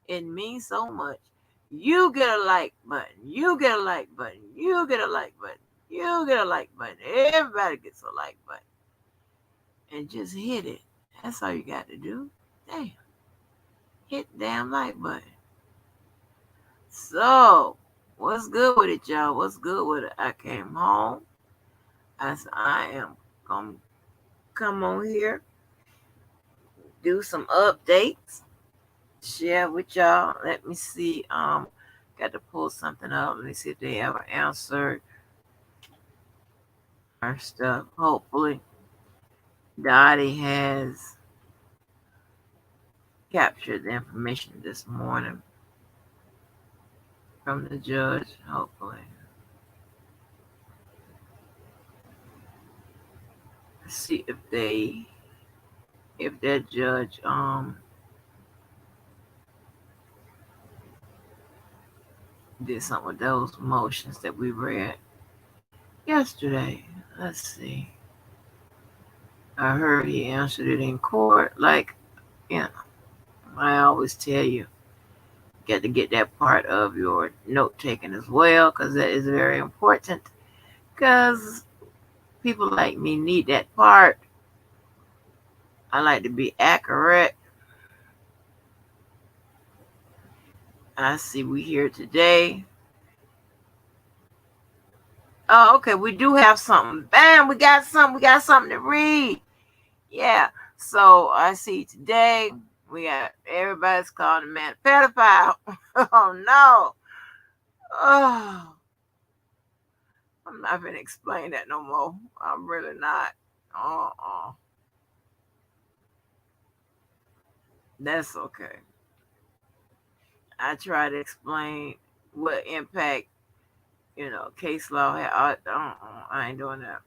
It means so much. You get a like button. You get a like button. You get a like button. You get a like button. Everybody gets a like button. And just hit it. That's all you got to do. Damn. Hit the damn like button. So, what's good with it, y'all? What's good with it? I came home. I said, I am going to come on here, do some updates, share with y'all. Let me see. Got to pull something up. Let me see if they ever answered our stuff. Hopefully, Dottie has captured the information this morning from the judge. Hopefully, see if that judge did something with those motions that we read yesterday. Let's see. I heard he answered it in court. Like, you know, I always tell you, got to get that part of your note taken as well, because that is very important. Because people like me need that part. I like to be accurate. I see we here today. Oh, okay. We do have something. Bam, we got something. We got something to read. Yeah. So I see today we got everybody's calling the man a pedophile. Oh no. Oh, I'm not gonna explain that no more. I'm really not. Uh-uh. That's okay. I try to explain what impact, case law had. I ain't doing that.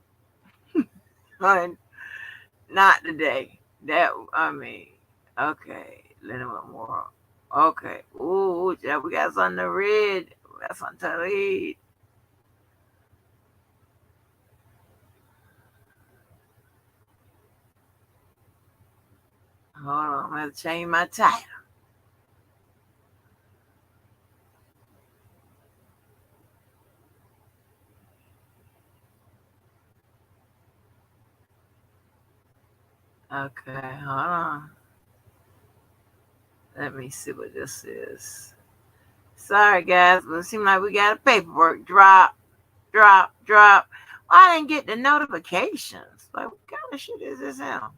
I ain't- Not today. That I mean, okay. Let me more. Okay. Ooh, yeah, we got something to read. We got something to read. Hold on, I'm gonna change my title. Okay, hold on. Let me see what this is. Sorry, guys, but it seems like we got a paperwork drop, drop, drop. Well, I didn't get the notifications. Like, what kind of shit is this now?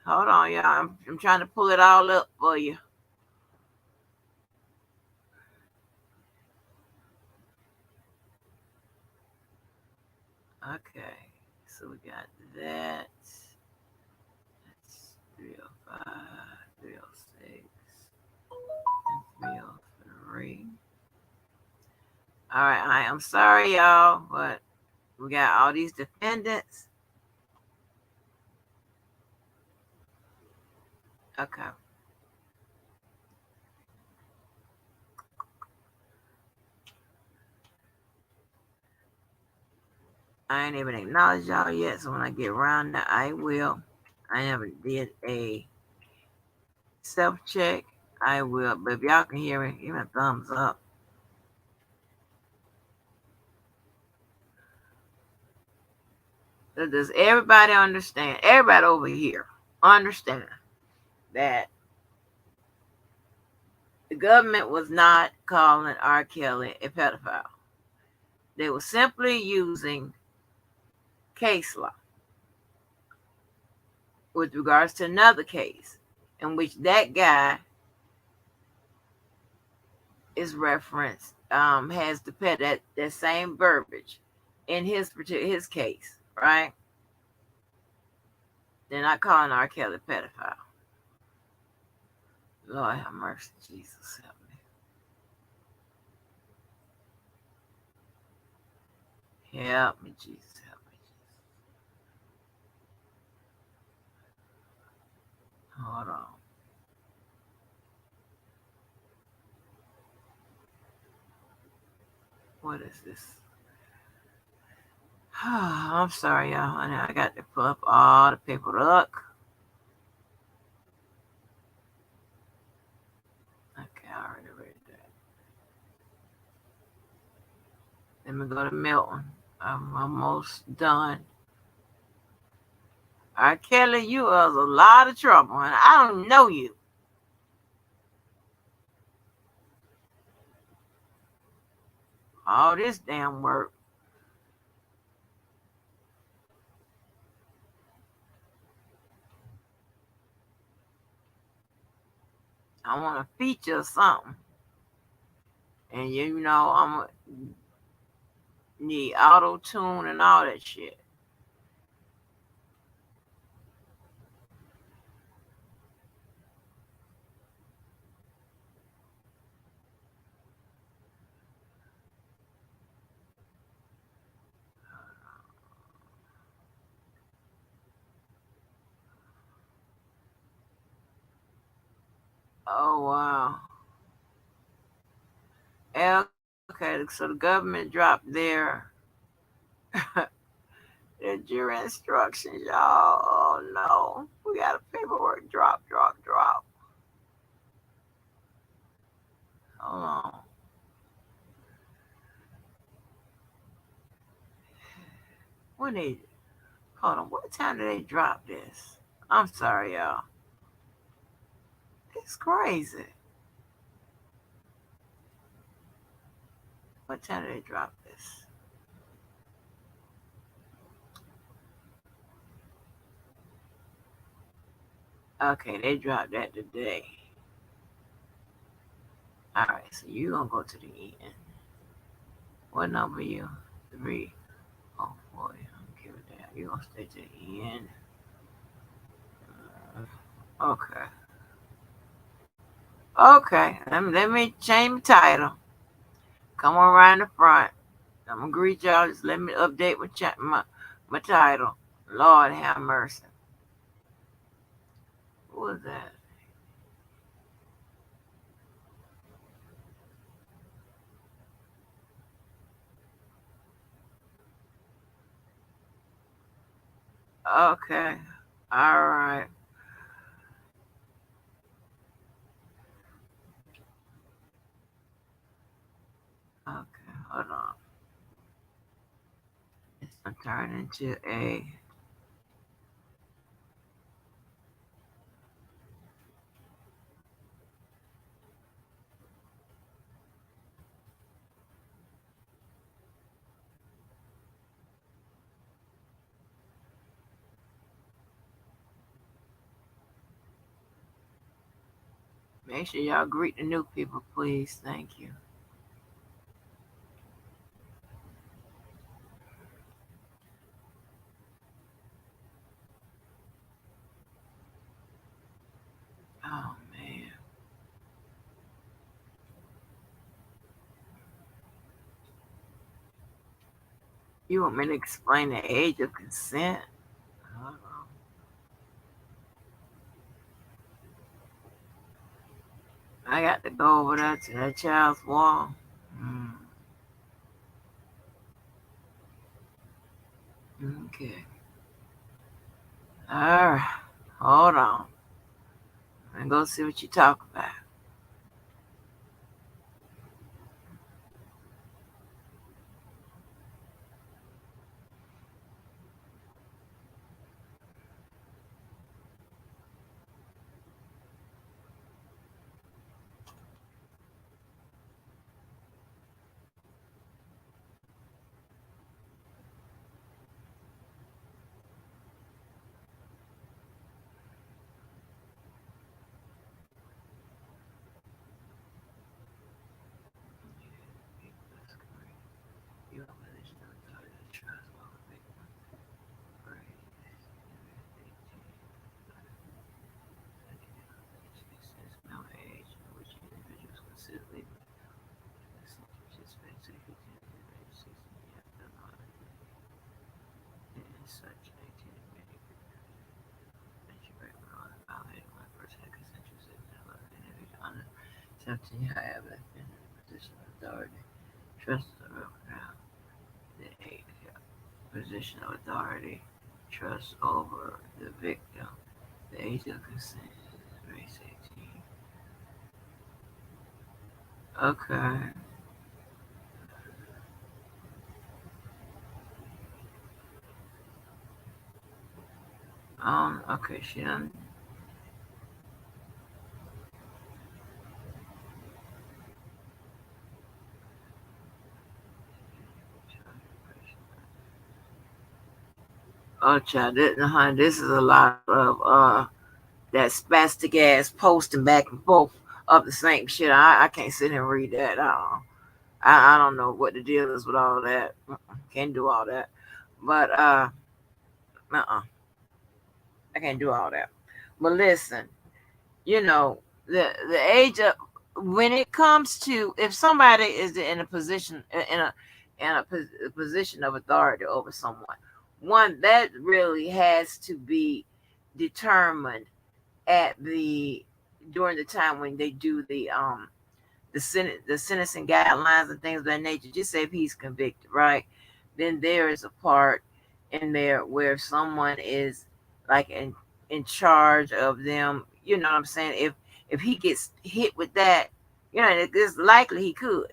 Hold on, y'all. I'm trying to pull it all up for you. Okay, so we got that. That's 305, 306, and 303. All right, I am sorry, y'all, but we got all these defendants. Okay. I ain't even acknowledged y'all yet, so when I get around that, I will. I haven't did a self check. I will, but if y'all can hear me, give me a thumbs up. So does everybody understand? Everybody over here understand that the government was not calling R. Kelly a pedophile. They were simply using case law with regards to another case in which that guy is referenced, has the that same verbiage in his case, right? They're not calling R. Kelly a pedophile. Lord have mercy, Jesus help me. Help me, Jesus, help me, Jesus. Hold on. What is this? I'm sorry, y'all. I got to pull up all the paperwork. Let me go to Milton. I'm almost done. R. Kelly, you was a lot of trouble, and I don't know you. All this damn work. I want to feature something, and I'm gonna need auto tune and all that shit. Oh wow. Okay, so the government dropped their jury instructions, y'all. Oh no, we got a paperwork drop, drop, drop. Hold on. When they hold on, what time did they drop this? I'm sorry, y'all. It's crazy. What time did they drop this? Okay, they dropped that today. All right, so you gonna go to the end. What number you? 304. Give it that. You gonna stay to the end? Okay. Okay. Let me change my title. Come on around the front. I'm gonna greet y'all. Just let me update my title. Lord have mercy. Who was that? Okay. All right. Okay. Hold on. It's gonna turn into a. Make sure y'all greet the new people, please. Thank you. Oh man. You want me to explain the age of consent? Hold on. I got to go over there to that child's wall. Mm, okay. All right. Hold on. And go see what you talk about. You already started to trust all victims. Right. Since no age in which individuals consider legal participants in 15 age 16 after and such activity may be that you recognize violating my first had consensual sex and individual under 17 however in a position of authority. Trust the now the eight position of authority, trust over the victim, the age of consent is race 18. Okay. Okay, she done. Oh, child, this is a lot of that spastic ass posting back and forth of the same shit. I can't sit here and read that. I don't know what the deal is with all that. Can't do all that. But I can't do all that. But listen, you know, the age of when it comes to if somebody is in a position in a position of authority over someone, one that really has to be determined at the during the time when they do the sentencing guidelines and things of that nature. Just say if he's convicted, right? Then there is a part in there where someone is like in charge of them. You know what I'm saying? If he gets hit with that, it's likely he could,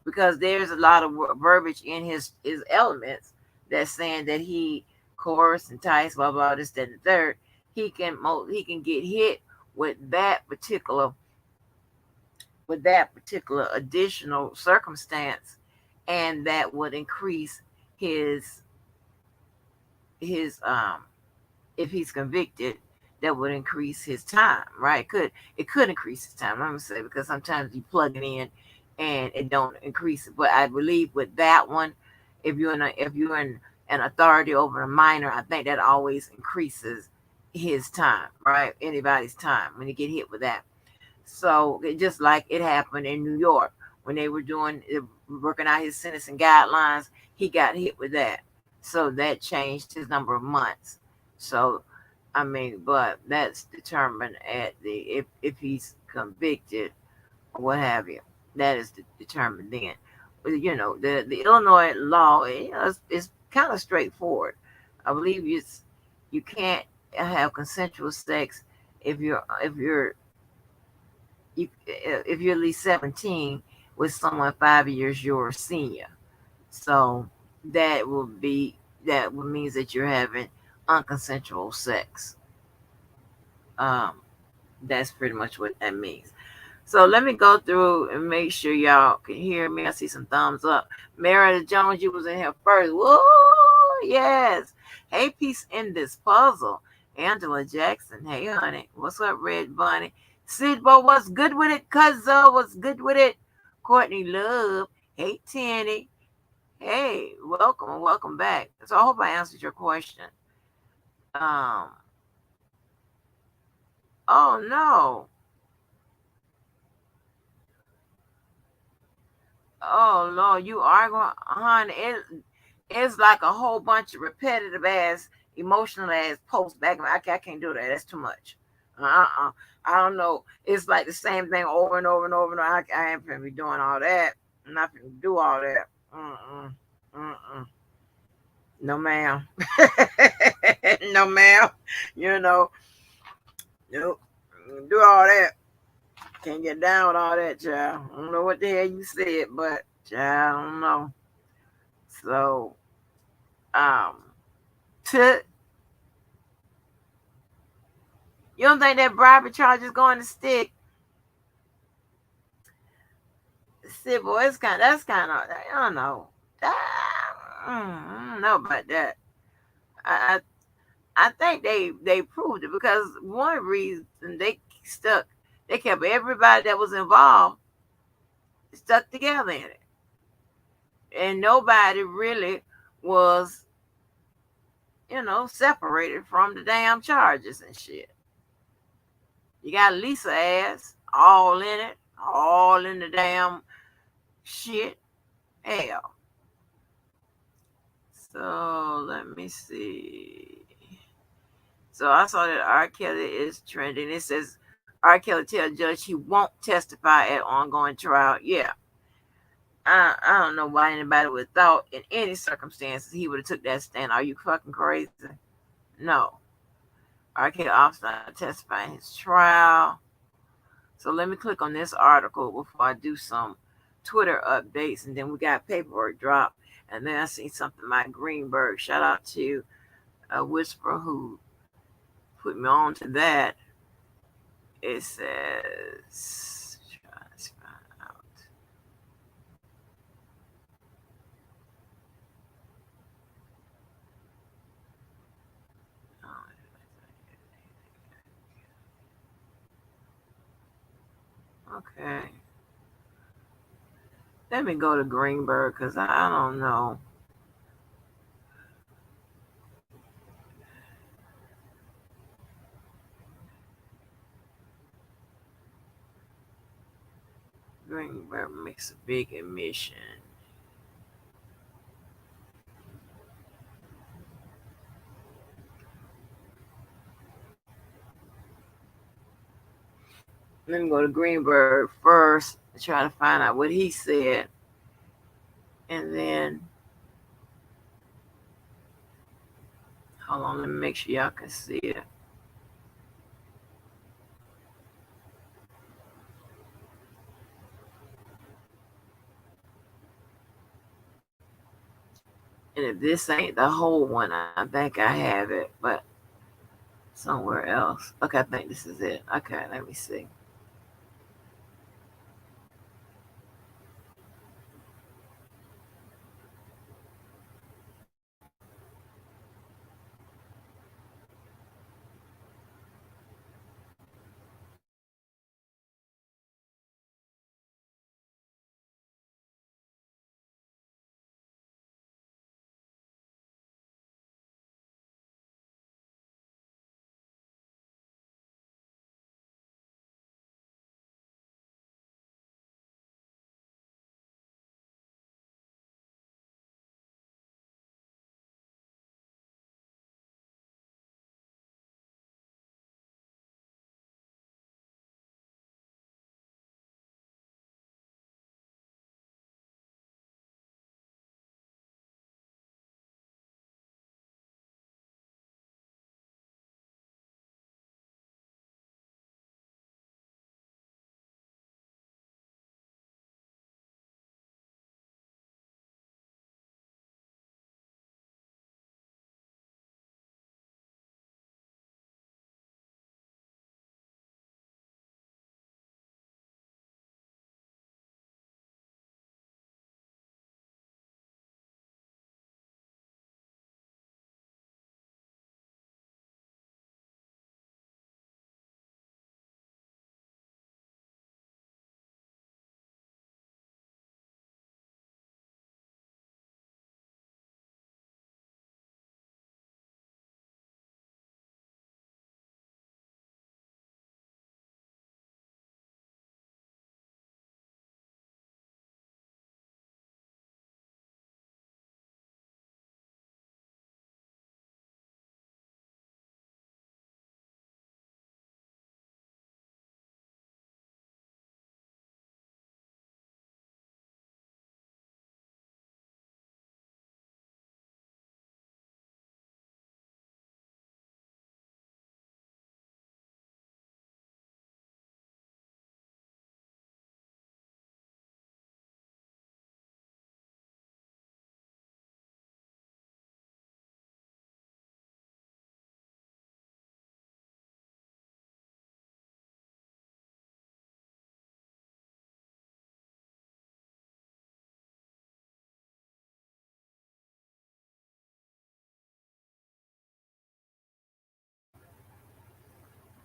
because there's a lot of verbiage in his elements that's saying that he coerced, enticed, blah blah, this, that, and the third. He can get hit with that particular additional circumstance, and that would increase his his if he's convicted, that would increase his time, right? It could increase his time. I'm gonna say, because sometimes you plug it in and it don't increase it. But I believe with that one, if you're in an authority over a minor, I think that always increases his time, right? Anybody's time when you get hit with that. So just like it happened in New York when they were working out his sentencing guidelines, he got hit with that. So that changed his number of months. So I mean, but that's determined at the if he's convicted or what have you. That is determined then. The Illinois law is kind of straightforward. I believe you can't have consensual sex if you're at least 17 with someone 5 years your senior. So that that would means that you're having unconsensual sex. Um, that's pretty much what that means. So let me go through and make sure y'all can hear me. I see some thumbs up. Meredith Jones, you was in here first. Whoa, yes. Hey, peace in this puzzle. Angela Jackson. Hey, honey. What's up, Red Bunny? Sidbo, what's good with it? Cuzzo, what's good with it? Courtney Love. Hey, Tanny. Hey, welcome and welcome back. So I hope I answered your question. Um, oh no. Oh Lord, you are going, honey. It's like a whole bunch of repetitive ass, emotional ass posts back. I can't do that. That's too much. I don't know. It's like the same thing over and over and over. And over. I ain't gonna be doing all that. I'm not gonna do all that. Mm-mm. Mm-mm. No, ma'am. No, ma'am. You know, nope. Do all that. Can't get down with all that, child. I don't know what the hell you said, but child, I don't know. So, um, to, you don't think that bribery charge is going to stick? Civil, that's kind of, I don't know. I don't know about that. I I think they proved it, because one reason they kept everybody that was involved stuck together in it, and nobody really was separated from the damn charges and shit. You got Lisa ass all in it, all in the damn shit. Hell. So let me see. So I saw that R. Kelly is trending. It says R. Kelly tell judge he won't testify at ongoing trial. Yeah. I don't know why anybody would have thought in any circumstances he would have took that stand. Are you fucking crazy? No. R. Kelly officer not testify in his trial. So let me click on this article before I do some Twitter updates, and then we got paperwork drop, and then I see something like Greenberg. Shout out to Whisper who put me on to that. It says, try to find out. Okay, let me go to Greenberg because I don't know. Greenberg makes a big emission. Let me go to Greenberg first and try to find out what he said, and then hold on. Let me make sure y'all can see it. And if this ain't the whole one, I think I have it, but somewhere else. Okay, I think this is it. Okay, let me see.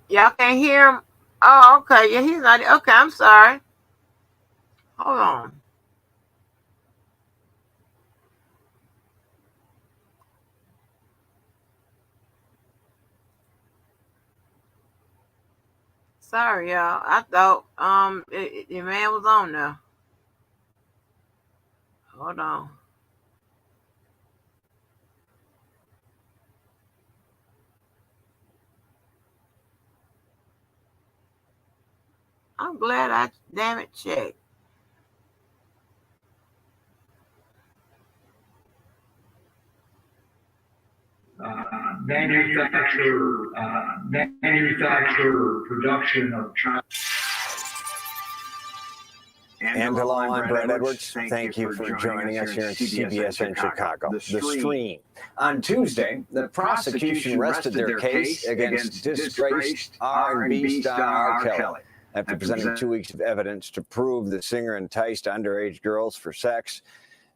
Y'all can't hear him. Oh, okay. Yeah, he's not. Okay, I'm sorry. Hold on. Sorry, y'all. I thought the man was on there. Hold on. I'm glad I damn it checked. Manufacture production of China And hello, I'm Brett Edwards. Thank you for joining us here at CBS in Chicago. The Stream. On Tuesday, the prosecution rested their case against disgraced R&B star R. Kelly after presenting 2 weeks of evidence to prove the singer enticed underage girls for sex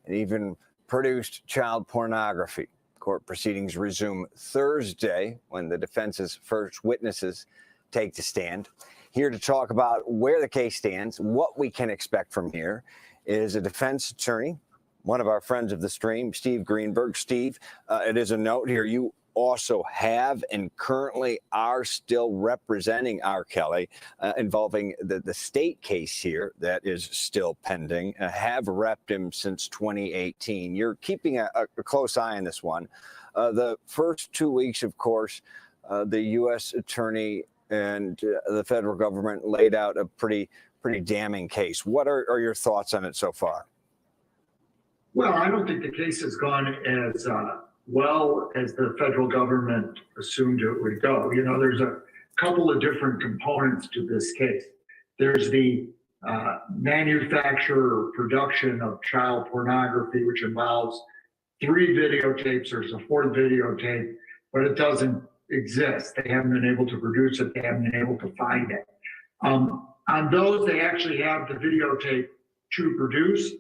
and even produced child pornography. Court proceedings resume Thursday when the defense's first witnesses take the stand. Here to talk about where the case stands, what we can expect from here, is a defense attorney, one of our friends of the Stream, Steve Greenberg. Steve, it is a note here. You also have and currently are still representing R. Kelly involving the state case here that is still pending, have repped him since 2018. You're keeping a close eye on this one. The first 2 weeks, of course, the U.S. attorney and the federal government laid out a pretty damning case. What are your thoughts on it so far? Well, I don't think the case has gone as well as the federal government assumed it would go. You know, there's a couple of different components to this case. There's the manufacture or production of child pornography, which involves 3 videotapes. There's a 4th videotape, but it doesn't exist. They haven't been able to produce it. They haven't been able to find it. On those, they actually have the videotape to produce.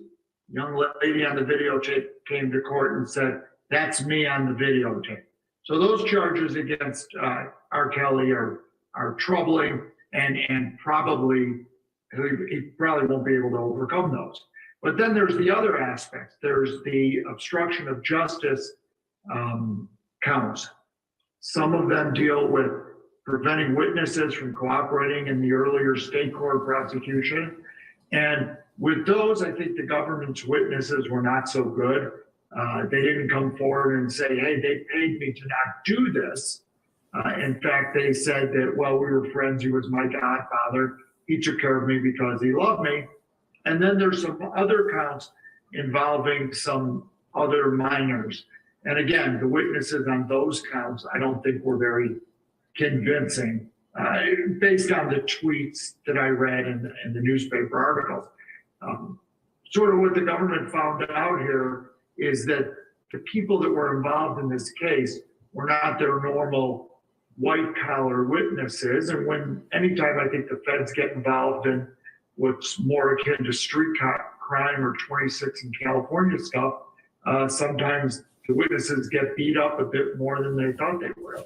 Young lady on the videotape came to court and said, "That's me on the videotape." So those charges against R. Kelly are troubling, and probably he probably won't be able to overcome those. But then there's the other aspects. There's the obstruction of justice counts. Some of them deal with preventing witnesses from cooperating in the earlier state court prosecution. And with those, I think the government's witnesses were not so good. They didn't come forward and say, "Hey, they paid me to not do this." In fact, they said that, "Well, we were friends. He was my godfather. He took care of me because he loved me." And then there's some other counts involving some other minors. And again, the witnesses on those counts, I don't think were very convincing, based on the tweets that I read in the newspaper articles. Sort of what the government found out here is that the people that were involved in this case were not their normal white-collar witnesses. And anytime I think the feds get involved in what's more akin to street crime or 26 in California stuff, sometimes the witnesses get beat up a bit more than they thought they would.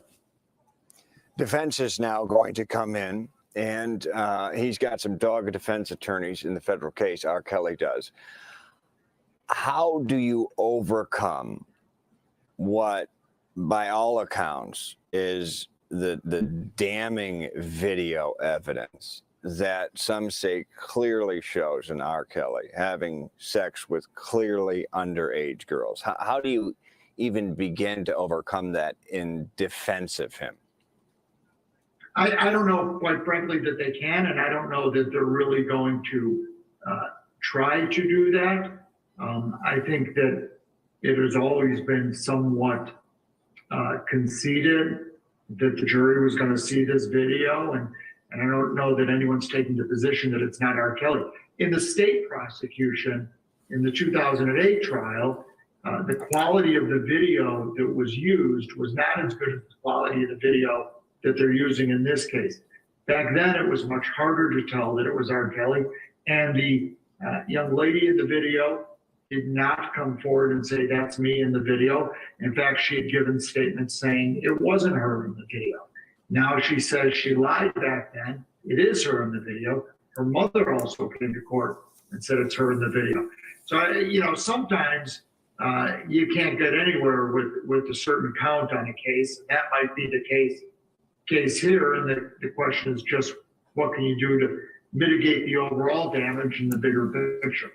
Defense is now going to come in, and he's got some dogged defense attorneys in the federal case. R. Kelly does. How do you overcome what, by all accounts, is the damning video evidence that some say clearly shows an R. Kelly having sex with clearly underage girls? How do you even begin to overcome that in defense of him? I don't know, quite frankly, that they can, and I don't know that they're really going to try to do that. I think that it has always been somewhat conceded that the jury was going to see this video, and I don't know that anyone's taking the position that it's not R. Kelly. In the state prosecution, in the 2008 trial, the quality of the video that was used was not as good as the quality of the video that they're using in this case. Back then, it was much harder to tell that it was R. Kelly, and the young lady in the video did not come forward and say, "That's me in the video." In fact, she had given statements saying it wasn't her in the video. Now she says she lied back then. It is her in the video. Her mother also came to court and said it's her in the video. So, sometimes you can't get anywhere with a certain count on a case. And that might be the case here. And the question is just, what can you do to mitigate the overall damage in the bigger picture?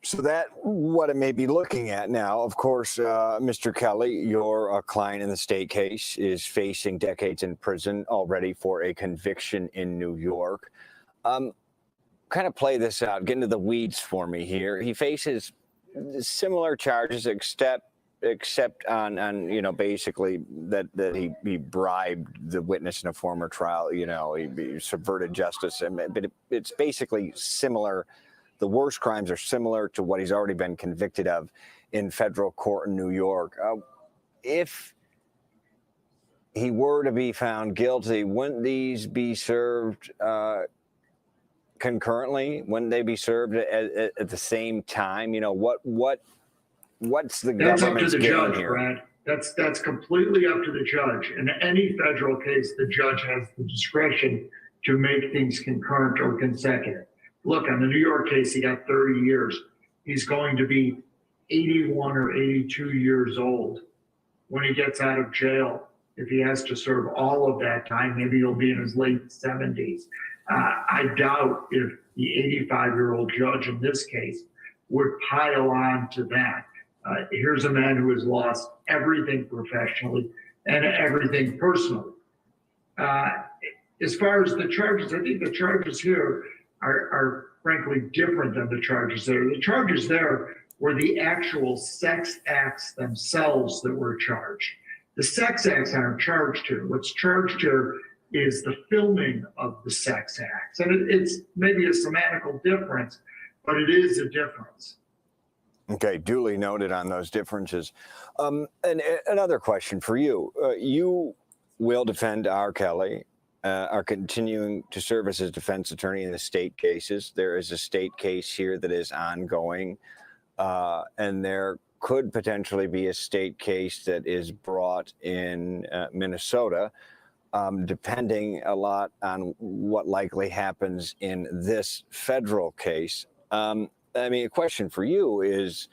So that what it may be looking at now. Of course, Mr. Kelly, your client in the state case, is facing decades in prison already for a conviction in New York. Kind of play this out, get into the weeds for me here. He faces similar charges, except except on basically that he bribed the witness in a former trial. He subverted justice, but it's basically similar. The worst crimes are similar to what he's already been convicted of in federal court in New York. If he were to be found guilty, wouldn't these be served concurrently? Wouldn't they be served at the same time? What's the That's up to government's the game judge, here? Brad. That's completely up to the judge. In any federal case, the judge has the discretion to make things concurrent or consecutive. Look, on the New York case, he got 30 years. He's going to be 81 or 82 years old when he gets out of jail. If he has to serve all of that time, maybe he'll be in his late 70s. I doubt if the 85-year-old judge in this case would pile on to that. Here's a man who has lost everything professionally and everything personally. As far as the charges, I think the charges here are frankly different than the charges there. The charges there were the actual sex acts themselves that were charged. The sex acts aren't charged here. What's charged here is the filming of the sex acts. And it's maybe a semantical difference, but it is a difference. Okay, duly noted on those differences. And another question for you. You will defend R. Kelly, are continuing to serve as his defense attorney in the state cases. There is a state case here that is ongoing, and there could potentially be a state case that is brought in Minnesota, depending a lot on what likely happens in this federal case. A question for you is,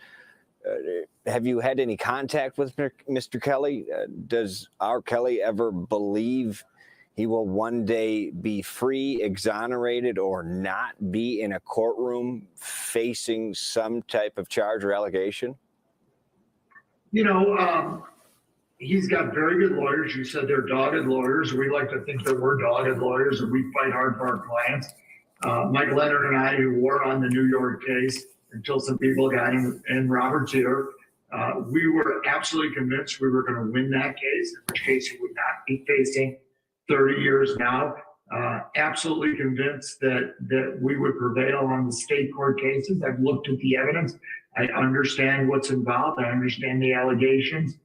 have you had any contact with Mr. Kelly? Does R. Kelly ever believe he will one day be free, exonerated, or not be in a courtroom facing some type of charge or allegation? He's got very good lawyers. You said they're dogged lawyers. We like to think that we're dogged lawyers and we fight hard for our clients. Mike Leonard and I, who were on the New York case until some people got in Robert's ear, we were absolutely convinced we were going to win that case, in which case he would not be facing 30 years now. Absolutely convinced that we would prevail on the state court cases. I've looked at the evidence. I understand what's involved. I understand the allegations.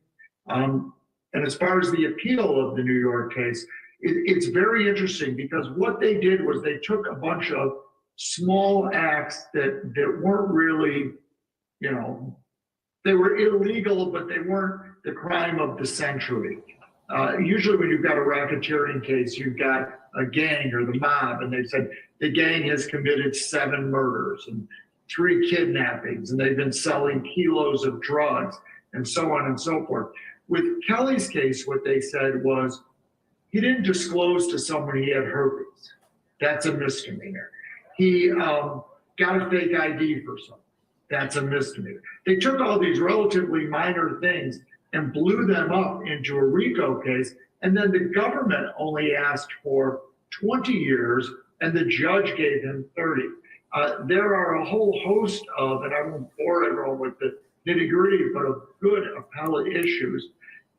And as far as the appeal of the New York case, it's very interesting because what they did was they took a bunch of small acts that weren't really, they were illegal, but they weren't the crime of the century. Usually when you've got a racketeering case, you've got a gang or the mob, and they've said the gang has committed 7 murders and 3 kidnappings, and they've been selling kilos of drugs and so on and so forth. With Kelly's case, what they said was he didn't disclose to someone he had herpes. That's a misdemeanor. He got a fake ID for someone. That's a misdemeanor. They took all these relatively minor things and blew them up into a RICO case, and then the government only asked for 20 years, and the judge gave him 30. There are a whole host of, and I won't bore everyone with the nitty-gritty, but of good appellate issues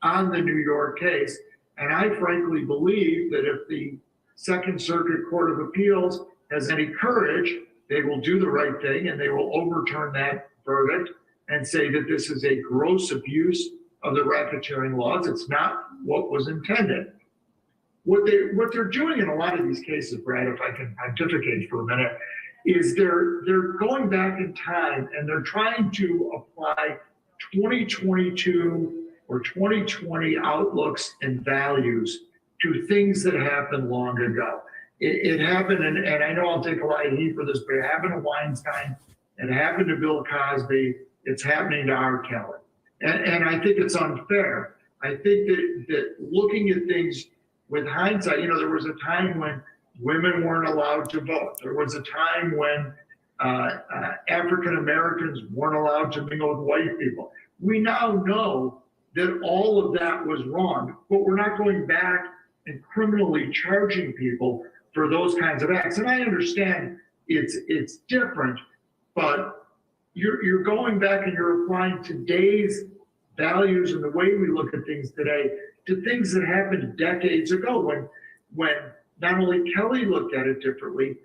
on the New York case. And I frankly believe that if the Second Circuit Court of Appeals has any courage, they will do the right thing and they will overturn that verdict and say that this is a gross abuse of the racketeering laws. It's not what was intended. What they're doing in a lot of these cases, Brad, if I can pontificate for a minute, is they're going back in time and they're trying to apply 2022 or 2020 outlooks and values to things that happened long ago. It happened, and I know I'll take a lot of heat for this, but it happened to Weinstein, it happened to Bill Cosby, it's happening to R. Kelly. And I think it's unfair. I think that looking at things with hindsight, there was a time when women weren't allowed to vote. There was a time when African Americans weren't allowed to mingle with white people. We now know that all of that was wrong, but we're not going back and criminally charging people for those kinds of acts. And I understand it's different, but you're going back and you're applying today's values and the way we look at things today to things that happened decades ago when not only Kelly looked at it differently,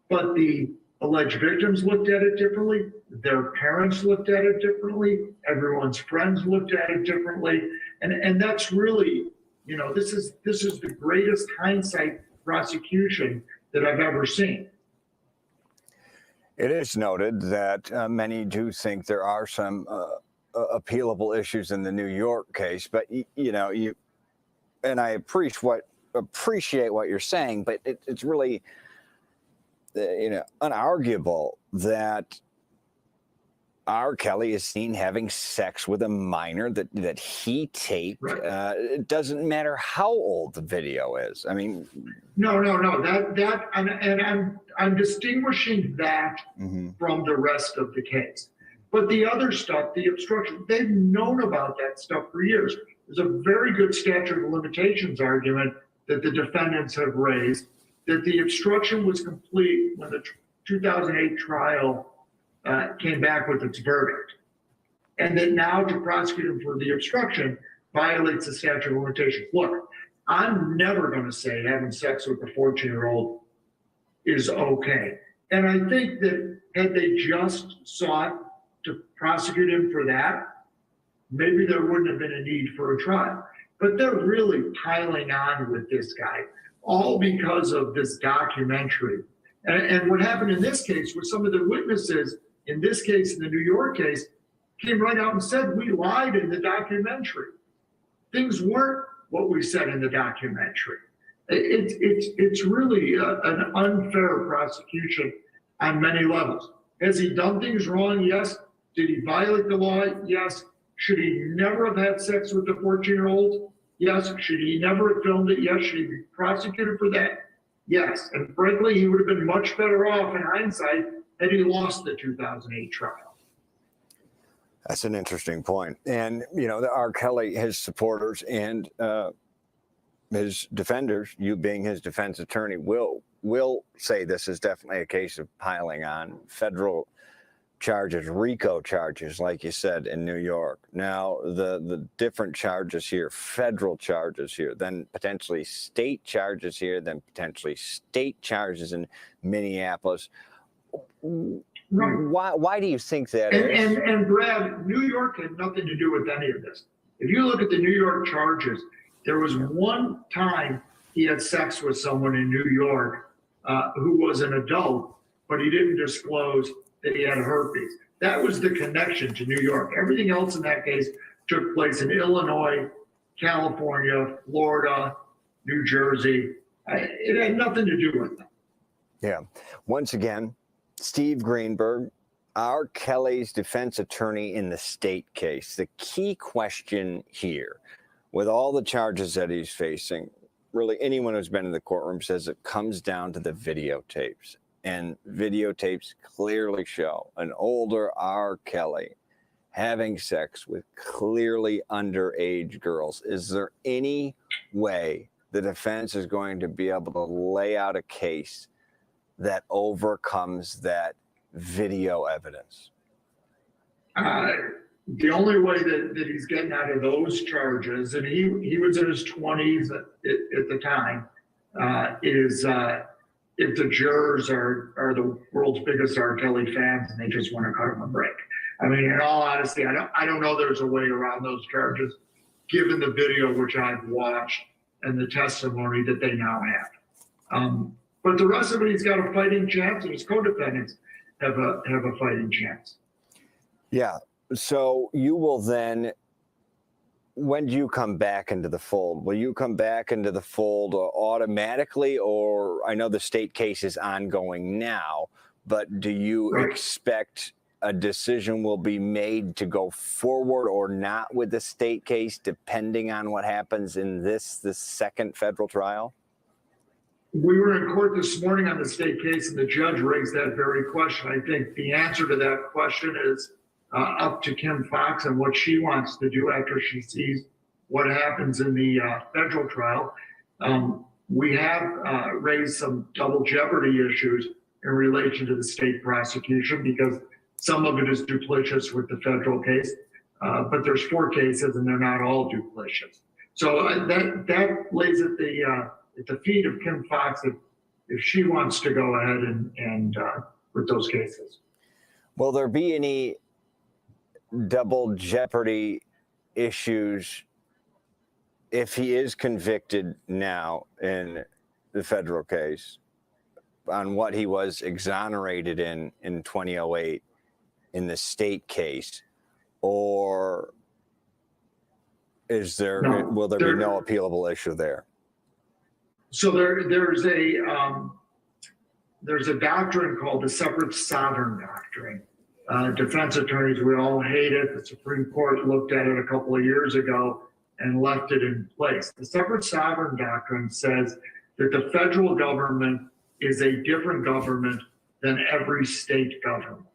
but the alleged victims looked at it differently, their parents looked at it differently, everyone's friends looked at it differently. And that's really, you know, this is the greatest hindsight prosecution that I've ever seen. It is noted that many do think there are some appealable issues in the New York case, but and I appreciate what you're saying, but it's really unarguable that R. Kelly is seen having sex with a minor that he taped. Right. It doesn't matter how old the video is. I mean, no. I'm distinguishing that from the rest of the case. But the other stuff, the obstruction, they've known about that stuff for years. There's a very good statute of limitations argument that the defendants have raised that the obstruction was complete when the 2008 trial came back with its verdict. And that now to prosecute him for the obstruction violates the statute of limitations. Look, I'm never going to say having sex with a 14-year-old is okay. And I think that had they just sought to prosecute him for that, maybe there wouldn't have been a need for a trial. But they're really piling on with this guy, all because of this documentary. And what happened in this case was some of the witnesses, in this case, in the New York case, came right out and said, we lied in the documentary. Things weren't what we said in the documentary. It's really an unfair prosecution on many levels. Has he done things wrong? Yes. Did he violate the law? Yes. Should he never have had sex with the 14-year-old? Yes. Should he never have filmed it? Yes. Should he be prosecuted for that? Yes. And frankly, he would have been much better off in hindsight had he lost the 2008 trial. That's an interesting point. And, the R. Kelly, his supporters and his defenders, you being his defense attorney, will say this is definitely a case of piling on federal charges, RICO charges, like you said, in New York. Now, the different charges here, federal charges here, then potentially state charges here, then potentially state charges in Minneapolis. Right. Why do you think that is? And Brad, New York had nothing to do with any of this. If you look at the New York charges, there was one time he had sex with someone in New York who was an adult, but he didn't disclose that he had herpes. That was the connection to New York. Everything else in that case took place in Illinois, California, Florida, New Jersey. It had nothing to do with them. Yeah. Once again, Steve Greenberg, R. Kelly's defense attorney in the state case. The key question here, with all the charges that he's facing, really anyone who's been in the courtroom says it comes down to the videotapes. And videotapes clearly show an older R. Kelly having sex with clearly underage girls. Is there any way the defense is going to be able to lay out a case that overcomes that video evidence? The only way that he's getting out of those charges, and he was in his 20s at the time, is if the jurors are the world's biggest R. Kelly fans and they just want to cut him a break. I mean, in all honesty, I don't know there's a way around those charges, given the video which I've watched and the testimony that they now have. But the rest of it, he's got a fighting chance, and his co-defendants have a fighting chance. Yeah. So you will then, when do you come back into the fold? Will you come back into the fold automatically, or I know the state case is ongoing now, but do you expect a decision will be made to go forward or not with the state case, depending on what happens in the second federal trial? We were in court this morning on the state case, and the judge raised that very question. I think the answer to that question is up to Kim Foxx and what she wants to do after she sees what happens in the federal trial. We have raised some double jeopardy issues in relation to the state prosecution because some of it is duplicious with the federal case. but there's 4 cases and they're not all duplicitous. So that lays at the feet of Kim Foxx if she wants to go ahead and with those cases. Will there be any double jeopardy issues if he is convicted now in the federal case on what he was exonerated in 2008 in the state case, or will there be no appealable issue there? So there's a doctrine called the separate sovereign doctrine. Defense attorneys, we all hate it. The Supreme Court looked at it a couple of years ago and left it in place. The separate sovereign doctrine says that the federal government is a different government than every state government.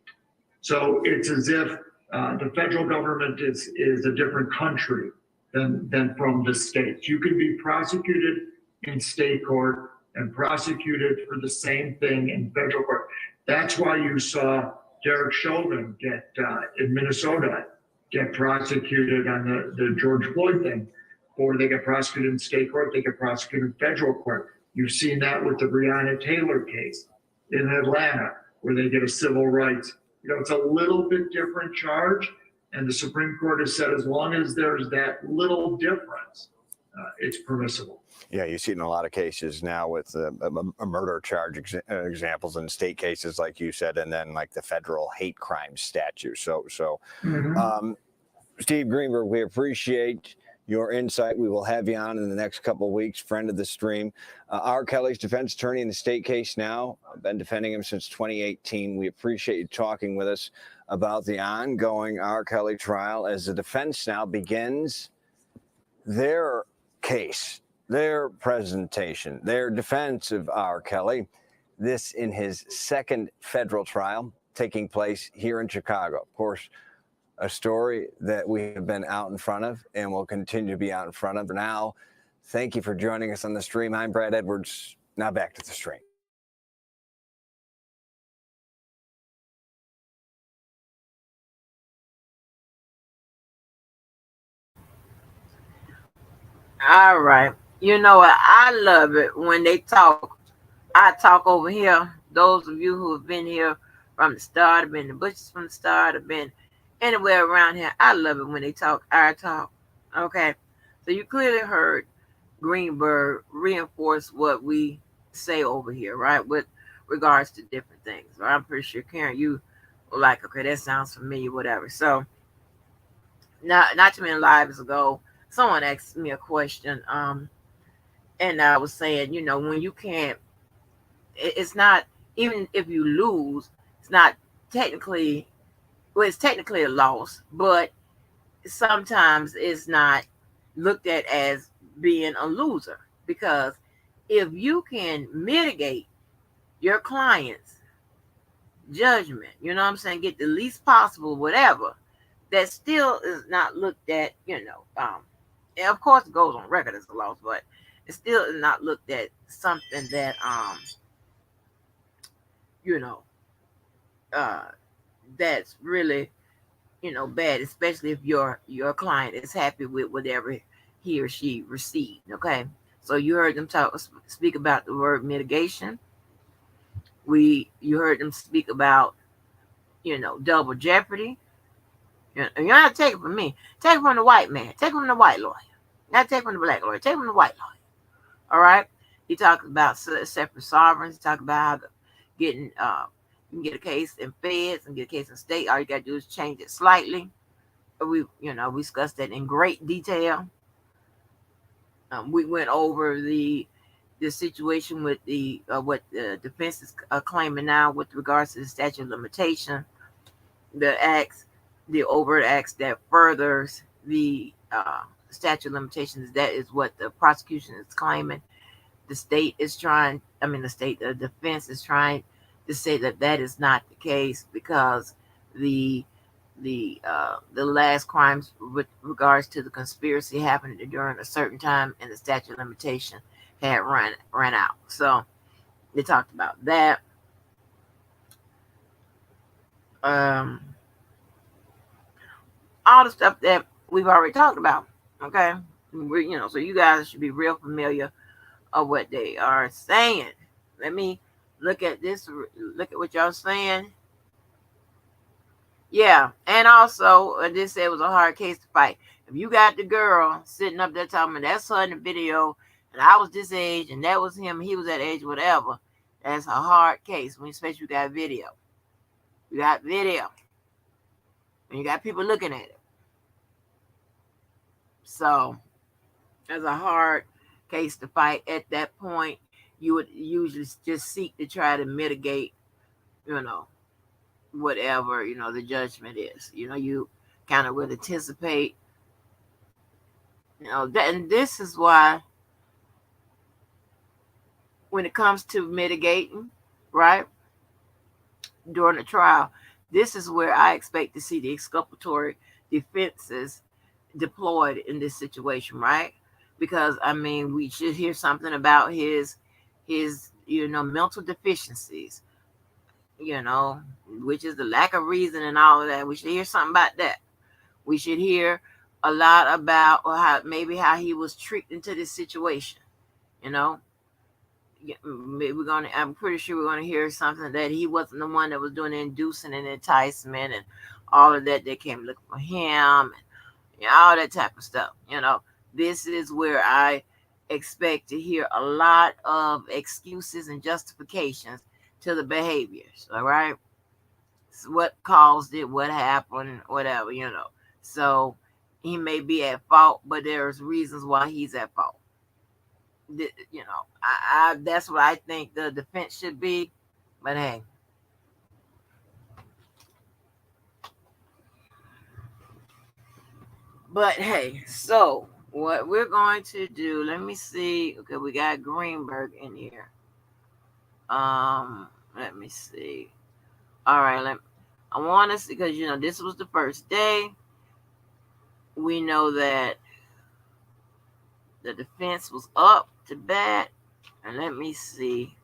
So it's as if the federal government is a different country than from the states. You can be prosecuted in state court and prosecuted for the same thing in federal court. That's why you saw Derek Chauvin in Minnesota get prosecuted on the George Floyd thing, or they get prosecuted in state court, they get prosecuted in federal court. You've seen that with the Breonna Taylor case in Atlanta, where they get a civil rights. It's a little bit different charge, and the Supreme Court has said as long as there's that little difference, it's permissible. Yeah, you see it in a lot of cases now with a murder charge examples in state cases, like you said, and then like the federal hate crime statute. So Steve Greenberg, we appreciate your insight. We will have you on in the next couple of weeks, friend of the stream. R. Kelly's defense attorney in the state case now. I've been defending him since 2018. We appreciate you talking with us about the ongoing R. Kelly trial as the defense now begins their case, their presentation, their defense of R. Kelly. This in his second federal trial taking place here in Chicago. Of course, a story that we have been out in front of and will continue to be out in front of. For now, thank you for joining us on the stream. I'm Brad Edwards. Now back to the stream. All right. You know what? I love it when they talk. I talk over here. Those of you who have been here from the start, have been in the bushes from the start, have been anywhere around here. I love it when they talk our talk. Okay. So you clearly heard Greenberg reinforce what we say over here, right? With regards to different things. Right? I'm pretty sure, Karen, you were like, okay, that sounds familiar, whatever. So not too many lives ago, someone asked me a question. And I was saying, when you can't, it's not, even if you lose, it's not technically, well, it's technically a loss, but sometimes it's not looked at as being a loser, because if you can mitigate your client's judgment, you know what I'm saying, get the least possible, whatever, that still is not looked at, and of course it goes on record as a loss, but it still is not looked at something that that's really bad, especially if your client is happy with whatever he or she received. Okay, so you heard them speak about the word mitigation. You heard them speak about double jeopardy. You don't have to take it from me. Take it from the white man. Take it from the white lawyer. Not take it from the black lawyer. Take it from the white lawyer. All right. He talked about separate sovereigns. He talked about how getting you can get a case in feds and get a case in state. All you got to do is change it slightly. We discussed that in great detail. We went over the situation with the what the defense is claiming now with regards to the statute of limitation, the overt acts that furthers the statute of limitations. That is what the prosecution is claiming. The defense is trying to say that is not the case, because the last crimes with regards to the conspiracy happened during a certain time and the statute of limitation had run out. So they talked about that. all the stuff that we've already talked about. Okay, so you guys should be real familiar of what they are saying. Let me look at this. Look at what y'all saying. Yeah, and also this said it was a hard case to fight. If you got the girl sitting up there talking, that's her in the video, and I was this age, and that was him, he was that age, whatever. That's a hard case when especially you got video. You got video, and you got people looking at it. So that's a hard case to fight. At that point, you would usually just seek to try to mitigate, you know, whatever the judgment is. You kind of would anticipate. And this is why when it comes to mitigating, right, during the trial, this is where I expect to see the exculpatory defenses deployed in this situation, right? Because I mean, we should hear something about his mental deficiencies, which is the lack of reason and all of that. We should hear something about that. We should hear a lot about how he was tricked into this situation. You know, I'm pretty sure we're gonna hear something that he wasn't the one that was doing the inducing and enticement and all of that. They came looking for him and all that type of stuff. This is where I expect to hear a lot of excuses and justifications to the behaviors. All right, so what caused it, what happened, whatever. So he may be at fault, but there's reasons why he's at fault. I that's what I think the defense should be. But hey, so what we're going to do? Let me see. Okay, we got Greenberg in here. Let me see. All right, I want to see because this was the first day. We know that the defense was up to bat, and let me see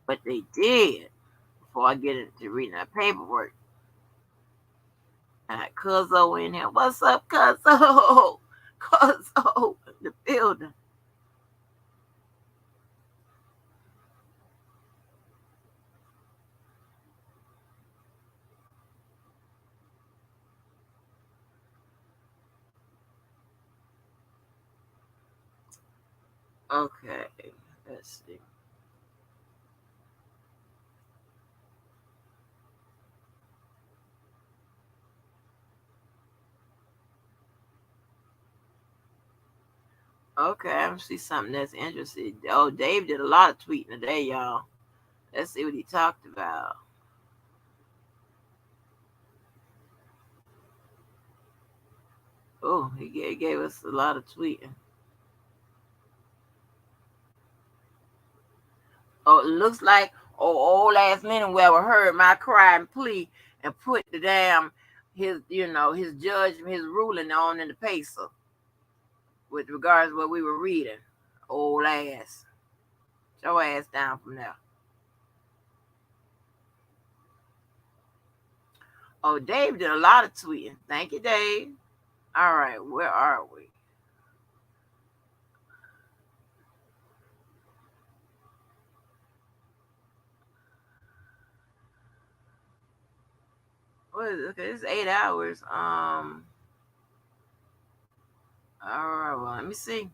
what they did before I get into reading that paperwork. I got Cuzzo in here. What's up, Cuzzo? Cuzzo in the building. Okay, let's see. Okay, I see something that's interesting. Oh, Dave did a lot of tweeting today, y'all. Let's see what he talked about. Oh, he gave us a lot of tweeting. Oh, it looks like old ass Linen-Weber heard my cry and plea and put the damn his judgment, his ruling on in the pacer with regards to what we were reading. Old ass. Show ass down from there. Oh, Dave did a lot of tweeting. Thank you, Dave. All right, where are we? What is it? Okay, it's 8 hours. All right, well, let me see.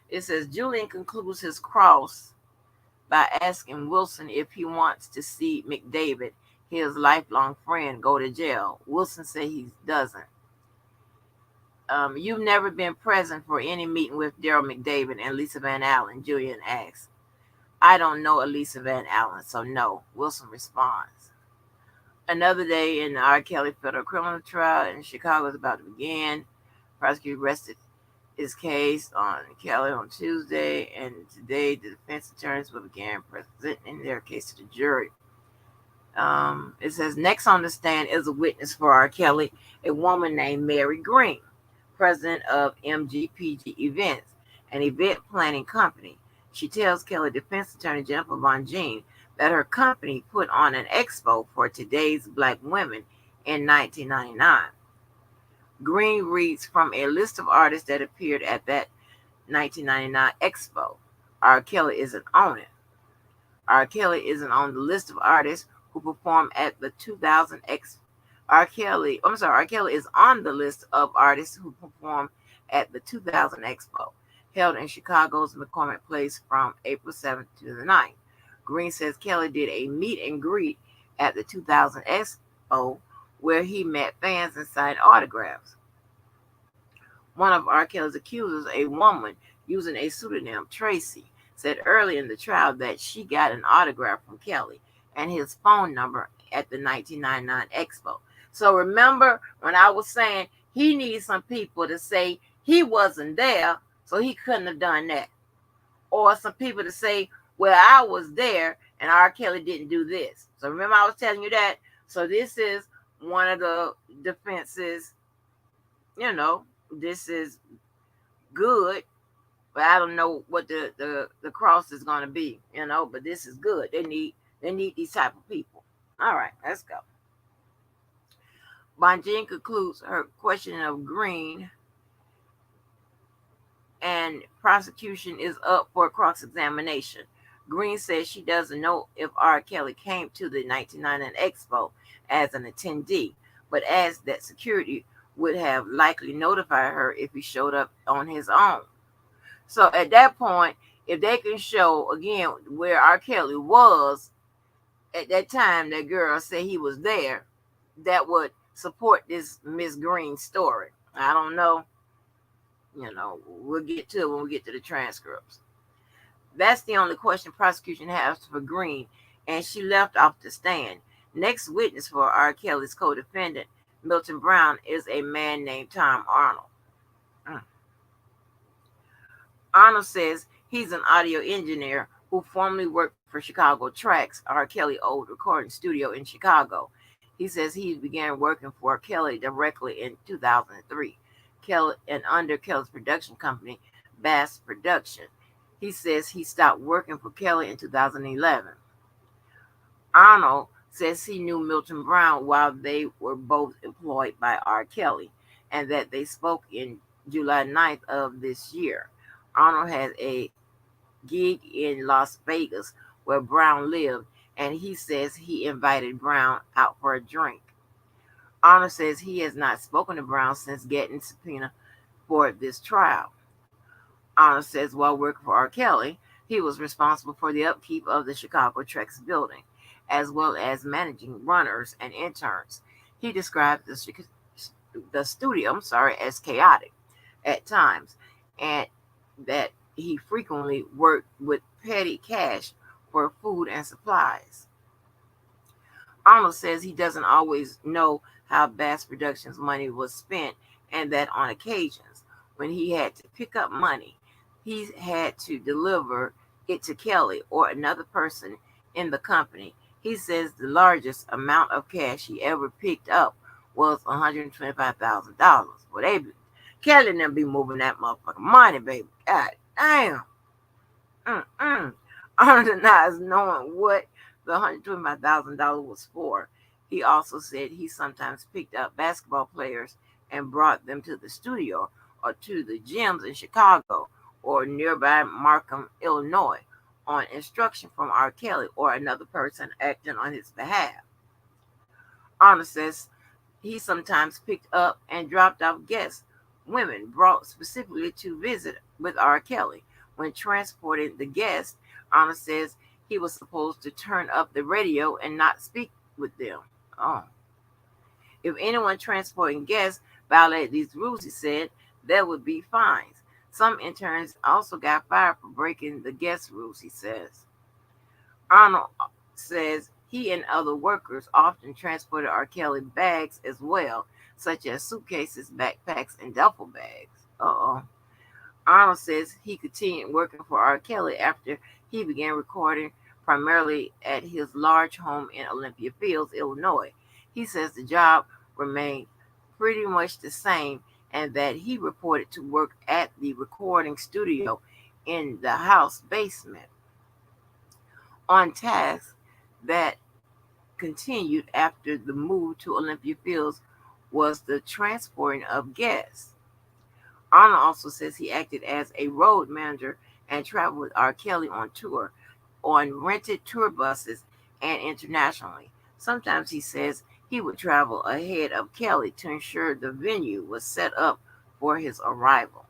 It says Julian concludes his cross by asking Wilson if he wants to see McDavid, his lifelong friend, go to jail. Wilson said he doesn't. You've never been present for any meeting with Daryl McDavid and Lisa Van Allen, Julian asks. I don't know Elisa Van Allen, so no, Wilson responds. Another day in the R. Kelly federal criminal trial in Chicago is about to begin. Prosecutor rested his case on Kelly on Tuesday, and today the defense attorneys will begin presenting their case to the jury. It says next on the stand is a witness for R. Kelly, a woman named Mary Green, president of MGPG Events, an event planning company. She tells Kelly defense attorney Jennifer Von Jean that her company put on an expo for today's Black women in 1999. Green reads from a list of artists that appeared at that 1999 Expo. R. Kelly isn't on it. R. Kelly isn't on the list of artists who performed at the 2000 X. R. Kelly is on the list of artists who performed at the 2000 Expo, held in Chicago's McCormick Place from April 7th to the 9th. Green says Kelly did a meet and greet at the 2000 Expo where he met fans and signed autographs. One of R. Kelly's accusers, a woman using a pseudonym, Tracy, said early in the trial that she got an autograph from Kelly and his phone number at the 1999 Expo. So remember when I was saying he needs some people to say he wasn't there, so he couldn't have done that. Or some people to say, well, I was there and R. Kelly didn't do this. So remember I was telling you that? So this is one of the defenses, this is good, but I don't know what the cross is going to be, but this is good. They need these type of people. All right, let's go. Bonjean concludes her questioning of Green, and prosecution is up for cross-examination. Green says she doesn't know if R. Kelly came to the 1999 Expo as an attendee, but adds that security would have likely notified her if he showed up on his own. So at that point, if they can show again where R. Kelly was at that time, that girl said he was there, that would support this Miss Green story. I don't know. We'll get to it when we get to the transcripts. That's the only question prosecution has for Green, and she left off the stand. Next witness for R. Kelly's co-defendant, Milton Brown, is a man named Tom Arnold. Arnold says he's an audio engineer who formerly worked for Chicago Tracks, R. Kelly old recording studio in Chicago. He says he began working for Kelly directly in 2003, Kelly and under Kelly's production company, Bass Production. He says he stopped working for Kelly in 2011. Arnold says he knew Milton Brown while they were both employed by R. Kelly, and that they spoke in July 9th of this year. Arnold had a gig in Las Vegas where Brown lived, and he says he invited Brown out for a drink. Arnold says he has not spoken to Brown since getting subpoena for this trial. Arnold says while working for R. Kelly, he was responsible for the upkeep of the Chicago Tracks building, as well as managing runners and interns. He described the studio as chaotic at times, and that he frequently worked with petty cash for food and supplies. Arnold says he doesn't always know how Bass Productions' money was spent, and that on occasions, when he had to pick up money, he had to deliver it to Kelly or another person in the company. He says the largest amount of cash he ever picked up was $125,000. Well, Kelly and them be moving that motherfucking money, baby. God damn. Arnold denies knowing what the $125,000 was for. He also said he sometimes picked up basketball players and brought them to the studio or to the gyms in Chicago or nearby Markham, Illinois, on instruction from R. Kelly or another person acting on his behalf. Arnold says he sometimes picked up and dropped off guests, women brought specifically to visit with R. Kelly. When transporting the guests, Arnold says he was supposed to turn up the radio and not speak with them. Oh. If anyone transporting guests violated these rules, he said, there would be fines. Some interns also got fired for breaking the guest rules, he says. Arnold says he and other workers often transported R. Kelly bags as well, such as suitcases, backpacks, and duffel bags. Arnold says he continued working for R. Kelly after he began recording primarily at his large home in Olympia Fields, Illinois. He says the job remained pretty much the same and that he reported to work at the recording studio in the house basement on tasks that continued after the move to Olympia Fields was the transporting of guests. Arnold also says he acted as a road manager and traveled with R. Kelly on tour, on rented tour buses, and internationally. Sometimes he says he would travel ahead of Kelly to ensure the venue was set up for his arrival.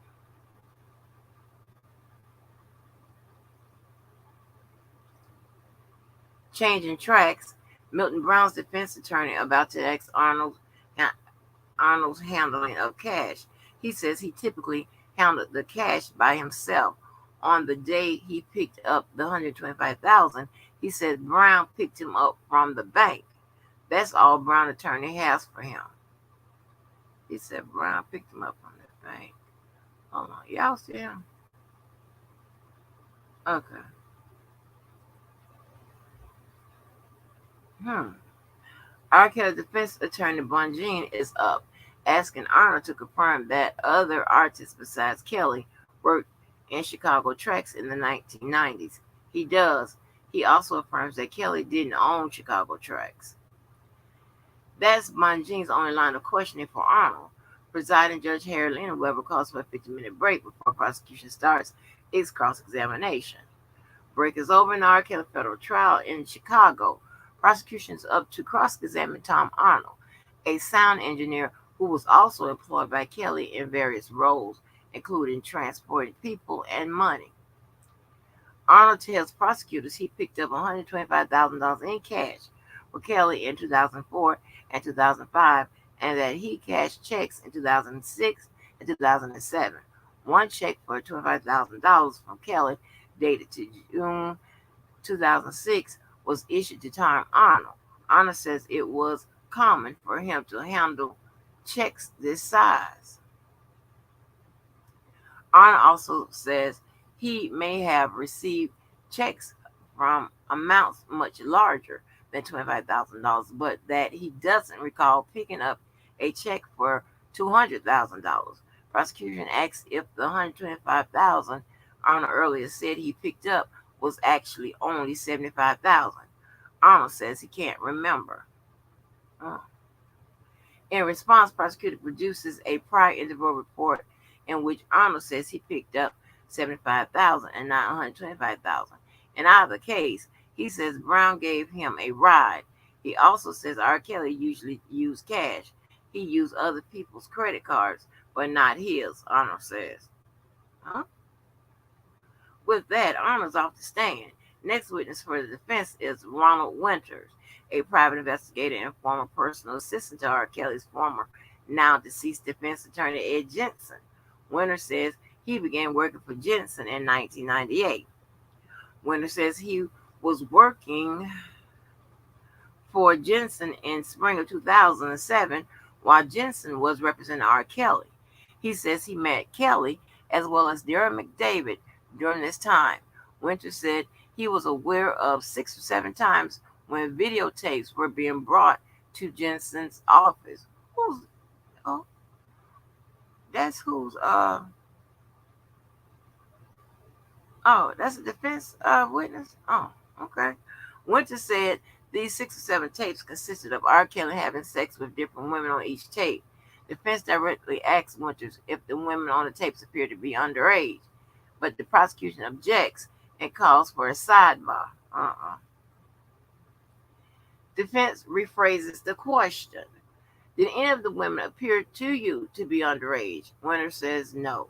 Changing tracks, Milton Brown's defense attorney about to ask Arnold's handling of cash. He says he typically handled the cash by himself. On the day he picked up the 125,000, he said Brown picked him up from the bank. That's all Brown attorney has for him. He said Brown picked him up from the bank. Hold on, y'all see him? Okay. R. Kelly defense attorney Bonjean is up, asking Arnold to confirm that other artists besides Kelly worked in Chicago tracks in the 1990s. He does. He also affirms that Kelly didn't own Chicago tracks. That's Bonjean's only line of questioning for Arnold. Presiding Judge Harry Lena Weber calls for a 50-minute break before prosecution starts its cross-examination. Break is over in the R. Kelly federal trial in Chicago. Prosecution's up to cross-examine Tom Arnold, a sound engineer who was also employed by Kelly in various roles, including transporting people and money. Arnold tells prosecutors he picked up $125,000 in cash for Kelly in 2004 and 2005, and that he cashed checks in 2006 and 2007. One check for $25,000 from Kelly, dated to June 2006, was issued to Tom Arnold. Arnold says it was common for him to handle checks this size. Arnold also says he may have received checks from amounts much larger than $25,000, but that he doesn't recall picking up a check for $200,000. Prosecution asks if the $125,000 Arnold earlier said he picked up was actually only $75,000. Arnold says he can't remember. In response, prosecutor produces a prior interview report in which Arnold says he picked up $75,000 and not $125,000. In either case, he says Brown gave him a ride. He also says R. Kelly usually used cash. He used other people's credit cards, but not his, Arnold says. With that, Arnold's off the stand. Next witness for the defense is Ronald Winters, a private investigator and former personal assistant to R. Kelly's former, now deceased defense attorney Ed Jensen. Winters says he began working for Jensen in 1998. Winters says he was working for Jensen in spring of 2007 while Jensen was representing R. Kelly. He says he met Kelly as well as Darren McDavid during this time. Winters said he was aware of 6 or 7 times when videotapes were being brought to Jensen's office. That's that's a defense witness? Oh, okay. Winters said these 6 or 7 tapes consisted of R. Kelly having sex with different women on each tape. Defense directly asked Winters if the women on the tapes appeared to be underage, but the prosecution objects and calls for a sidebar. Defense rephrases the question. Did any of the women appear to you to be underage? Winters says no.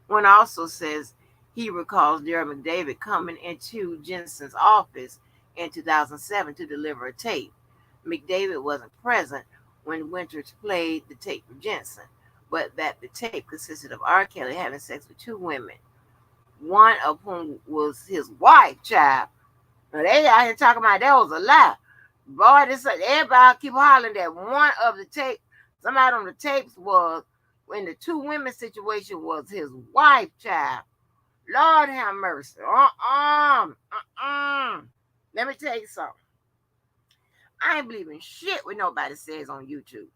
Winters also says he recalls Darren McDavid coming into Jensen's office in 2007 to deliver a tape. McDavid wasn't present when Winters played the tape for Jensen, but that the tape consisted of R. Kelly having sex with 2 women, one of whom was his wife, child. Now they out here talking about that was a lie. Boy, everybody keep hollering that one of the tape, somebody on the tapes was, when the 2 women situation was his wife, child. Lord have mercy. Let me tell you something. I ain't believing shit what nobody says on YouTube.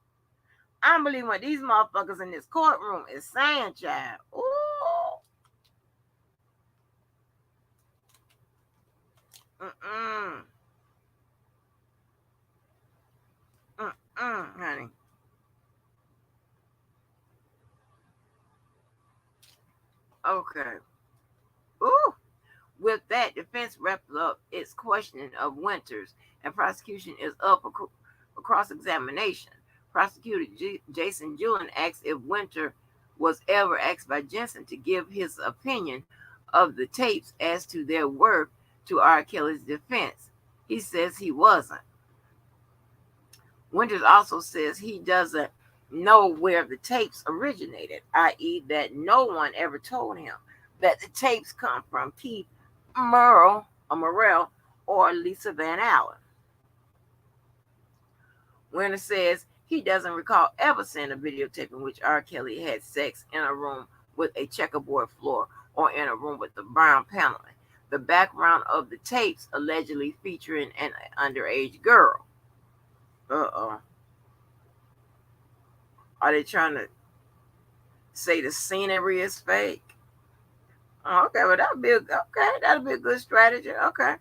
I'm believing what these motherfuckers in this courtroom is saying, child. Ooh. Honey. Okay. Ooh. With that, defense wrapped up its questioning of Winters, and prosecution is up for cross-examination. Prosecutor Jason Julian asked if Winter was ever asked by Jensen to give his opinion of the tapes as to their worth to R. Kelly's defense. He says he wasn't. Winters also says he doesn't know where the tapes originated, i.e., that no one ever told him that the tapes come from Keith Morrell or Lisa Van Allen. Winter says he doesn't recall ever seeing a videotape in which R. Kelly had sex in a room with a checkerboard floor or in a room with the brown paneling. The background of the tapes allegedly featuring an underage girl. Uh-oh. Are they trying to say the scenery is fake? Oh, okay, well that'll be a good strategy. Okay.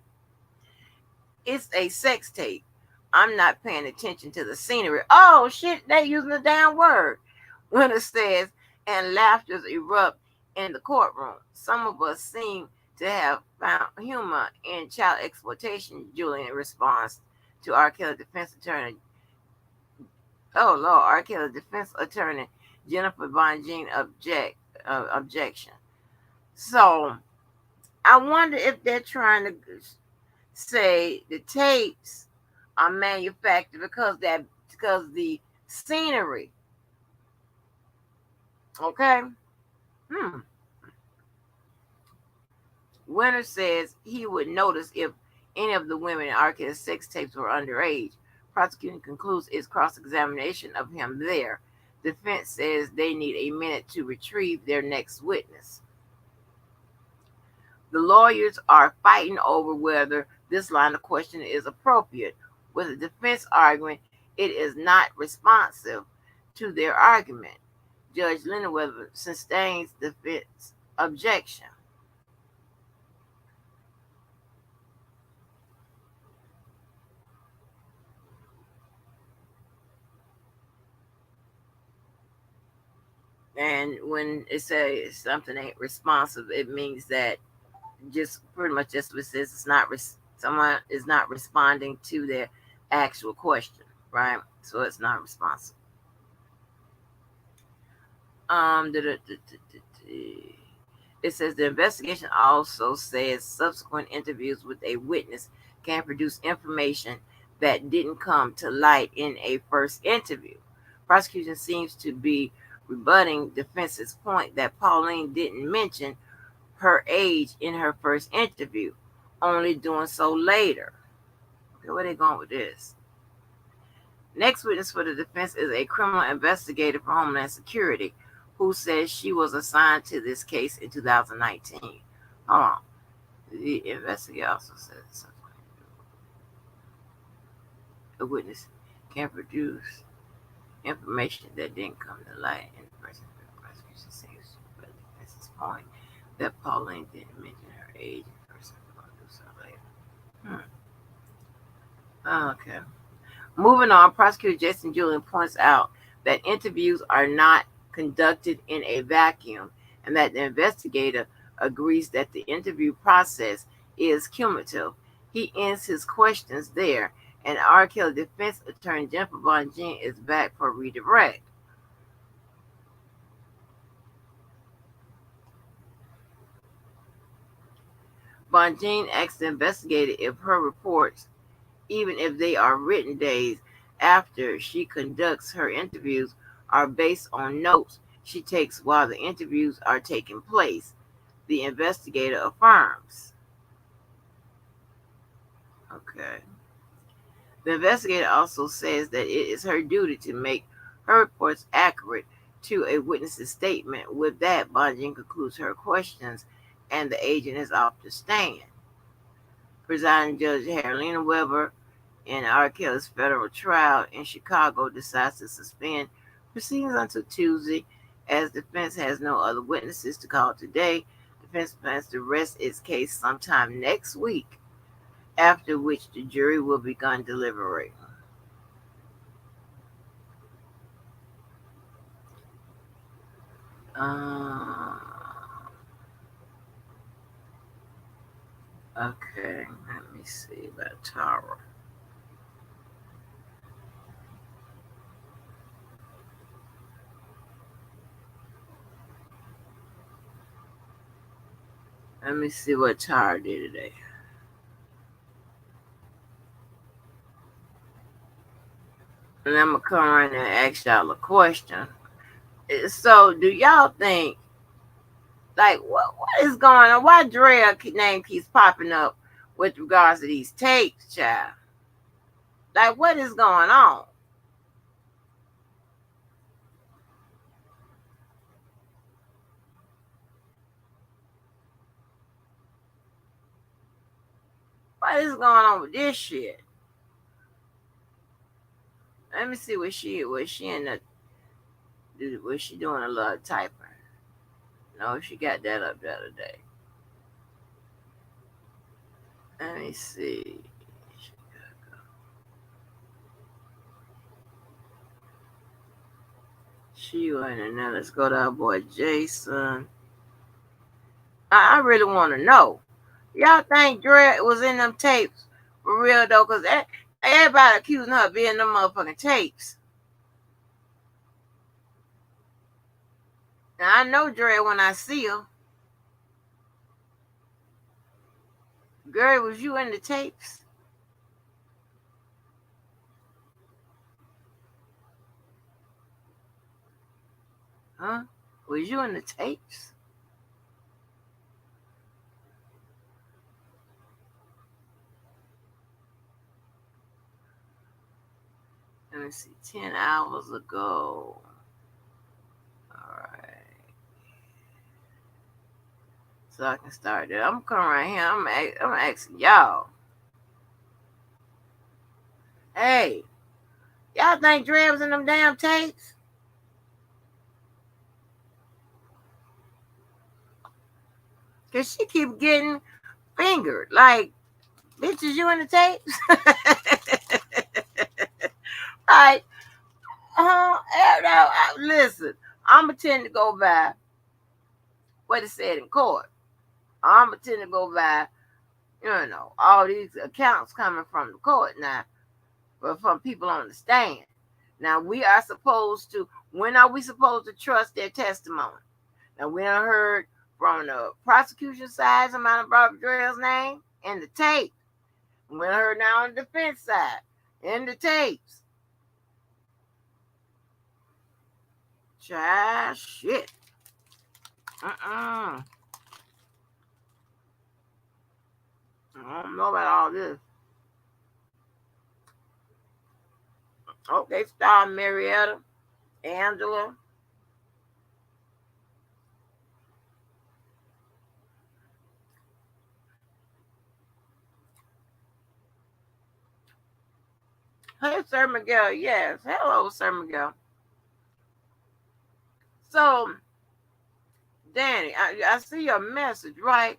It's a sex tape. I'm not paying attention to the scenery. Oh shit, they using the damn word. Winter says, and laughter erupt in the courtroom. Some of us seem to have found humor in child exploitation, Julian responds to R. Kelly defense attorney. Oh Lord, R. Kelly defense attorney Jennifer Bonjean objection. So I wonder if they're trying to say the tapes are manufactured because the scenery. Okay. Hmm. Winter says he would notice if any of the women in Arcade's sex tapes were underage. Prosecution concludes its cross-examination of him there. Defense says they need a minute to retrieve their next witness. The lawyers are fighting over whether this line of questioning is appropriate, with the defense arguing it is not responsive to their argument. Judge Lindenweber sustains the defense objection. And when it says something ain't responsive, it means that just pretty much just what it says it's not someone is not responding to their actual question, right? So it's not responsive. Um, It says the investigation also says subsequent interviews with a witness can produce information that didn't come to light in a first interview. Prosecution seems to be rebutting defense's point that Pauline didn't mention her age in her first interview, only doing so later. Okay, where are they going with this? Next witness for the defense is a criminal investigator for Homeland Security who says she was assigned to this case in 2019. Hold on. The investigator also says a witness can produce information that didn't come to light in the first interview. Prosecution seems to the defense's point that Pauline didn't mention her age in the first interview, do so later. Okay. Moving on, prosecutor Jason Julian points out that interviews are not conducted in a vacuum and that the investigator agrees that the interview process is cumulative. He ends his questions there, and R. Kelly defense attorney Jennifer Bonjean is back for redirect. Bonjean asks the investigator if her reports, even if they are written days after she conducts her interviews, are based on notes she takes while the interviews are taking place. The investigator affirms. Okay. The investigator also says that it is her duty to make her reports accurate to a witness's statement. With that, Bonjean concludes her questions and the agent is off the stand. Presiding Judge Harlene Weber in R. Kelly's federal trial in Chicago decides to suspend proceedings until Tuesday as defense has no other witnesses to call today. Defense plans to rest its case sometime next week, after which the jury will begin deliberating. Uh, Okay, let me see about Tara. Let me see what Tara did today. And I'm gonna come around and ask y'all a question. So, do y'all think, like, what is going on? Why Drea name keeps popping up with regards to these tapes, child? Like, what is going on? What is going on with this shit? Let me see what she in the was she doing a lot of typing? No, she got that up the other day. Let me see. She went in there. Let's go to our boy Jason. I really want to know. Y'all think Dre was in them tapes for real though? Cause everybody accusing her of being in them motherfucking tapes. Now I know Dre when I see her. Girl, was you in the tapes? Huh? Was you in the tapes? Let me see. 10 hours ago. Alright. So I can start there. I'm coming right here. I'm asking y'all. Hey, y'all think Dre was in them damn tapes? Cause she keep getting fingered. Like, bitches, you in the tapes? Like, listen, I'm going to tend to go by what it said in court. I'm going to tend to go by, all these accounts coming from the court now, but from people on the stand. Now, we are supposed to, when are we supposed to trust their testimony? Now, we done heard from the prosecution side, somebody brought Dre's name in the tape. We done heard now on the defense side, in the tapes. Child, shit. I don't know about all this. Okay, star Marietta, Angela. Hey, Sir Miguel. Yes. Hello, Sir Miguel. So, Danny, I see your message, right?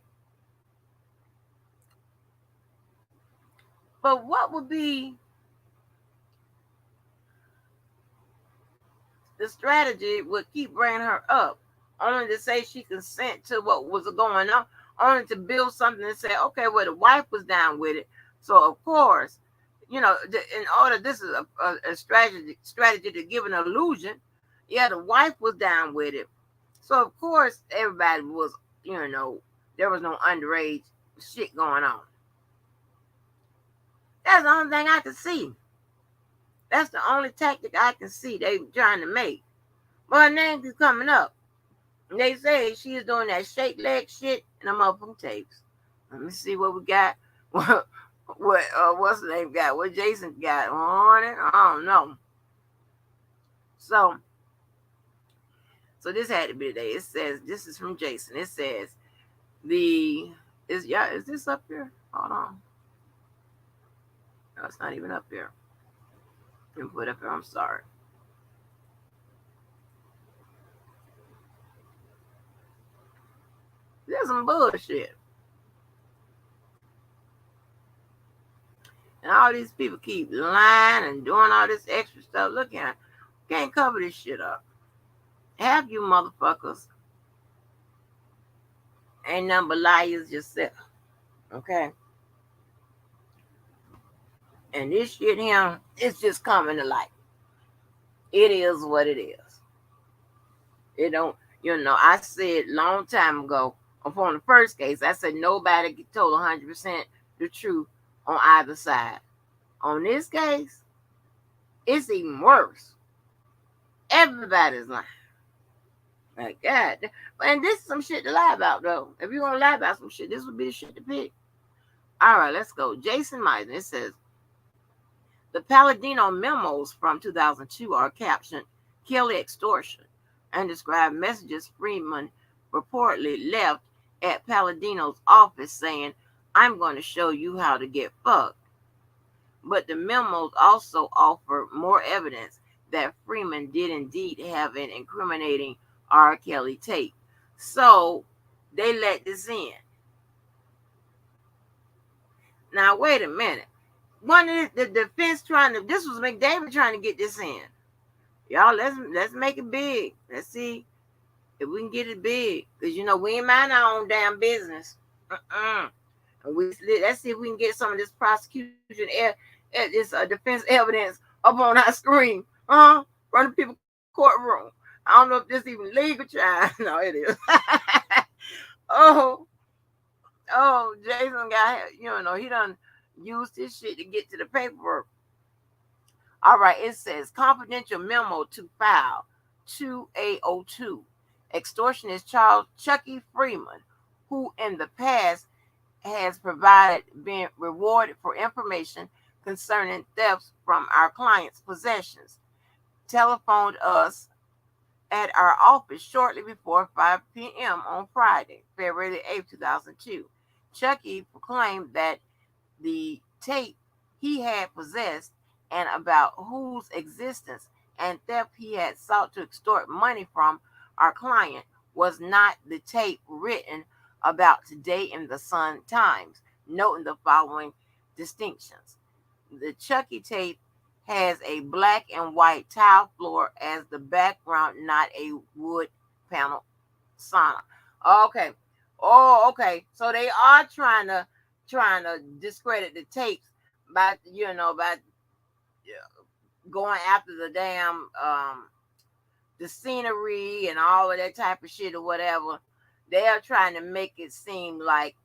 But what would be the strategy would keep bringing her up, only to say she consent to what was going on, only to build something and say, okay, well, the wife was down with it. So, of course, in order, this is a strategy to give an illusion. Yeah, the wife was down with it. So, of course, everybody was, there was no underage shit going on. That's the only thing I can see. That's the only tactic I can see they trying to make. But her name is coming up. And they say she is doing that shake leg shit in the motherfucking tapes. Let me see what we got. What's the name got? What Jason got on it? I don't know. So this had to be today. It says this is from Jason. It says is this up here? Hold on. No, it's not even up here. Let me put it up here. I'm sorry. There's some bullshit. And all these people keep lying and doing all this extra stuff. Look at it. Can't cover this shit up. Have you motherfuckers ain't nothing but liars yourself. Okay. And this shit here, it's just coming to light. It is what it is. It don't, I said long time ago upon the first case, I said nobody told 100% the truth on either side. On this case, it's even worse. Everybody's lying. Like God. And this is some shit to lie about, though. If you're gonna lie about some shit, this would be the shit to pick. All right, let's go. Jason Meisner, it says the Palladino memos from 2002 are captioned Kelly extortion and describe messages Freeman reportedly left at Palladino's office saying, I'm going to show you how to get fucked. But the memos also offer more evidence that Freeman did indeed have an incriminating R. Kelly tape. So they let this in. Now, wait a minute. One of the defense this was McDavid trying to get this in. Y'all, let's make it big. Let's see if we can get it big. Because, we ain't mind our own damn business. And let's see if we can get some of this prosecution, this defense evidence up on our screen. From the people courtroom. I don't know if this even legal, child. No, it is. Oh, Jason got, he done used his shit to get to the paperwork. All right, it says confidential memo to file 2802. Extortionist Charles Chucky Freeman, who in the past has been rewarded for information concerning thefts from our clients' possessions, telephoned us at our office shortly before 5 p.m. on Friday, February 8, 2002. Chucky proclaimed that the tape he had possessed and about whose existence and theft he had sought to extort money from our client was not the tape written about today in the Sun Times, noting the following distinctions. The Chucky tape has a black and white tile floor as the background, not a wood panel sauna. Okay. Oh, okay. So they are trying to discredit the tapes by going after the damn the scenery and all of that type of shit or whatever. They are trying to make it seem like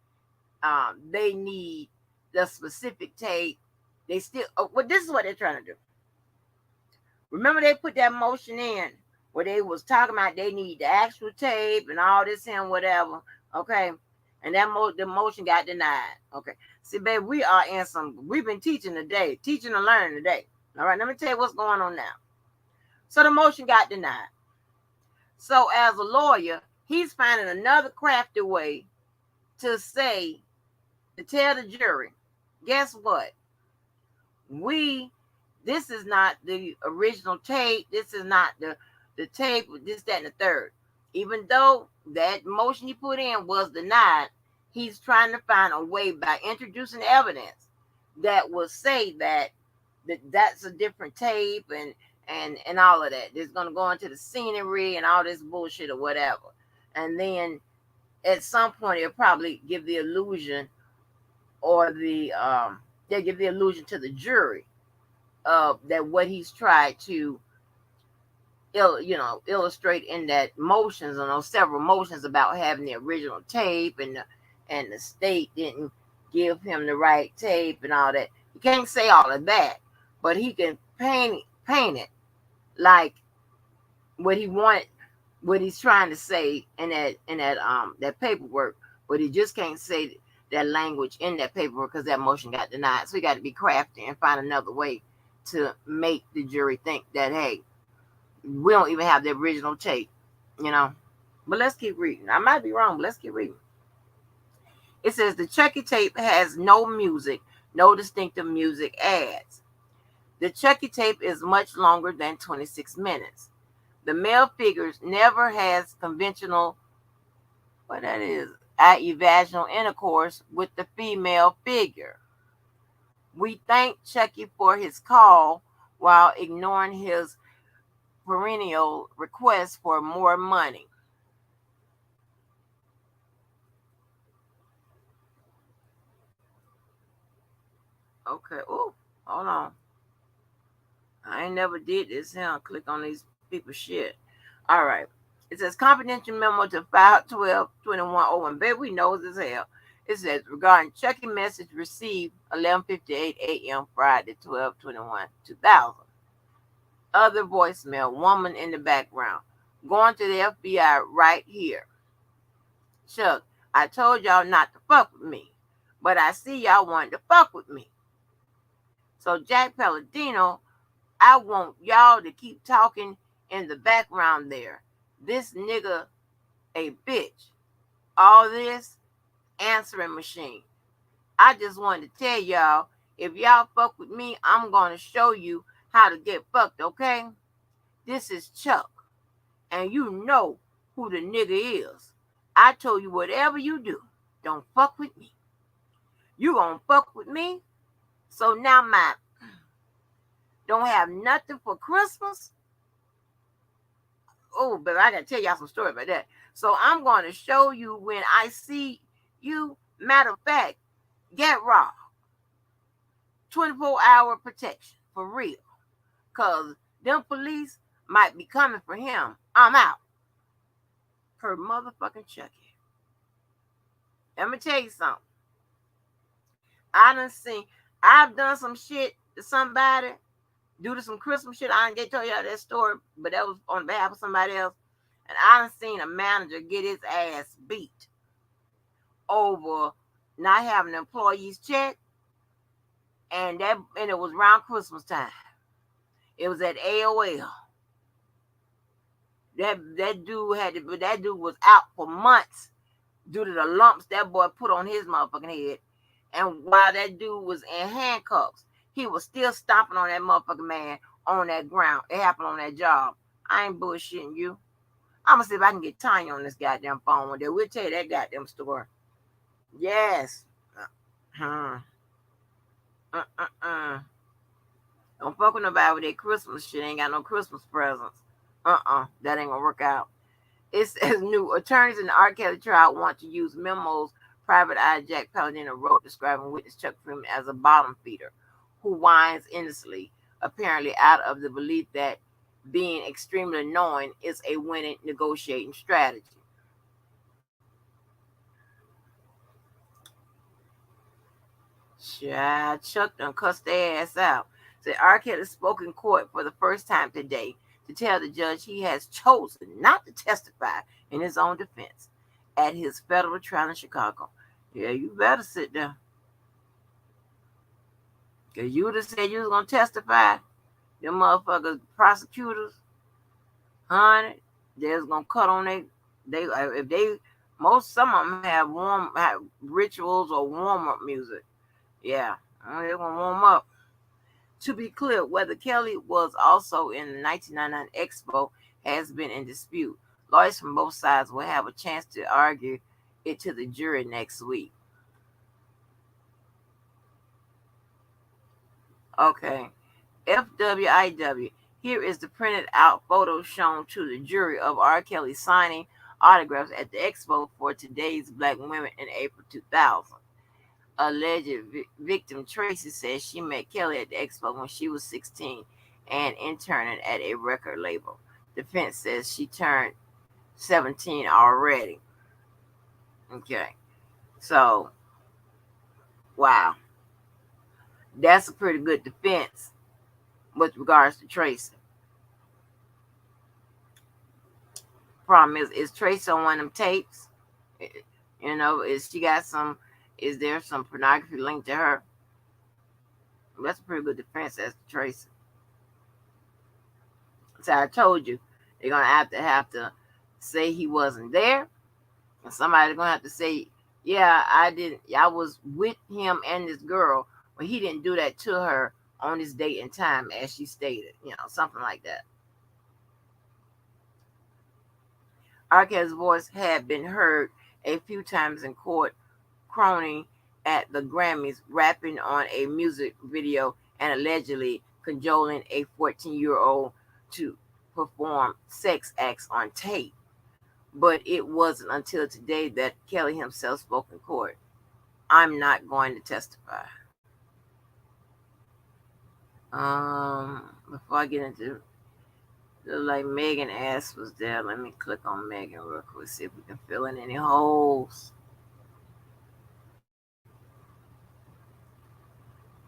they need the specific tape. They still well, this is what they're trying to do. Remember they put that motion in where they was talking about they need the actual tape and all this and whatever. Okay. And that the motion got denied. Okay. See, baby, we've been teaching today, teaching and learning today. All right, let me tell you what's going on now. So the motion got denied. So as a lawyer, he's finding another crafty way to tell the jury, guess what? This is not the original tape. This is not the tape, this, that, and the third. Even though that motion he put in was denied, he's trying to find a way by introducing evidence that will say that's a different tape and all of that. It's going to go into the scenery and all this bullshit or whatever. And then at some point, it'll probably give the illusion or they'll give the illusion to the jury of that what he's tried to illustrate in that motions and those several motions about having the original tape and the state didn't give him the right tape and all that. He can't say all of that, but he can paint it like what he wanted, what he's trying to say in that paperwork, but he just can't say that language in that paperwork because that motion got denied. So he got to be crafty and find another way to make the jury think that, hey, we don't even have the original tape, But let's keep reading. I might be wrong, but let's keep reading. It says the Chucky tape has no music, no distinctive music ads. The Chucky tape is much longer than 26 minutes. The male figures never has conventional, i.e. vaginal intercourse with the female figure. We thank Chucky for his call while ignoring his perennial request for more money. Okay. Oh, hold on. I ain't never did this. Hell, click on these people's shit. All right. It says confidential memo to 5/12/21. Baby, we knows as hell. It says regarding checking message received 11:58 a.m. Friday 12/21/2000. Other voicemail, woman in the background. Going to the FBI right here. Chuck, I told y'all not to fuck with me, but I see y'all wanting to fuck with me. So Jack Palladino, I want y'all to keep talking in the background there. This nigga a bitch. All this answering machine. I just wanted to tell y'all, if y'all fuck with me, I'm going to show you how to get fucked, okay? This is Chuck, and you know who the nigga is. I told you whatever you do, don't fuck with me. You gonna fuck with me? So now my don't have nothing for Christmas? Oh, but I gotta tell y'all some story about that. So I'm gonna show you when I see you. Matter of fact, get raw. 24-hour protection for real. Cause them police might be coming for him. I'm out. Per motherfucking Chucky. Let me tell you something. I've done some shit to somebody, due to some Christmas shit. I didn't tell y'all that story, but that was on behalf of somebody else. And I done seen a manager get his ass beat over not having employees check, and it was around Christmas time. It was at AOL. That dude was out for months due to the lumps that boy put on his motherfucking head. And while that dude was in handcuffs, he was still stomping on that motherfucking man on that ground. It happened on that job. I ain't bullshitting you. I'm gonna see if I can get Tanya on this goddamn phone one day. We'll tell you that goddamn story. Yes. Don't fuck with nobody with their Christmas shit. Ain't got no Christmas presents. That ain't gonna work out. It says new attorneys in the R. Kelly trial want to use memos Private Eye Jack Palladino wrote describing witness Chuck Freeman as a bottom feeder who whines endlessly, apparently out of the belief that being extremely annoying is a winning negotiating strategy. Chuck done cussed their ass out. Said R. Kelly spoke in court for the first time today to tell the judge he has chosen not to testify in his own defense at his federal trial in Chicago. Yeah, you better sit there. Because you would have said you was going to testify. Them motherfuckers, prosecutors, honey, they're going to cut on some of them have rituals or warm-up music. Yeah, they're going to warm up. To be clear, whether Kelly was also in the 1999 Expo has been in dispute. Lawyers from both sides will have a chance to argue it to the jury next week. Okay. FWIW. Here is the printed out photo shown to the jury of R. Kelly signing autographs at the Expo for today's Black women in April 2000. Alleged victim Tracy says she met Kelly at the Expo when she was 16 and interning at a record label. Defense says she turned 17 already. Okay. So, wow. That's a pretty good defense with regards to Tracy. Problem is Tracy on one of them tapes? You know, is there some pornography linked to her? That's a pretty good defense as to Tracy. So I told you, they're gonna have to say he wasn't there, and somebody's gonna have to say, yeah, I was with him and this girl, but he didn't do that to her on this date and time as she stated, something like that. R. Kelly's voice had been heard a few times in court, crooning at the Grammys, rapping on a music video, and allegedly cajoling a 14-year-old to perform sex acts on tape. But it wasn't until today that Kelly himself spoke in court. I'm not going to testify. Before I get into like Megan ass was there, let me click on Megan real quick, see if we can fill in any holes.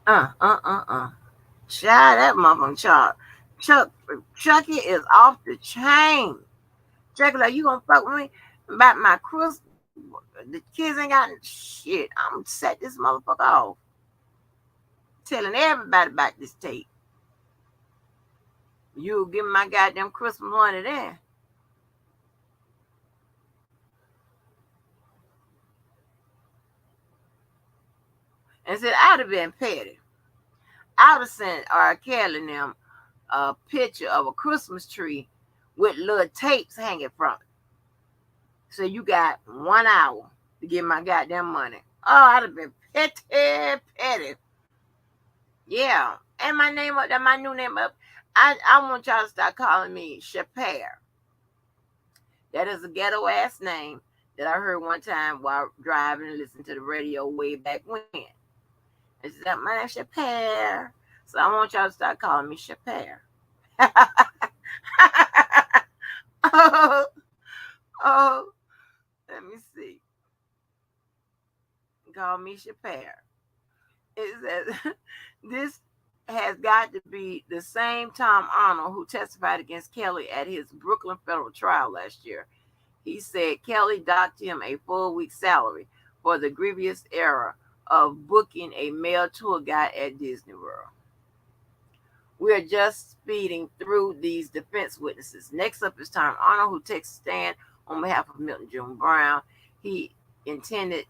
Child, that motherfucking Chucky is off the chain. Chucky, like, you gonna fuck with me about my Christmas? The kids ain't got shit. I'm gonna set this motherfucker off. Telling everybody about this tape. You give me my goddamn Christmas money there. And said, I'd have been petty. I would have sent R. Kelly and them a picture of a Christmas tree with little tapes hanging from it. So you got 1 hour to get my goddamn money. Oh, I'd have been petty. Yeah. And my name up there, my new name up. I want y'all to start calling me Chappelle. That is a ghetto ass name that I heard one time while driving and listening to the radio way back when. It's my name's Chappelle. So I want y'all to start calling me Chappelle. oh, oh, let me see. Call me Chappelle. It says this has got to be the same Tom Arnold who testified against Kelly at his Brooklyn federal trial last year. He said Kelly docked him a full week's salary for the grievous error of booking a male tour guide at Disney World. We are just speeding through these defense witnesses. Next up is Tom Arnold, who takes a stand on behalf of Milton June Brown. He interned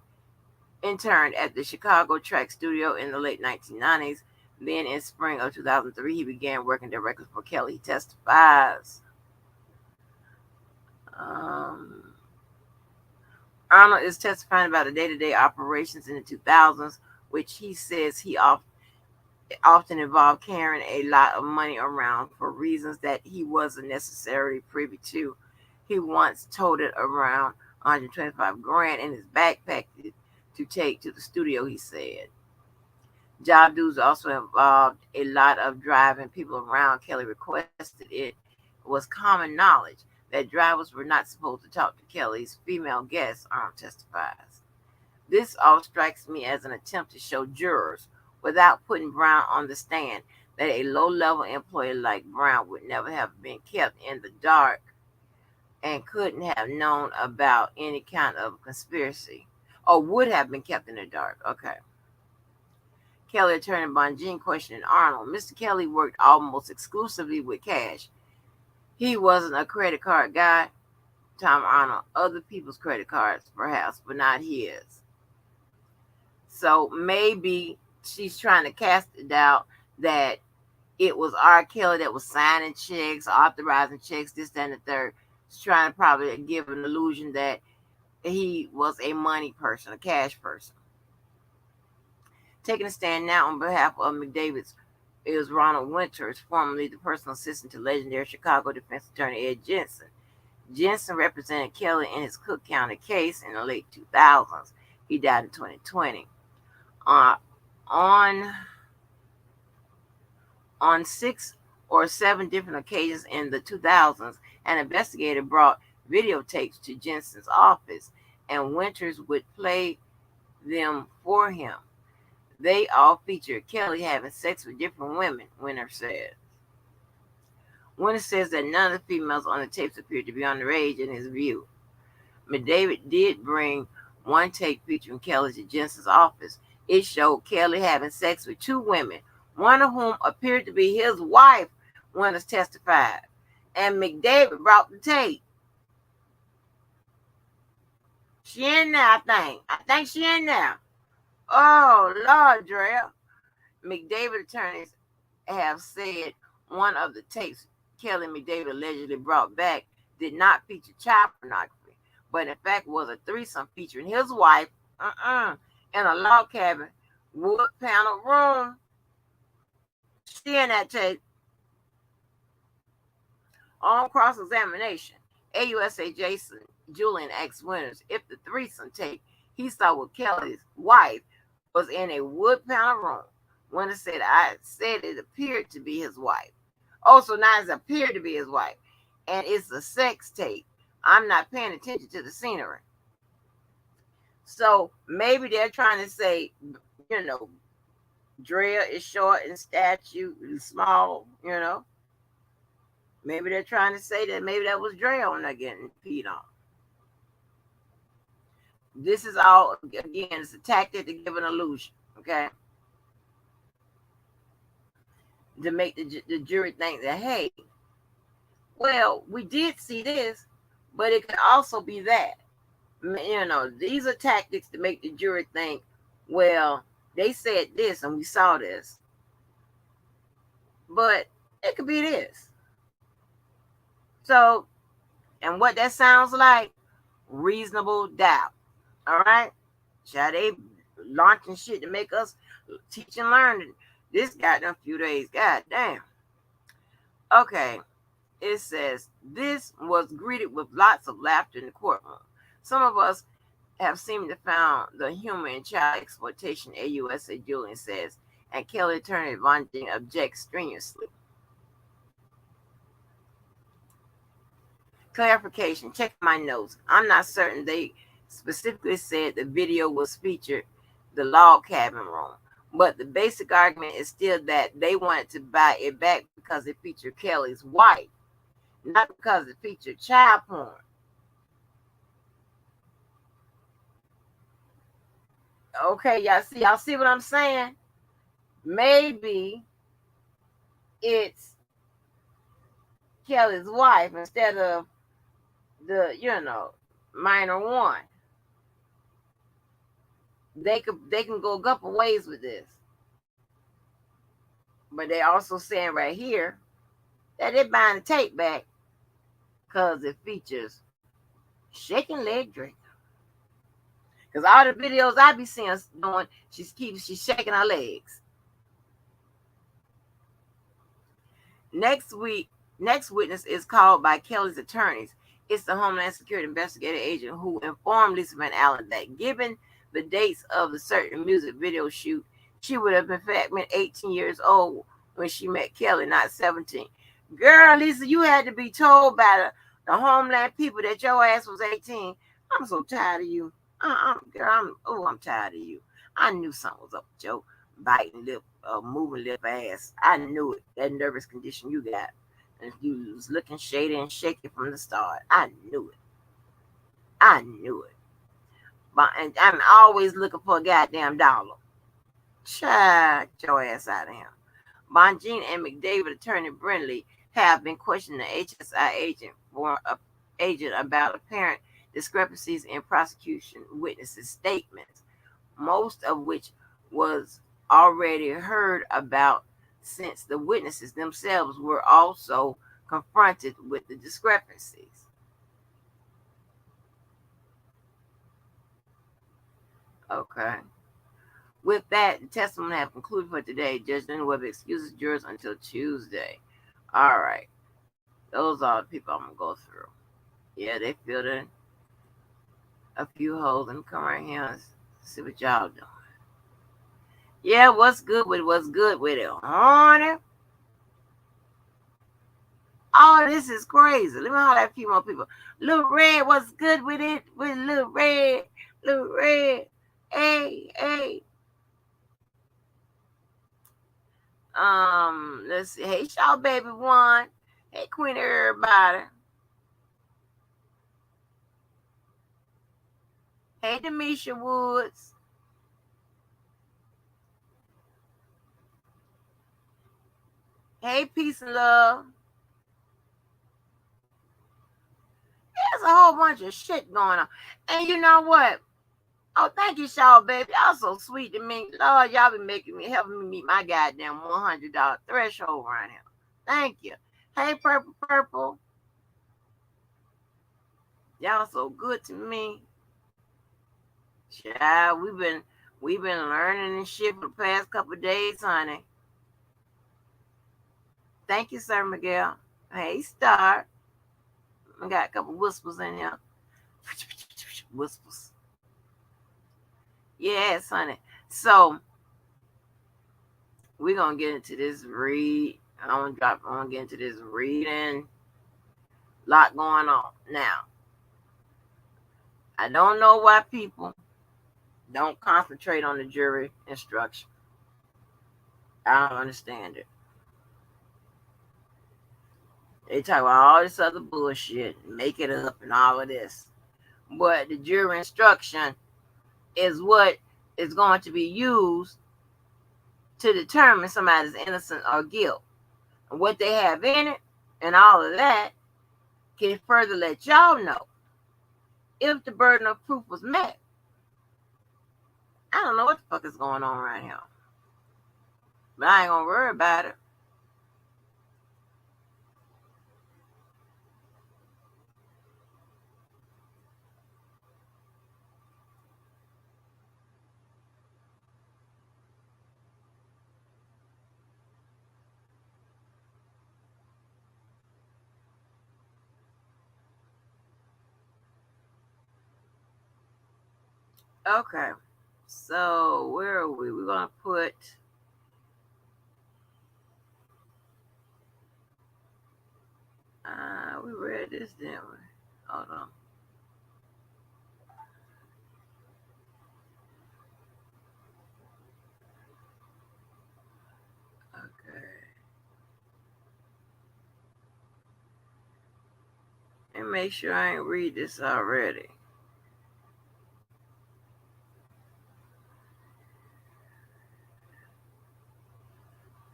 at the Chicago Track Studio in the late 1990s. Then in spring of 2003, he began working directly for Kelly. He testifies. Arnold is testifying about the day-to-day operations in the 2000s, which he says he often involved carrying a lot of money around for reasons that he wasn't necessarily privy to. He once toted around 125 grand in his backpack to take to the studio, he said. Job duties also involved a lot of driving people around. Kelly requested it was common knowledge that drivers were not supposed to talk to Kelly's female guests, Arnold testifies. This all strikes me as an attempt to show jurors, without putting Brown on the stand, that a low-level employee like Brown would never have been kept in the dark and couldn't have known about any kind of conspiracy, or would have been kept in the dark. Okay. Kelly attorney Bonjean questioning Arnold. Mr. Kelly worked almost exclusively with cash. He wasn't a credit card guy. Tom Arnold, other people's credit cards, perhaps, but not his. So maybe she's trying to cast it doubt that it was R. Kelly that was signing checks, authorizing checks, this, that, and the third. She's trying to probably give an illusion that he was a money person, a cash person. Taking a stand now on behalf of McDavid's is Ronald Winters, formerly the personal assistant to legendary Chicago defense attorney Ed Jensen. Jensen represented Kelly in his Cook County case in the late 2000s. He died in 2020. On 6 or 7 different occasions in the 2000s, an investigator brought videotapes to Jensen's office, and Winters would play them for him. They all featured Kelly having sex with different women, Winter said. Winter says that none of the females on the tapes appeared to be underage in his view. McDavid did bring one tape featuring Kelly to Jensen's office. It showed Kelly having sex with 2 women, one of whom appeared to be his wife, Winters testified. And McDavid brought the tape. She in there, I think. I think she in there. Oh, Lord, Drea. McDavid attorneys have said one of the tapes Kelly McDavid allegedly brought back did not feature child pornography, but in fact was a threesome featuring his wife in a log cabin, wood panel room. She in that tape. On cross-examination, AUSA Jason Julian asked Winters if the threesome tape he saw with Kelly's wife was in a wood panel room. when it said, I said it appeared to be his wife. Oh, so now it's appeared to be his wife. And it's a sex tape. I'm not paying attention to the scenery. So maybe they're trying to say, Drea is short and statue and small, Maybe they're trying to say that maybe that was Drea on there getting peed on. This is all, again, it's a tactic to give an illusion, okay? To make the jury think that, hey, well, we did see this, but it could also be that. These are tactics to make the jury think, well, they said this and we saw this, but it could be this. So, and what that sounds like, reasonable doubt. All right? Shall they launching shit to make us teach and learn this goddamn few days? God damn. Okay. It says, this was greeted with lots of laughter in the courtroom. Some of us have seemed to found the humor in child exploitation, AUSA Julian says, and Kelly attorney Von Ding objects strenuously. Clarification, check my notes. I'm not certain they specifically said the video was featured the log cabin room, but the basic argument is still that they wanted to buy it back because it featured Kelly's wife, not because it featured child porn. Okay, y'all see what I'm saying? Maybe it's Kelly's wife instead of the, minor one. They can go a couple ways with this. But they also saying right here that they're buying the tape back because it features shaking leg drink. Because all the videos I be seeing doing, she's shaking her legs. Next witness is called by Kelly's attorneys. It's the Homeland Security investigative agent who informed Lisa Van Allen that given the dates of the certain music video shoot, she would have in fact been 18 years old when she met Kelly, not 17. Girl, Lisa, you had to be told by the Homeland people that your ass was 18. I'm so tired of you. I'm tired of you. I knew something was up with your biting lip, moving lip ass. I knew it. That nervous condition you got. And you was looking shady and shaky from the start. I knew it. But and I'm always looking for a goddamn dollar. Child, get your ass out of here. Bonjean and McDavid attorney Brindley have been questioning the HSI agent about apparent discrepancies in prosecution witnesses' statements, most of which was already heard about since the witnesses themselves were also confronted with the discrepancies. Okay. With that, the testimony has concluded for today. Judge Webber excuses jurors until Tuesday. All right. Those are the people I'm going to go through. Yeah, they filled in a few holes and come right here and see what y'all doing. Yeah, what's good with it, honey? Oh, this is crazy. Let me holler at a few more people. Little Red, what's good with it? With Little Red. Little Red. Hey. Let's see. Hey, Shaw Baby One. Hey, Queen everybody. Hey, Demisha Woods. Hey, peace and love. There's a whole bunch of shit going on. And you know what? Oh, thank you, Shaw Baby. Y'all so sweet to me. Lord, y'all been helping me meet my goddamn $100 threshold around here. Thank you. Hey, Purple. Y'all so good to me. Child, we've been learning and shit for the past couple of days, honey. Thank you, Sir Miguel. Hey, Star. I got a couple whispers in here. Whispers. Yes, honey. So we're going to get into this read. I want to get into this reading. Lot going on. Now, I don't know why people don't concentrate on the jury instruction. I don't understand it. They talk about all this other bullshit, make it up and all of this. But the jury instruction is what is going to be used to determine somebody's innocence or guilt. And what they have in it and all of that can further let y'all know if the burden of proof was met. I don't know what the fuck is going on right here. But I ain't gonna worry about it. Okay. So where are we? We're gonna put we read this, didn't we? Hold on. Okay. And make sure I ain't read this already.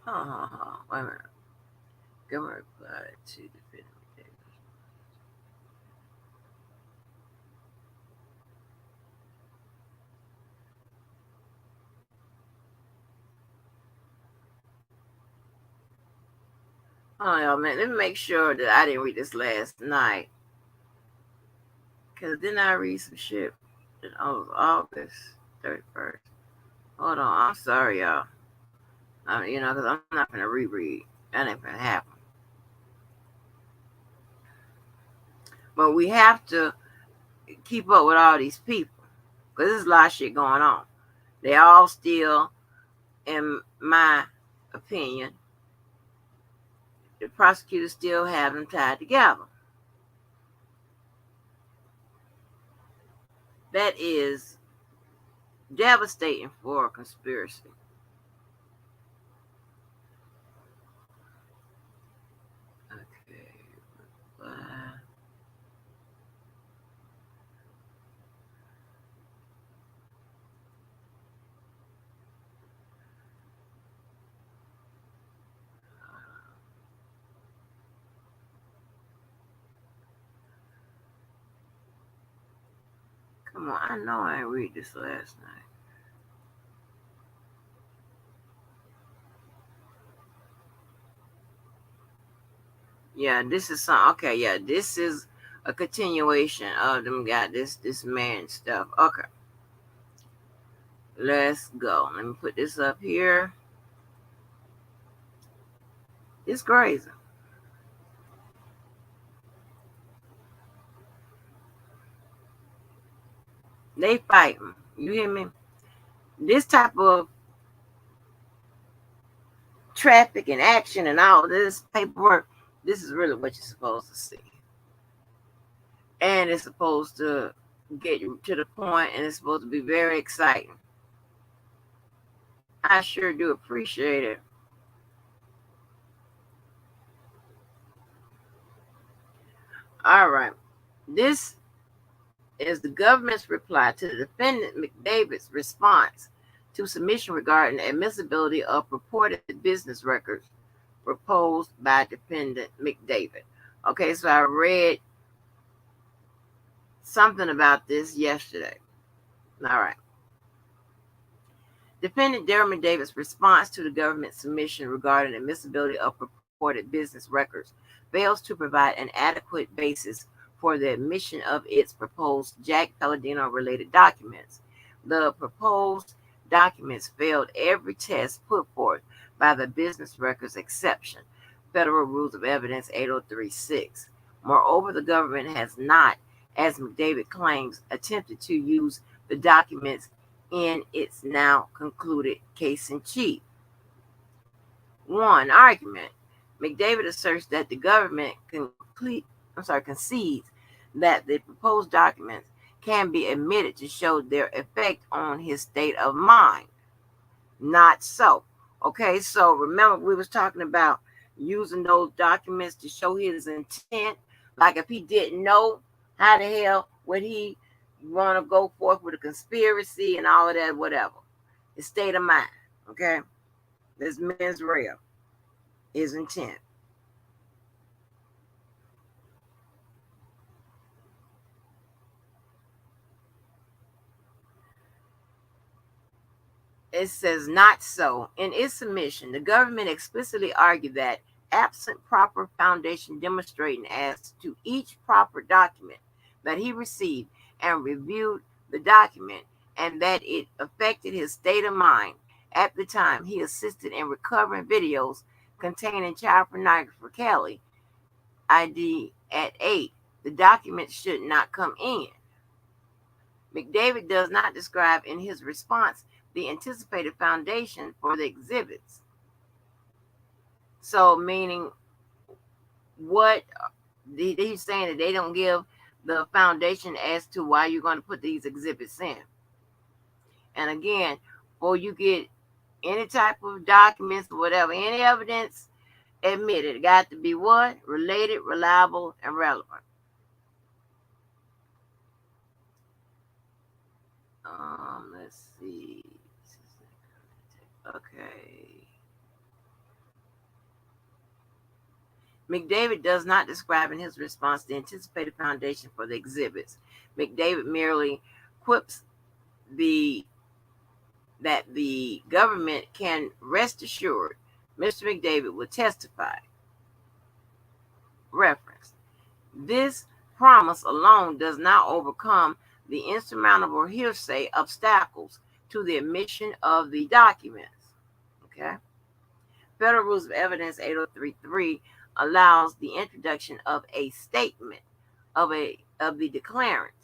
Wait a minute. Government replied to defendant. Hold on, y'all, man. Let me make sure that I didn't read this last night. Because didn't I read some shit on August 31st? Hold on. I'm sorry, y'all. Because I'm not going to reread. That ain't going to happen. But we have to keep up with all these people. Because there's a lot of shit going on. They all still, in my opinion, the prosecutors still have them tied together. That is devastating for a conspiracy. Okay. Come on, I know I ain't read this last night. Yeah, this is some. Okay, yeah, this is a continuation of them got this man stuff. Okay, let's go. Let me put this up here. It's crazy. They fighting. You hear me? This type of traffic and action and all this paperwork, this is really what you're supposed to see. And it's supposed to get you to the point, and it's supposed to be very exciting. I sure do appreciate it. All right. This is the government's reply to the defendant McDavid's response to submission regarding the admissibility of purported business records proposed by defendant McDavid. Okay, so I read something about this yesterday. All right. Defendant Darren McDavid's response to the government's submission regarding the admissibility of purported business records fails to provide an adequate basis for the admission of its proposed Jack Palladino-related documents. The proposed documents failed every test put forth by the business records exception, Federal Rules of Evidence 8036. Moreover, the government has not, as McDavid claims, attempted to use the documents in its now concluded case in chief. One argument. McDavid asserts that the government concedes that the proposed documents can be admitted to show their effect on his state of mind. Not so. Okay, so remember we was talking about using those documents to show his intent. Like if he didn't know how the hell would he want to go forth with a conspiracy and all of that, whatever. His state of mind. Okay, this mens rea, his intent. It says not so. In its submission, the government explicitly argued that absent proper foundation demonstrating as to each proper document that he received and reviewed the document and that it affected his state of mind at the time he assisted in recovering videos containing child pornography for Kelly, ID at 8, the document should not come in. McDavid does not describe in his response the anticipated foundation for the exhibits. So, meaning what he's saying that they don't give the foundation as to why you're going to put these exhibits in. And again, before you get any type of documents or whatever, any evidence admitted, it got to be what? Related, reliable, and relevant. Let's see. Okay. McDavid does not describe in his response the anticipated foundation for the exhibits. McDavid merely quips that the government can rest assured Mr. McDavid will testify. Reference. This promise alone does not overcome the insurmountable hearsay obstacles to the admission of the documents. Okay. Federal Rules of Evidence 8033 allows the introduction of a statement of the declarant,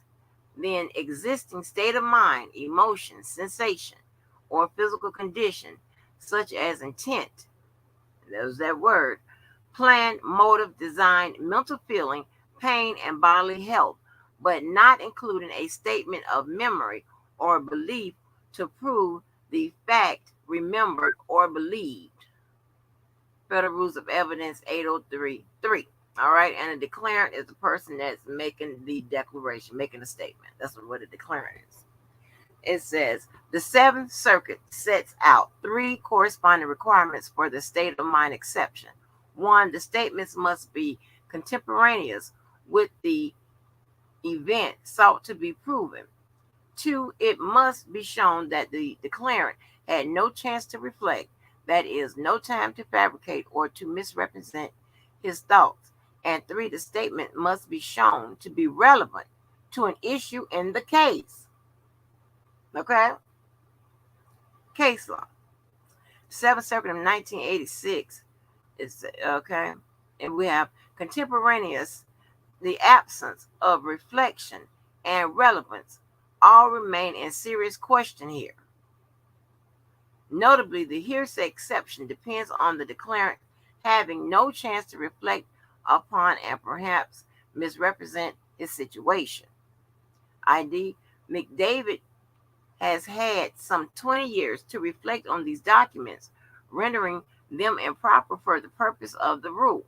then existing state of mind, emotion, sensation, or physical condition, such as intent, there's that word, plan, motive, design, mental feeling, pain, and bodily health, but not including a statement of memory or belief to prove the fact remembered or believed. Federal Rules of Evidence 8033. All right, and a declarant is the person that's making the declaration, making a statement. That's what a declarant is. It says the Seventh Circuit sets out 3 corresponding requirements for the state of mind exception. 1, the statements must be contemporaneous with the event sought to be proven. 2, it must be shown that the declarant had no chance to reflect, that is, no time to fabricate or to misrepresent his thoughts. And 3, the statement must be shown to be relevant to an issue in the case. Okay? Case law. 7th Circuit of 1986 is okay. And we have contemporaneous, the absence of reflection and relevance all remain in serious question here. Notably, the hearsay exception depends on the declarant having no chance to reflect upon and perhaps misrepresent his situation. ID. McDavid has had some 20 years to reflect on these documents, rendering them improper for the purpose of the rule.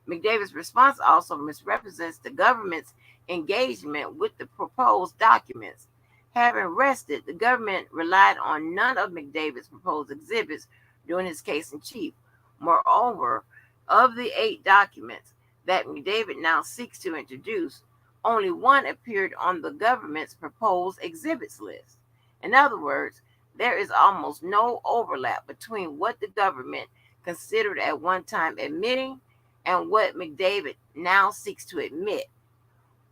McDavid's response also misrepresents the government's engagement with the proposed documents. Having rested, the government relied on none of McDavid's proposed exhibits during his case in chief. Moreover, of the 8 documents that McDavid now seeks to introduce, only 1 appeared on the government's proposed exhibits list. In other words, there is almost no overlap between what the government considered at one time admitting and what McDavid now seeks to admit.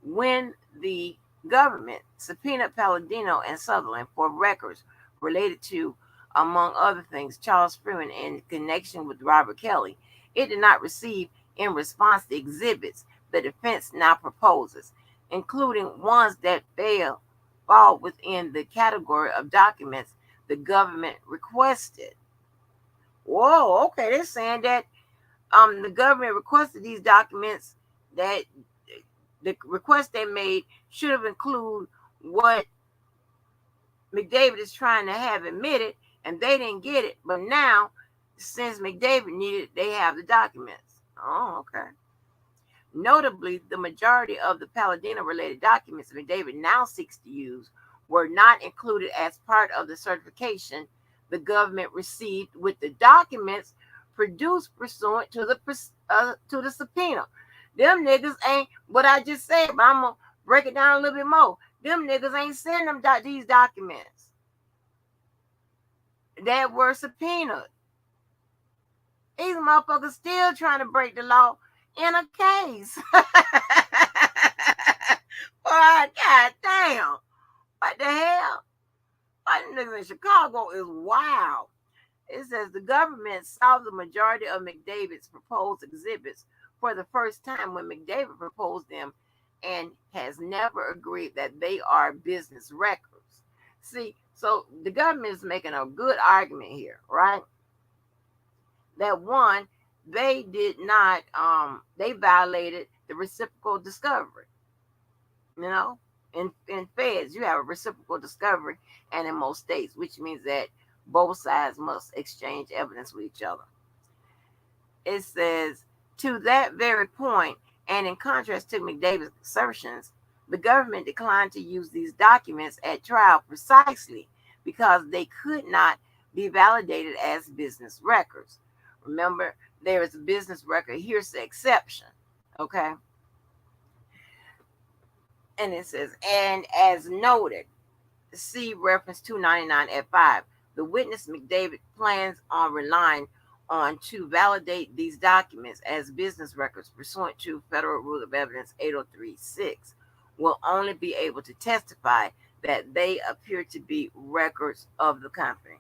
When the government subpoenaed Palladino and Sutherland for records related to, among other things, Charles Freeman in connection with Robert Kelly, it did not receive in response the exhibits the defense now proposes, including ones that fall within the category of documents the government requested. Whoa, okay, they're saying that the government requested these documents, that the request they made should have included what McDavid is trying to have admitted, and they didn't get it. But now, since McDavid needed it, they have the documents. Oh, okay. Notably, the majority of the Palladino-related documents McDavid now seeks to use were not included as part of the certification the government received with the documents produced pursuant to the subpoena. Them niggas ain't what I just said, but I'm gonna break it down a little bit more. Them niggas ain't sending them these documents that were subpoenaed. These motherfuckers still trying to break the law in a case. Boy, god damn. What the hell? Fighting niggas in Chicago is wild. It says the government saw the majority of McDavid's proposed exhibits for the first time when McDavid proposed them, and has never agreed that they are business records. See, so the government is making a good argument here, right? That one, they did not, they violated the reciprocal discovery. You know, in feds, you have a reciprocal discovery, and in most states, which means that both sides must exchange evidence with each other. It says, to that very point, and in contrast to McDavid's assertions, the government declined to use these documents at trial precisely because they could not be validated as business records. Remember, there is a business record hearsay exception. Okay. And it says, and as noted, see reference 299 at 5. The witness McDavid plans on relying on to validate these documents as business records pursuant to Federal Rule of Evidence 803-6 will only be able to testify that they appear to be records of the company.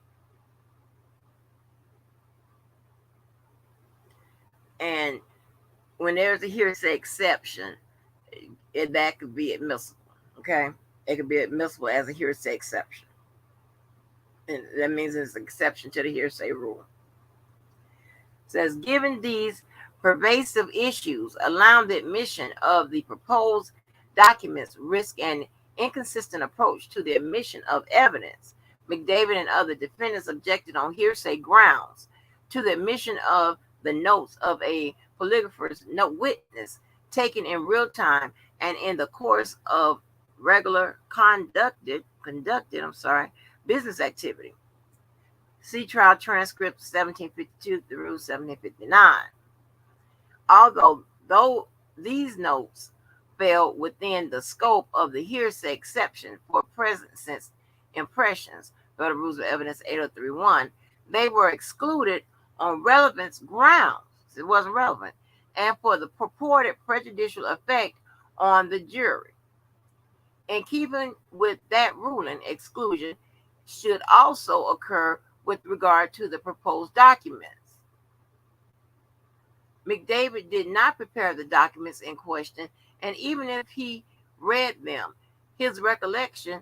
And when there's a hearsay exception, that could be admissible. Okay, it could be admissible as a hearsay exception, and that means it's an exception to the hearsay rule. It says, given these pervasive issues, allowing the admission of the proposed documents risk an inconsistent approach to the admission of evidence. McDavid and other defendants objected on hearsay grounds to the admission of the notes of a polygrapher's note witness taken in real time and in the course of regular conducted business activity. See trial transcript 1752 through 1759. Though these notes fell within the scope of the hearsay exception for present sense impressions, Federal Rules of Evidence 803-1, they were excluded on relevance grounds. It wasn't relevant. And for the purported prejudicial effect on the jury. In keeping with that ruling, exclusion should also occur with regard to the proposed documents. McDavid did not prepare the documents in question, and even if he read them, his recollection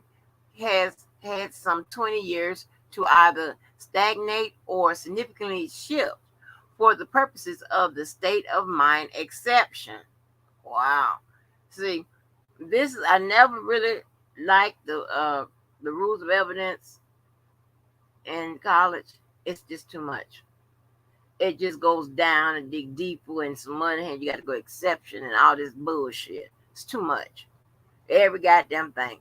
has had some 20 years to either stagnate or significantly shift for the purposes of the state of mind exception. Wow. See, this I never really liked the rules of evidence in college. It's just too much. It just goes down and dig deeper, and some money, and you got to go exception and all this bullshit. It's too much. Every goddamn thing.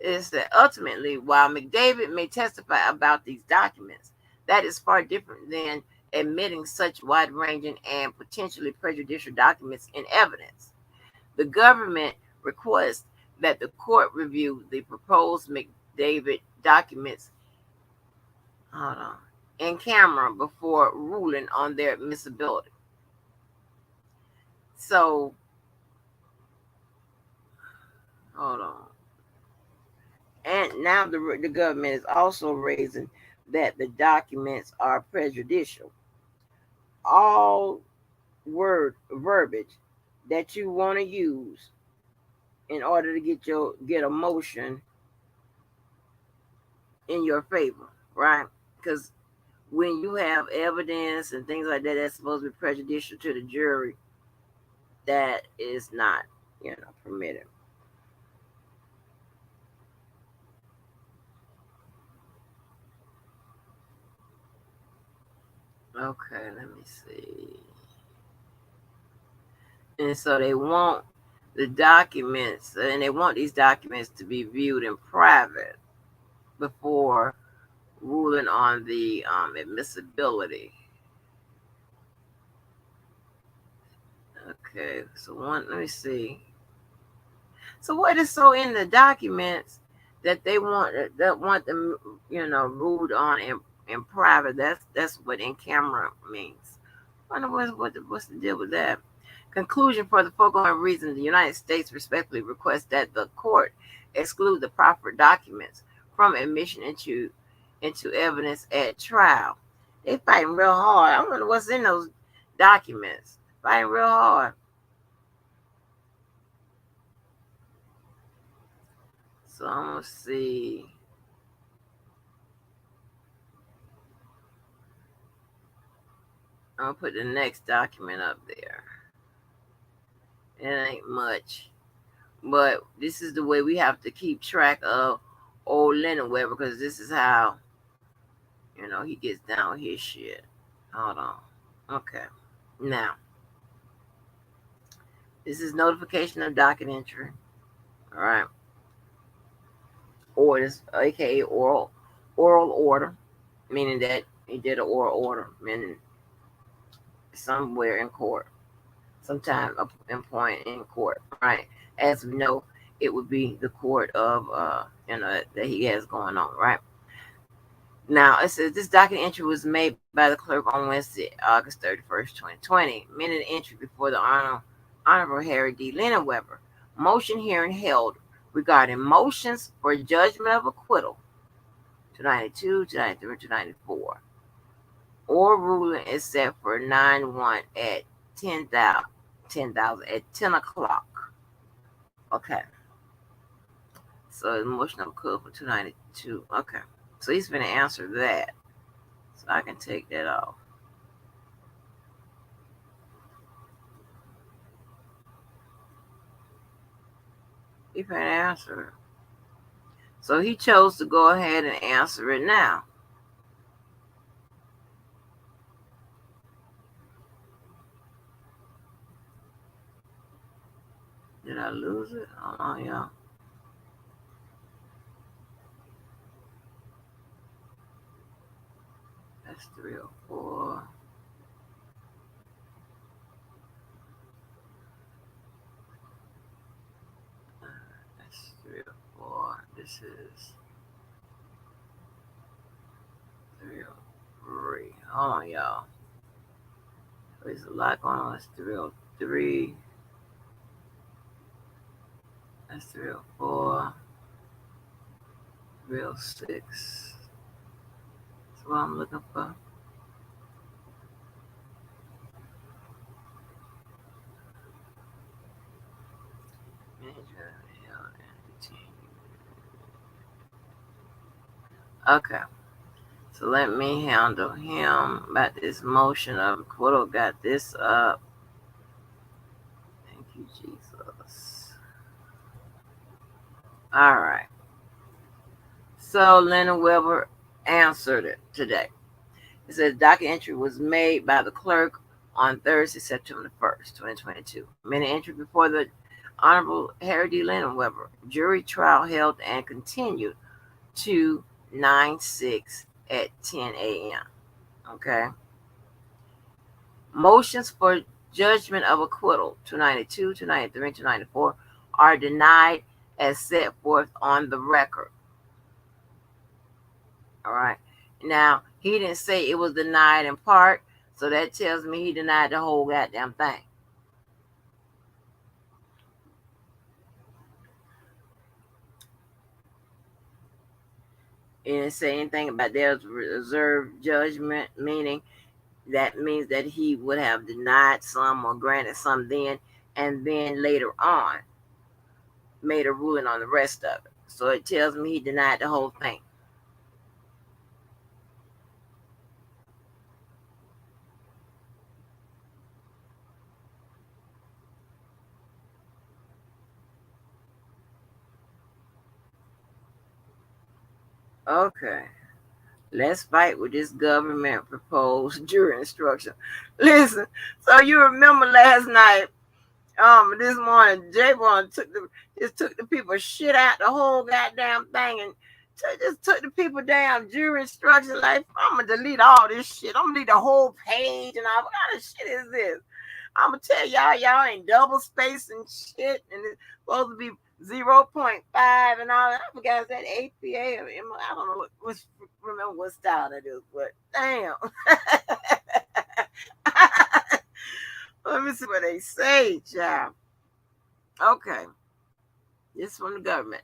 Is that ultimately, while McDavid may testify about these documents, that is far different than admitting such wide-ranging and potentially prejudicial documents in evidence. The government requests that the court review the proposed McDavid documents in camera before ruling on their admissibility. So, hold on. And now the government is also raising that the documents are prejudicial. All verbiage that you want to use in order to get a motion in your favor, right? Because when you have evidence and things like that that's supposed to be prejudicial to the jury, that is not, permitted. Okay, let me see. And so they want the documents, and they want these documents to be viewed in private before ruling on the admissibility. Okay, so let me see. So what is so in the documents that they want them, ruled on in private? That's what in camera means. I wonder what's the deal with that. Conclusion: for the foregoing reason, the United States respectfully requests that the court exclude the proper documents from admission into evidence at trial. They fighting real hard. I wonder what's in those documents. Fighting real hard. So I'm gonna see. I'm gonna put the next document up there. It ain't much, but this is the way we have to keep track of old Leonard Webber, because this is how he gets down with his shit. Hold on. Okay. Now, this is notification of docket entry. All right. Orders, aka oral order, meaning that he did an oral order, meaning somewhere in court, sometime in point in court. Right. As we know, it would be the court of that he has going on. Right. Now, it says this docket entry was made by the clerk on Wednesday, August 31st, 2020, minute entry before the Honorable Harry D. Leonard Webber motion hearing held regarding motions for judgment of acquittal 292, 293, 294. Or ruling is set for 9/1 at 10,000 at 10 o'clock. Okay. So the motion of acquittal for 292. Okay. So he's going to answer that. So I can take that off. He can answer it. So he chose to go ahead and answer it now. Did I lose it? Hold on, y'all. That's 304. That's 304. This is 303. Hold on, y'all. There's a lot going on. That's 303. That's 304. 306. That's what I'm looking for. Okay. So let me handle him about this motion of acquittal. Got this up. Thank you, Jesus. All right. So Leonard Webber answered it today. It says docket entry was made by the clerk on Thursday, September 1st, 2022. Minute entry before the Honorable Harry D. Leonard Webber. Jury trial held and continued to 9/6 at 10 a.m. Okay. Motions for judgment of acquittal 292, 293, 294 are denied as set forth on the record. All right. Now, he didn't say it was denied in part, so that tells me he denied the whole goddamn thing. He didn't say anything about there's reserved judgment, meaning that means that he would have denied some or granted some then, and then later on made a ruling on the rest of it. So it tells me he denied the whole thing. Okay. Let's fight with this government proposed jury instruction. Listen, so you remember last night, this morning, J1 took the people shit out the whole goddamn thing and just took the people down jury instructions. Like, I'm gonna delete all this shit. I'm gonna delete the whole page and all. What kind of shit is this? I'm gonna tell y'all ain't double space and shit, and it's supposed to be 0.5 and all that. I forgot that APA. I don't know remember what style that is, but damn. Let me see what they say, child. Okay, this is from the government.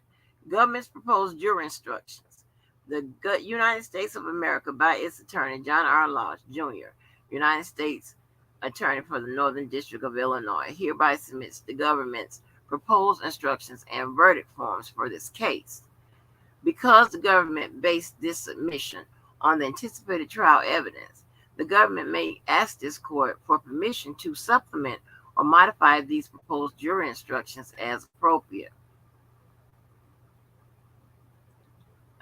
Government's proposed jury instructions. The United States of America, by its attorney, John R. Lodge, Jr., United States Attorney for the Northern District of Illinois, hereby submits the government's proposed instructions and verdict forms for this case. Because the government based this submission on the anticipated trial evidence, the government may ask this court for permission to supplement or modify these proposed jury instructions as appropriate.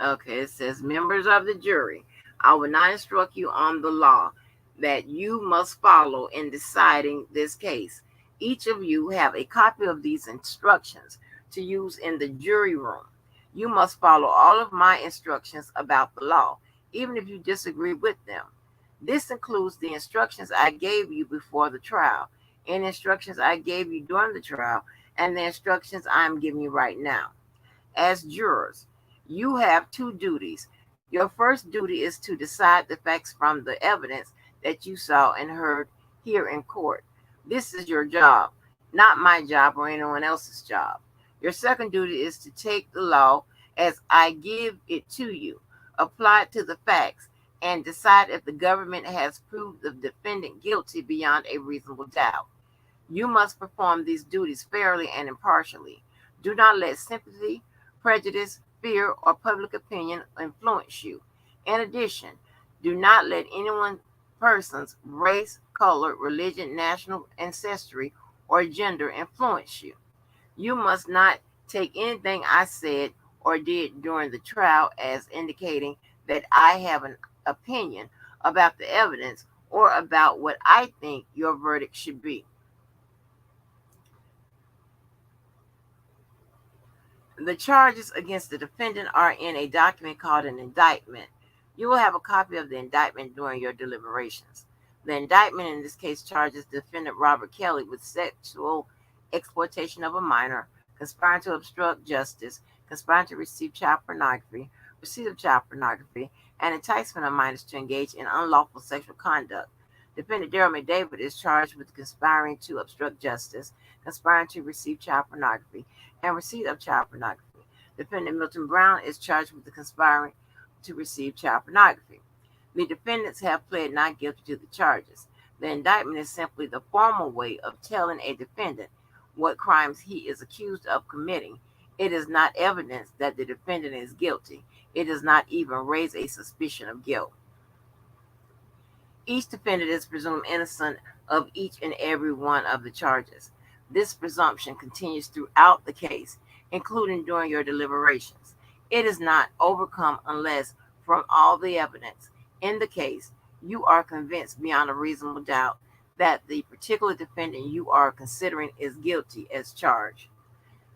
Okay, it says, members of the jury, I will not instruct you on the law that you must follow in deciding this case. Each of you have a copy of these instructions to use in the jury room. You must follow all of my instructions about the law, even if you disagree with them. This includes the instructions I gave you before the trial, and instructions I gave you during the trial, and the instructions I'm giving you right now. As jurors, you have two duties. Your first duty is to decide the facts from the evidence that you saw and heard here in court. This is your job, not my job or anyone else's job. Your second duty is to take the law as I give it to you, apply it to the facts, and decide if the government has proved the defendant guilty beyond a reasonable doubt. You must perform these duties fairly and impartially. Do not let sympathy, prejudice, fear, or public opinion influence you. In addition, do not let person's race, color, religion, national ancestry, or gender influence you. You must not take anything I said or did during the trial as indicating that I have an opinion about the evidence or about what I think your verdict should be. The charges against the defendant are in a document called an indictment. You will have a copy of the indictment during your deliberations. The indictment in this case charges defendant Robert Kelly with sexual exploitation of a minor, conspiring to obstruct justice, conspiring to receive child pornography, receipt of child pornography, and enticement of minors to engage in unlawful sexual conduct. Defendant Daryl McDavid is charged with conspiring to obstruct justice, conspiring to receive child pornography, and receipt of child pornography. Defendant Milton Brown is charged with the conspiring to receive child pornography. The defendants have pled not guilty to the charges. The indictment is simply the formal way of telling a defendant what crimes he is accused of committing. It is not evidence that the defendant is guilty. It does not even raise a suspicion of guilt. Each defendant is presumed innocent of each and every one of the charges. This presumption continues throughout the case, including during your deliberations. It is not overcome unless, from all the evidence in the case, you are convinced beyond a reasonable doubt that the particular defendant you are considering is guilty as charged.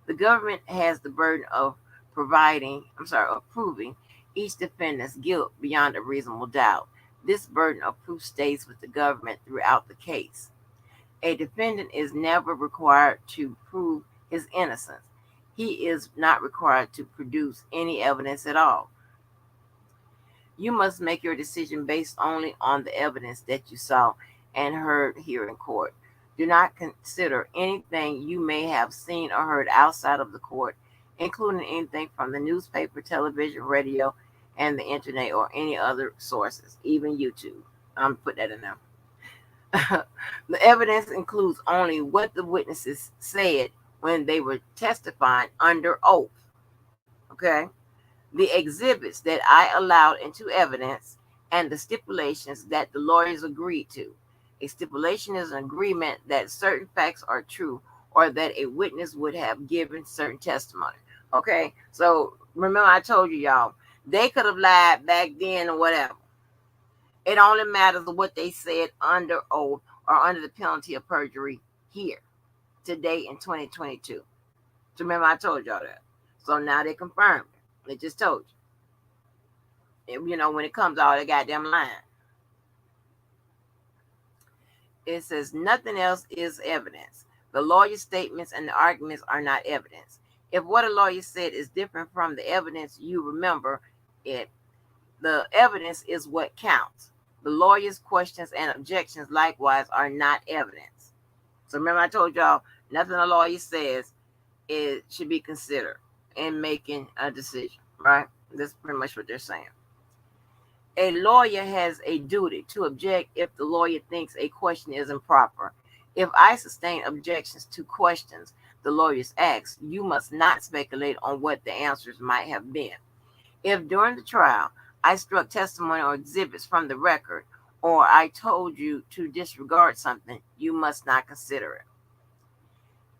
The government has the burden of proving each defendant's guilt beyond a reasonable doubt. This burden of proof stays with the government throughout the case. A defendant is never required to prove his innocence. He is not required to produce any evidence at all. You must make your decision based only on the evidence that you saw and heard here in court. Do not consider anything you may have seen or heard outside of the court, including anything from the newspaper, television, radio, and the internet, or any other sources, even YouTube. I'm put that in there. The evidence includes only what the witnesses said when they were testifying under oath. Okay? The exhibits that I allowed into evidence and the stipulations that the lawyers agreed to. A stipulation is an agreement that certain facts are true or that a witness would have given certain testimony. Okay? So remember I told you, y'all, They could have lied back then or whatever. It only matters what they said under oath or under the penalty of perjury here, today in 2022. So remember I told y'all that. So now they confirmed it. They just told you. When it comes to all the goddamn lying. It says nothing else is evidence. The lawyer's statements and the arguments are not evidence. If what a lawyer said is different from the evidence, you remember it. The evidence is what counts. The lawyer's questions and objections likewise are not evidence. So remember I told y'all, nothing a lawyer says it should be considered in making a decision, right? That's pretty much what they're saying. A lawyer has a duty to object if the lawyer thinks a question is improper. If I sustain objections to questions the lawyers ask, you must not speculate on what the answers might have been. If during the trial I struck testimony or exhibits from the record, or I told you to disregard something, you must not consider it.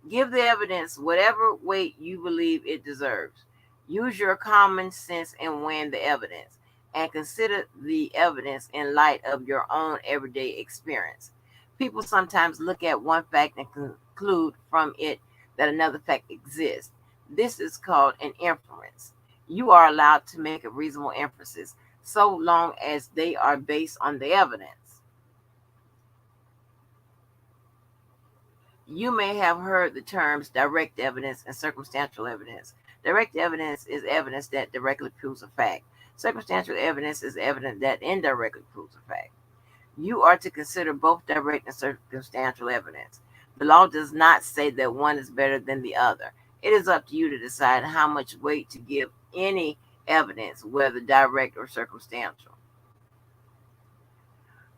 Give the evidence whatever weight you believe it deserves. Use your common sense and weigh the evidence, and consider the evidence in light of your own everyday experience. People sometimes look at one fact and conclude from it that another fact exists. This is called an inference. You are allowed to make a reasonable inferences so long as they are based on the evidence. You may have heard the terms direct evidence and circumstantial evidence. Direct evidence is evidence that directly proves a fact. Circumstantial evidence is evidence that indirectly proves a fact. You are to consider both direct and circumstantial evidence. The law does not say that one is better than the other. It is up to you to decide how much weight to give any evidence, whether direct or circumstantial.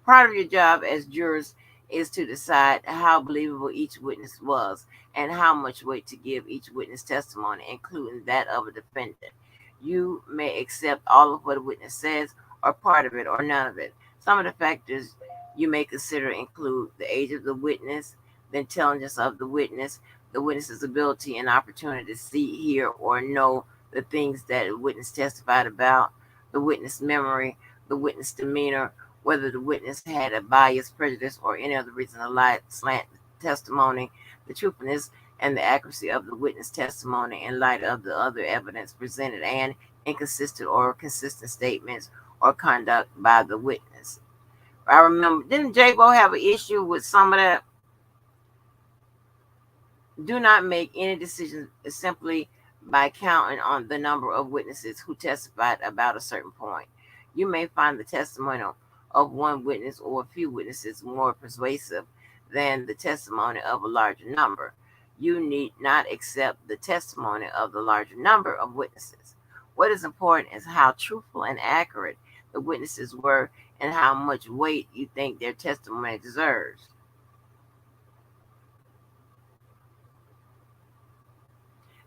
Part of your job as jurors is to decide how believable each witness was and how much weight to give each witness' testimony, including that of a defendant. You may accept all of what a witness says, or part of it, or none of it. Some of the factors you may consider include the age of the witness, the intelligence of the witness's ability and opportunity to see, hear, or know the things that a witness testified about, the witness memory, the witness demeanor, whether the witness had a bias, prejudice, or any other reason to lie, slant testimony, the truthfulness and the accuracy of the witness testimony in light of the other evidence presented, and inconsistent or consistent statements or conduct by the witness. I remember, didn't J-Bo have an issue with some of that? Do not make any decisions simply by counting on the number of witnesses who testified about a certain point. You may find the testimony of one witness or a few witnesses more persuasive than the testimony of a larger number. You need not accept the testimony of the larger number of witnesses. What is important is how truthful and accurate the witnesses were and how much weight you think their testimony deserves.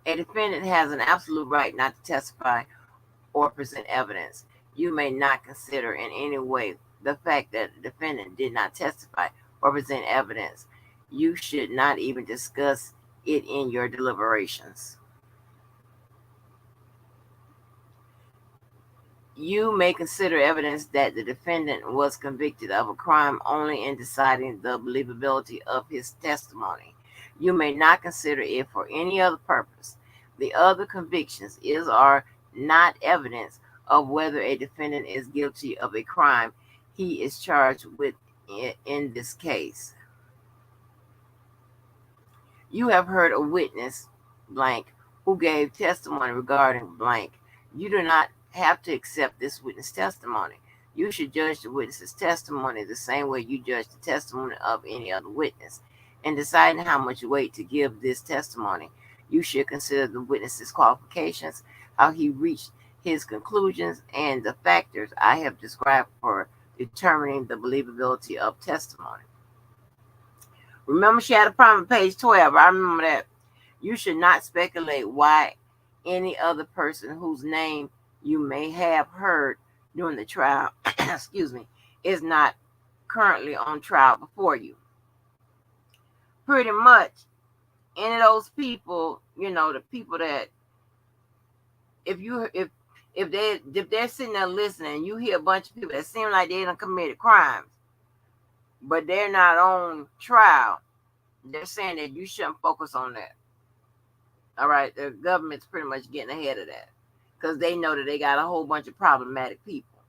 A defendant has an absolute right not to testify or present evidence. You may not consider in any way the fact that the defendant did not testify or present evidence. You should not even discuss it in your deliberations. You may consider evidence that the defendant was convicted of a crime only in deciding the believability of his testimony. You may not consider it for any other purpose. The other convictions is or not evidence of whether a defendant is guilty of a crime he is charged with in this case. You have heard a witness blank who gave testimony regarding blank. You do not have to accept this witness testimony. You should judge the witness's testimony the same way you judge the testimony of any other witness. In deciding how much weight to give this testimony, you should consider the witness's qualifications, how he reached his conclusions, and the factors I have described for determining the believability of testimony. Remember, she had a problem with page 12. I remember that. You should not speculate why any other person whose name you may have heard during the trial, excuse me, is not currently on trial before you. Pretty much, any of those people, the people that if if they're sitting there listening, you hear a bunch of people that seem like they done committed crimes, but they're not on trial, they're saying that you shouldn't focus on that. All right, the government's pretty much getting ahead of that because they know that they got a whole bunch of problematic people,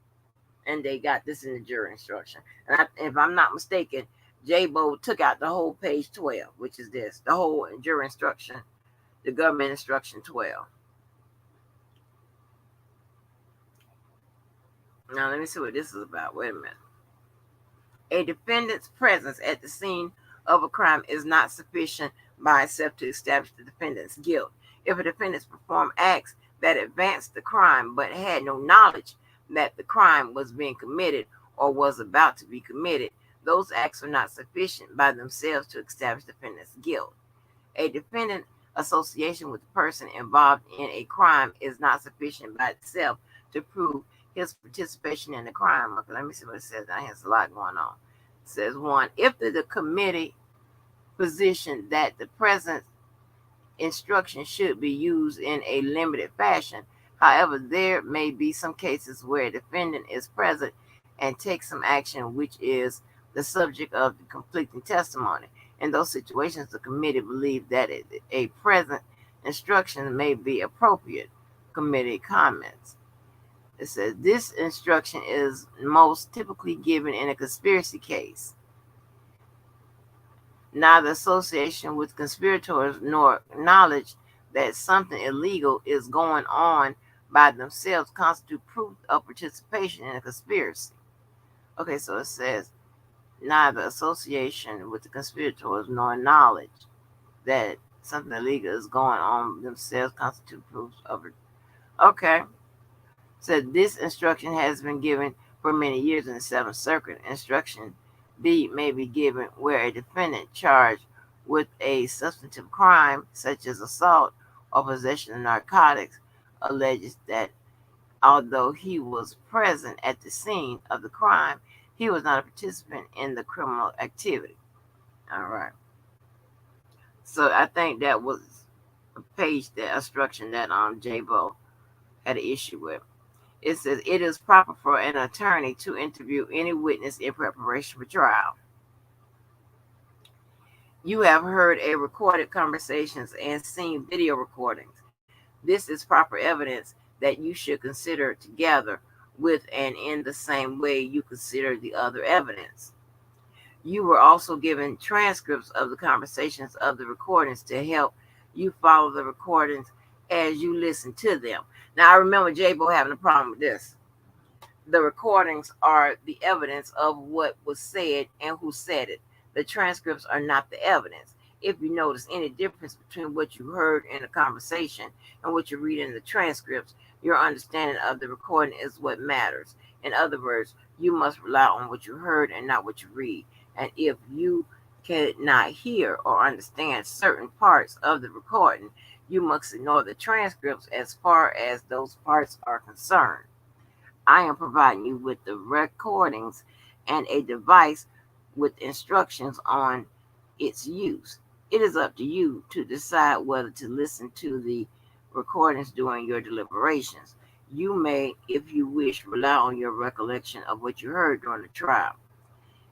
and they got this in the jury instruction. And if I'm not mistaken, J-Bo took out the whole page 12, which is this, the whole jury instruction, the government instruction 12. Now, let me see what this is about. Wait a minute. A defendant's presence at the scene of a crime is not sufficient by itself to establish the defendant's guilt. If a defendant performed acts that advanced the crime but had no knowledge that the crime was being committed or was about to be committed, those acts are not sufficient by themselves to establish the defendant's guilt. A defendant's association with the person involved in a crime is not sufficient by itself to prove his participation in the crime. Okay, let me see what it says. Now, there's a lot going on. It says, 1, if the committee position that the present instruction should be used in a limited fashion. However, there may be some cases where a defendant is present and takes some action which is the subject of the conflicting testimony. In those situations, the committee believes that a present instruction may be appropriate. Committee comments. It says this instruction is most typically given in a conspiracy case. Neither association with conspirators nor knowledge that something illegal is going on by themselves constitute proof of participation in a conspiracy. Okay, so it says neither association with the conspirators nor knowledge that something illegal is going on themselves constitute proof of it. Okay. So this instruction has been given for many years in the Seventh Circuit. Instruction B may be given where a defendant charged with a substantive crime, such as assault or possession of narcotics, alleges that although he was present at the scene of the crime, he was not a participant in the criminal activity. All right. So I think that was a page, that instruction that J-Bo had an issue with. It says it is proper for an attorney to interview any witness in preparation for trial. You have heard a recorded conversations and seen video recordings. This is proper evidence that you should consider together with and in the same way you consider the other evidence. You were also given transcripts of the conversations of the recordings to help you follow the recordings as you listen to them. Now, I remember J-Bo having a problem with this. The recordings are the evidence of what was said and who said it. The transcripts are not the evidence. If you notice any difference between what you heard in a conversation and what you read in the transcripts, your understanding of the recording is what matters. In other words, you must rely on what you heard and not what you read. And if you cannot hear or understand certain parts of the recording, you must ignore the transcripts as far as those parts are concerned. I am providing you with the recordings and a device with instructions on its use. It is up to you to decide whether to listen to the recordings during your deliberations. You may, if you wish, rely on your recollection of what you heard during the trial.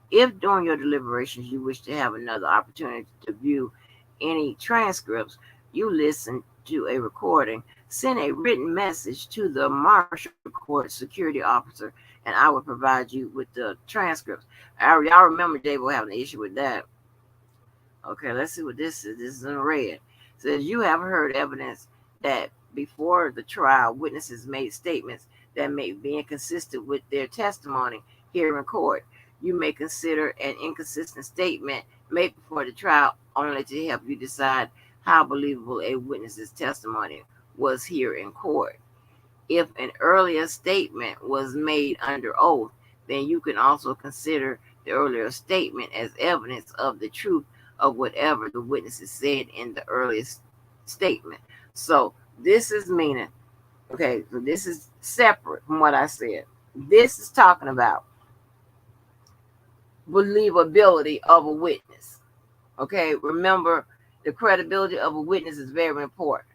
If during your deliberations you wish to have another opportunity to view any transcripts, you listen to a recording, send a written message to the Marshall Court security officer, and I will provide you with the transcripts. Y'all remember Dave will have an issue with that. Okay, let's see what this is. This is in red. It says you have heard evidence that before the trial, witnesses made statements that may be inconsistent with their testimony here in court. You may consider an inconsistent statement made before the trial only to help you decide how believable a witness's testimony was here in court. If an earlier statement was made under oath, then you can also consider the earlier statement as evidence of the truth of whatever the witnesses said in the earliest statement. So this is meaning, okay, so this is separate from what I said. This is talking about believability of a witness. Okay, remember, the credibility of a witness is very important.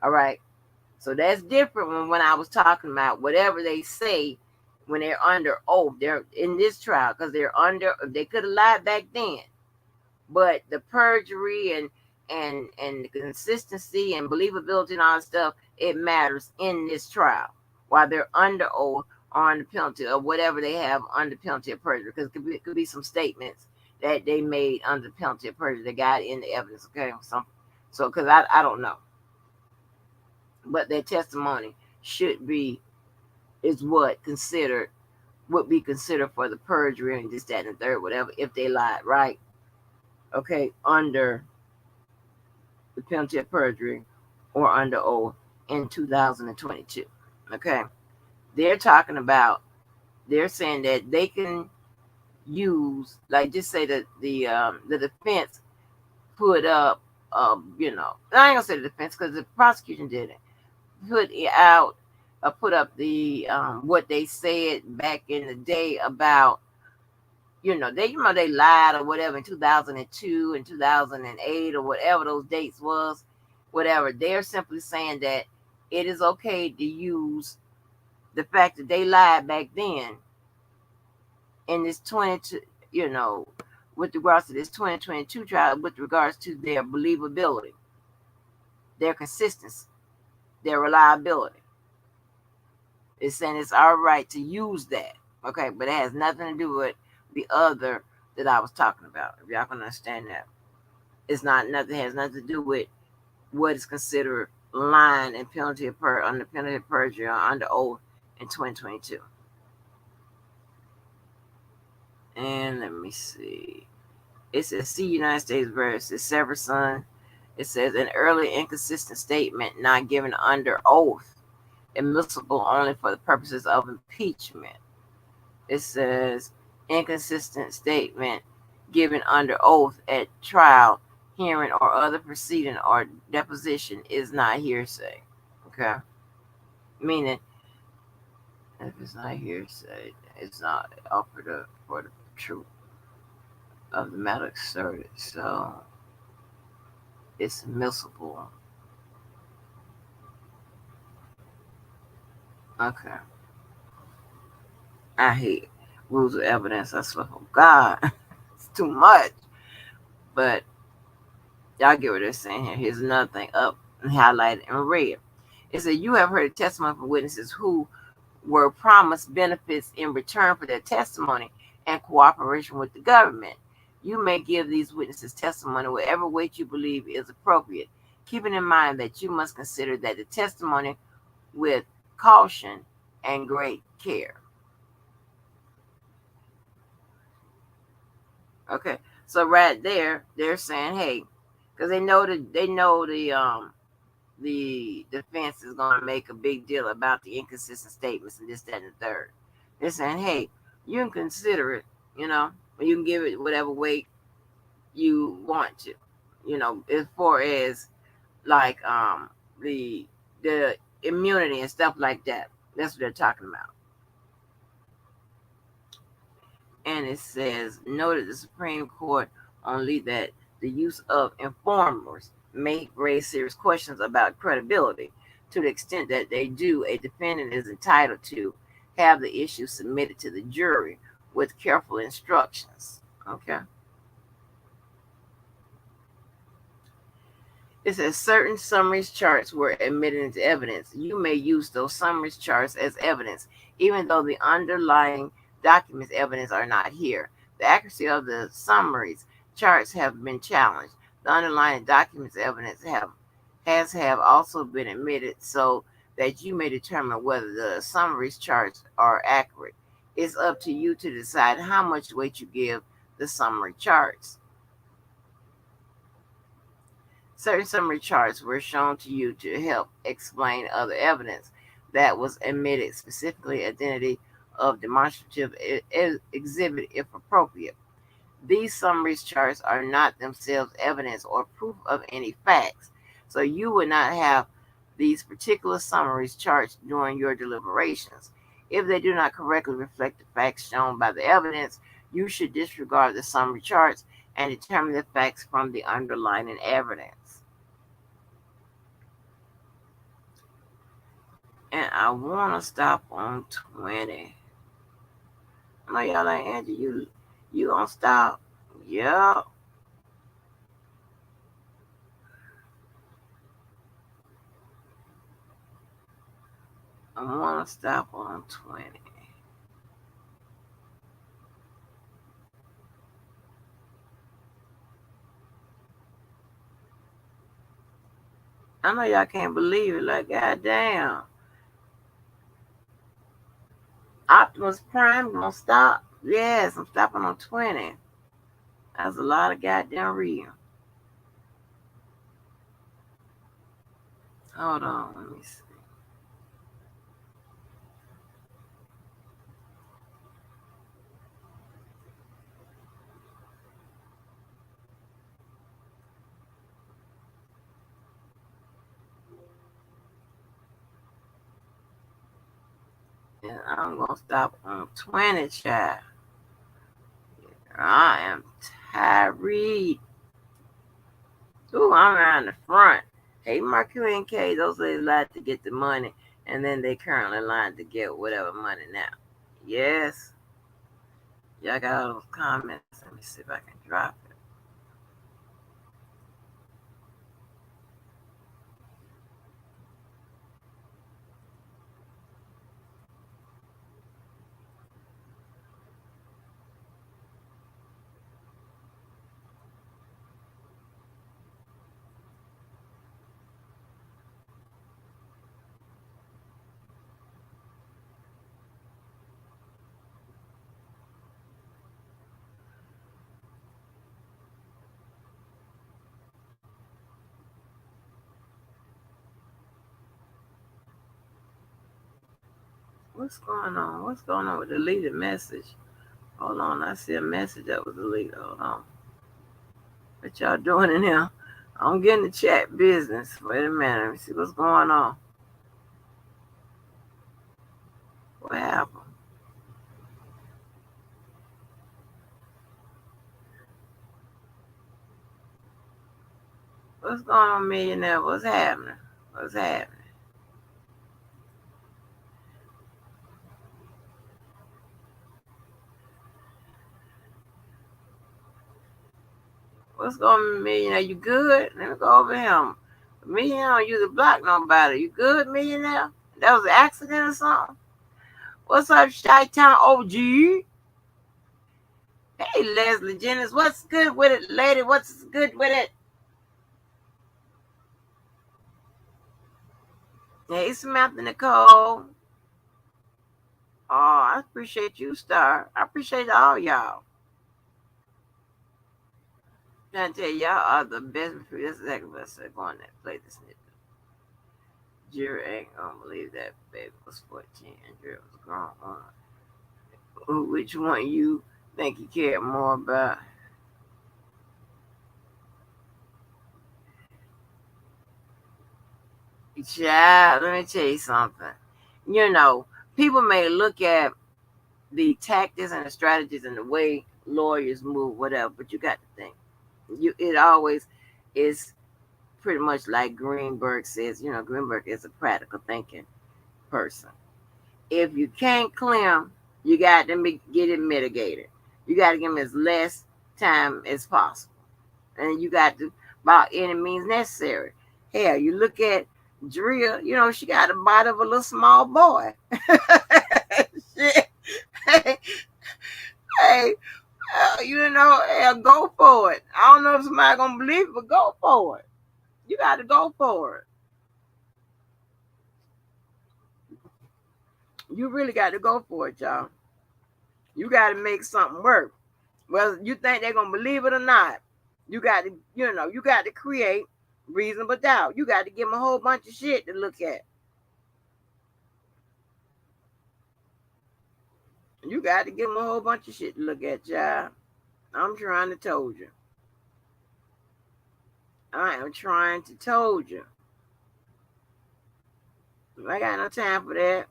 All right. So that's different when I was talking about whatever they say when they're under oath. They're in this trial because they're under. They could have lied back then, but the perjury and the consistency and believability and all that stuff, it matters in this trial while they're under oath or under penalty or whatever they have under penalty of perjury, because it could be some statements that they made under penalty of perjury that got in the evidence. Okay, so because I don't know, but their testimony should be is what considered would be considered for the perjury and this, that, and the third, whatever, if they lied, right? Okay, under the penalty of perjury or under oath in 2022. Okay, they're talking about, they're saying that they can use, like, just say that the defense put up, I ain't gonna say the defense because the prosecution didn't put it out, put up the what they said back in the day about, they lied or whatever in 2002 and 2008 or whatever those dates was, whatever. They're simply saying that it is okay to use the fact that they lied back then in this 22, with regards to this 2022 trial, with regards to their believability, their consistency, their reliability. It's saying it's all right to use that, okay, but it has nothing to do with the other that I was talking about. If y'all can understand that, it's not nothing. Has nothing to do with what is considered lying and penalty of under penalty of perjury or under oath in 2022. And let me see. It says, see United States versus Severson. It says an early inconsistent statement not given under oath, admissible only for the purposes of impeachment. It says inconsistent statement given under oath at trial, hearing, or other proceeding or deposition is not hearsay. Okay? Meaning, if it's not hearsay, it's not offered up for the truth of the matter asserted. So it's admissible. Okay. I hate rules of evidence. I swear, oh God, it's too much. But y'all get what they're saying here. Here's another thing up and highlighted in red. It said, you have heard testimony from witnesses who were promised benefits in return for their testimony and cooperation with the government. You may give these witnesses testimony whatever weight you believe is appropriate, keeping in mind that you must consider that the testimony with caution and great care. Okay, so right there, they're saying, hey, because they know the defense is going to make a big deal about the inconsistent statements and this, that, and the third. They're saying, hey, you can consider it, or you can give it whatever weight you want to, as far as like the immunity and stuff like that. That's what they're talking about. And it says, noted the Supreme Court only that the use of informers may raise serious questions about credibility. To the extent that they do, a defendant is entitled to have the issue submitted to the jury with careful instructions. Okay. It says certain summaries charts were admitted into evidence. You may use those summaries charts as evidence, even though the underlying documents evidence are not here. The accuracy of the summaries charts have been challenged. The underlying documents evidence have also been admitted so that you may determine whether the summaries charts are accurate. It's up to you to decide how much weight you give the summary charts. Certain summary charts were shown to you to help explain other evidence that was admitted, specifically identity of demonstrative exhibit if appropriate. These summary charts are not themselves evidence or proof of any facts, so you would not have these particular summaries charts during your deliberations. If they do not correctly reflect the facts shown by the evidence, you should disregard the summary charts and determine the facts from the underlying evidence. And I want to stop on 20. I know y'all like, Angie, you gonna stop? Yeah. I want to stop on 20. I know y'all can't believe it. Like, goddamn. Optimus Prime gonna stop? Yes, I'm stopping on 20. That's a lot of goddamn real. Hold on, let me see. And I'm gonna stop on 20, child. I am tired. Ooh, I'm around the front. Hey, Mercury and K, those ladies like to get the money, and then they currently line to get whatever money now. Yes, y'all got all those comments. Let me see if I can drop it. What's going on? What's going on with the deleted message? Hold on, I see a message that was deleted. Hold on. What y'all doing in here? I'm getting the chat business. Wait a minute. Let me see what's going on. What happened? What's going on, millionaire? What's happening? What's happening? What's going on, millionaire? You good? Let me go over him. Millionaire don't use a block nobody. You good, millionaire? That was an accident or something? What's up, Chi-Town OG? Hey, Leslie Jennings, what's good with it, lady? What's good with it? Hey, Samantha Nicole. Oh, I appreciate you, Star. I appreciate all y'all. Trying to tell you, y'all are the best. That's exactly what I said. Go on there, play this snippet. Jerry ain't gonna believe that baby was 14 and Jerry was grown. Which one you think you care more about? Child, let me tell you something. You know, people may look at the tactics and the strategies and the way lawyers move, whatever, but you got to think. It always is pretty much like Greenberg says. You know, Greenberg is a practical thinking person. If you can't claim, you got to get it mitigated. You got to give them as less time as possible, and you got to by any means necessary. Hell, you look at Drea. You know, she got the body of a little small boy. Shit. Hey, hey, you know, go for it. I don't know if somebody gonna believe it, but go for it. You got to go for it. You really got to go for it, y'all. You got to make something work. Whether you think they're gonna believe it or not, you got to, you got to create reasonable doubt. You got to give them a whole bunch of shit to look at. You got to give them a whole bunch of shit to look at, y'all. I'm trying to told you. I am trying to told you. I got no time for that.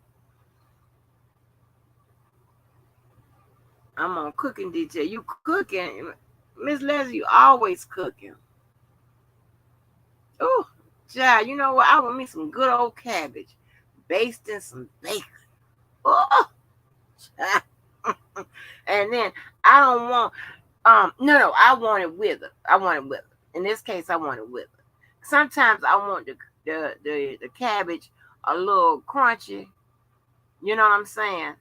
I'm on cooking detail. You cooking, Miss Leslie? You always cooking. Oh, child, you know what? I want me some good old cabbage. basting some bacon. Oh, and then I don't want no, I want it with it. I want it with it. In this case, I want it with it. Sometimes I want the cabbage a little crunchy. You know what I'm saying?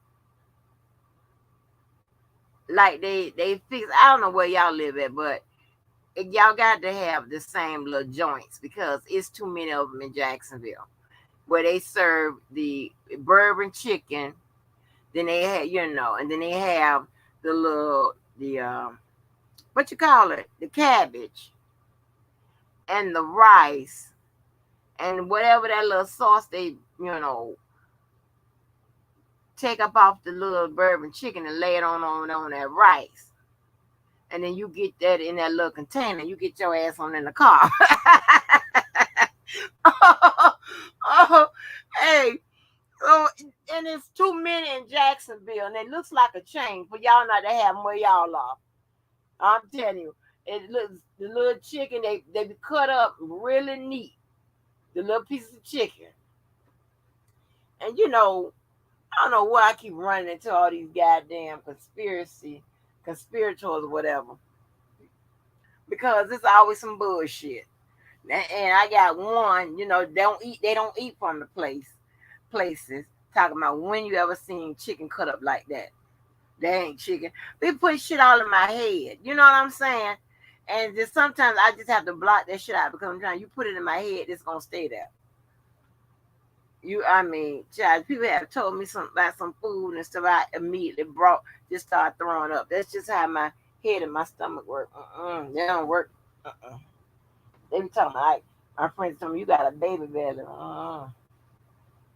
Like they fix. I don't know where y'all live at, but y'all got to have the same little joints because it's too many of them in Jacksonville where they serve the bourbon chicken. Then they have, and then they have the what you call it, the cabbage and the rice and whatever that little sauce they take up off the little bourbon chicken and lay it on that rice. And then you get that in that little container. You get your ass on in the car. Oh, hey, so and it's too many in Jacksonville, and it looks like a chain for y'all not to have them where y'all are. I'm telling you, it looks the little chicken they be cut up really neat, the little pieces of chicken, and I don't know why I keep running into all these goddamn conspirators or whatever, because it's always some bullshit. And I got one, they don't eat from the places. Talking about when you ever seen chicken cut up like that. They ain't chicken. They put shit all in my head. You know what I'm saying? And just sometimes I just have to block that shit out because I'm trying. You put it in my head, it's gonna stay there. Child, people have told me something about some food and stuff. I immediately just start throwing up. That's just how my head and my stomach work. They don't work. They be talking like my friends tell me you got a baby belly.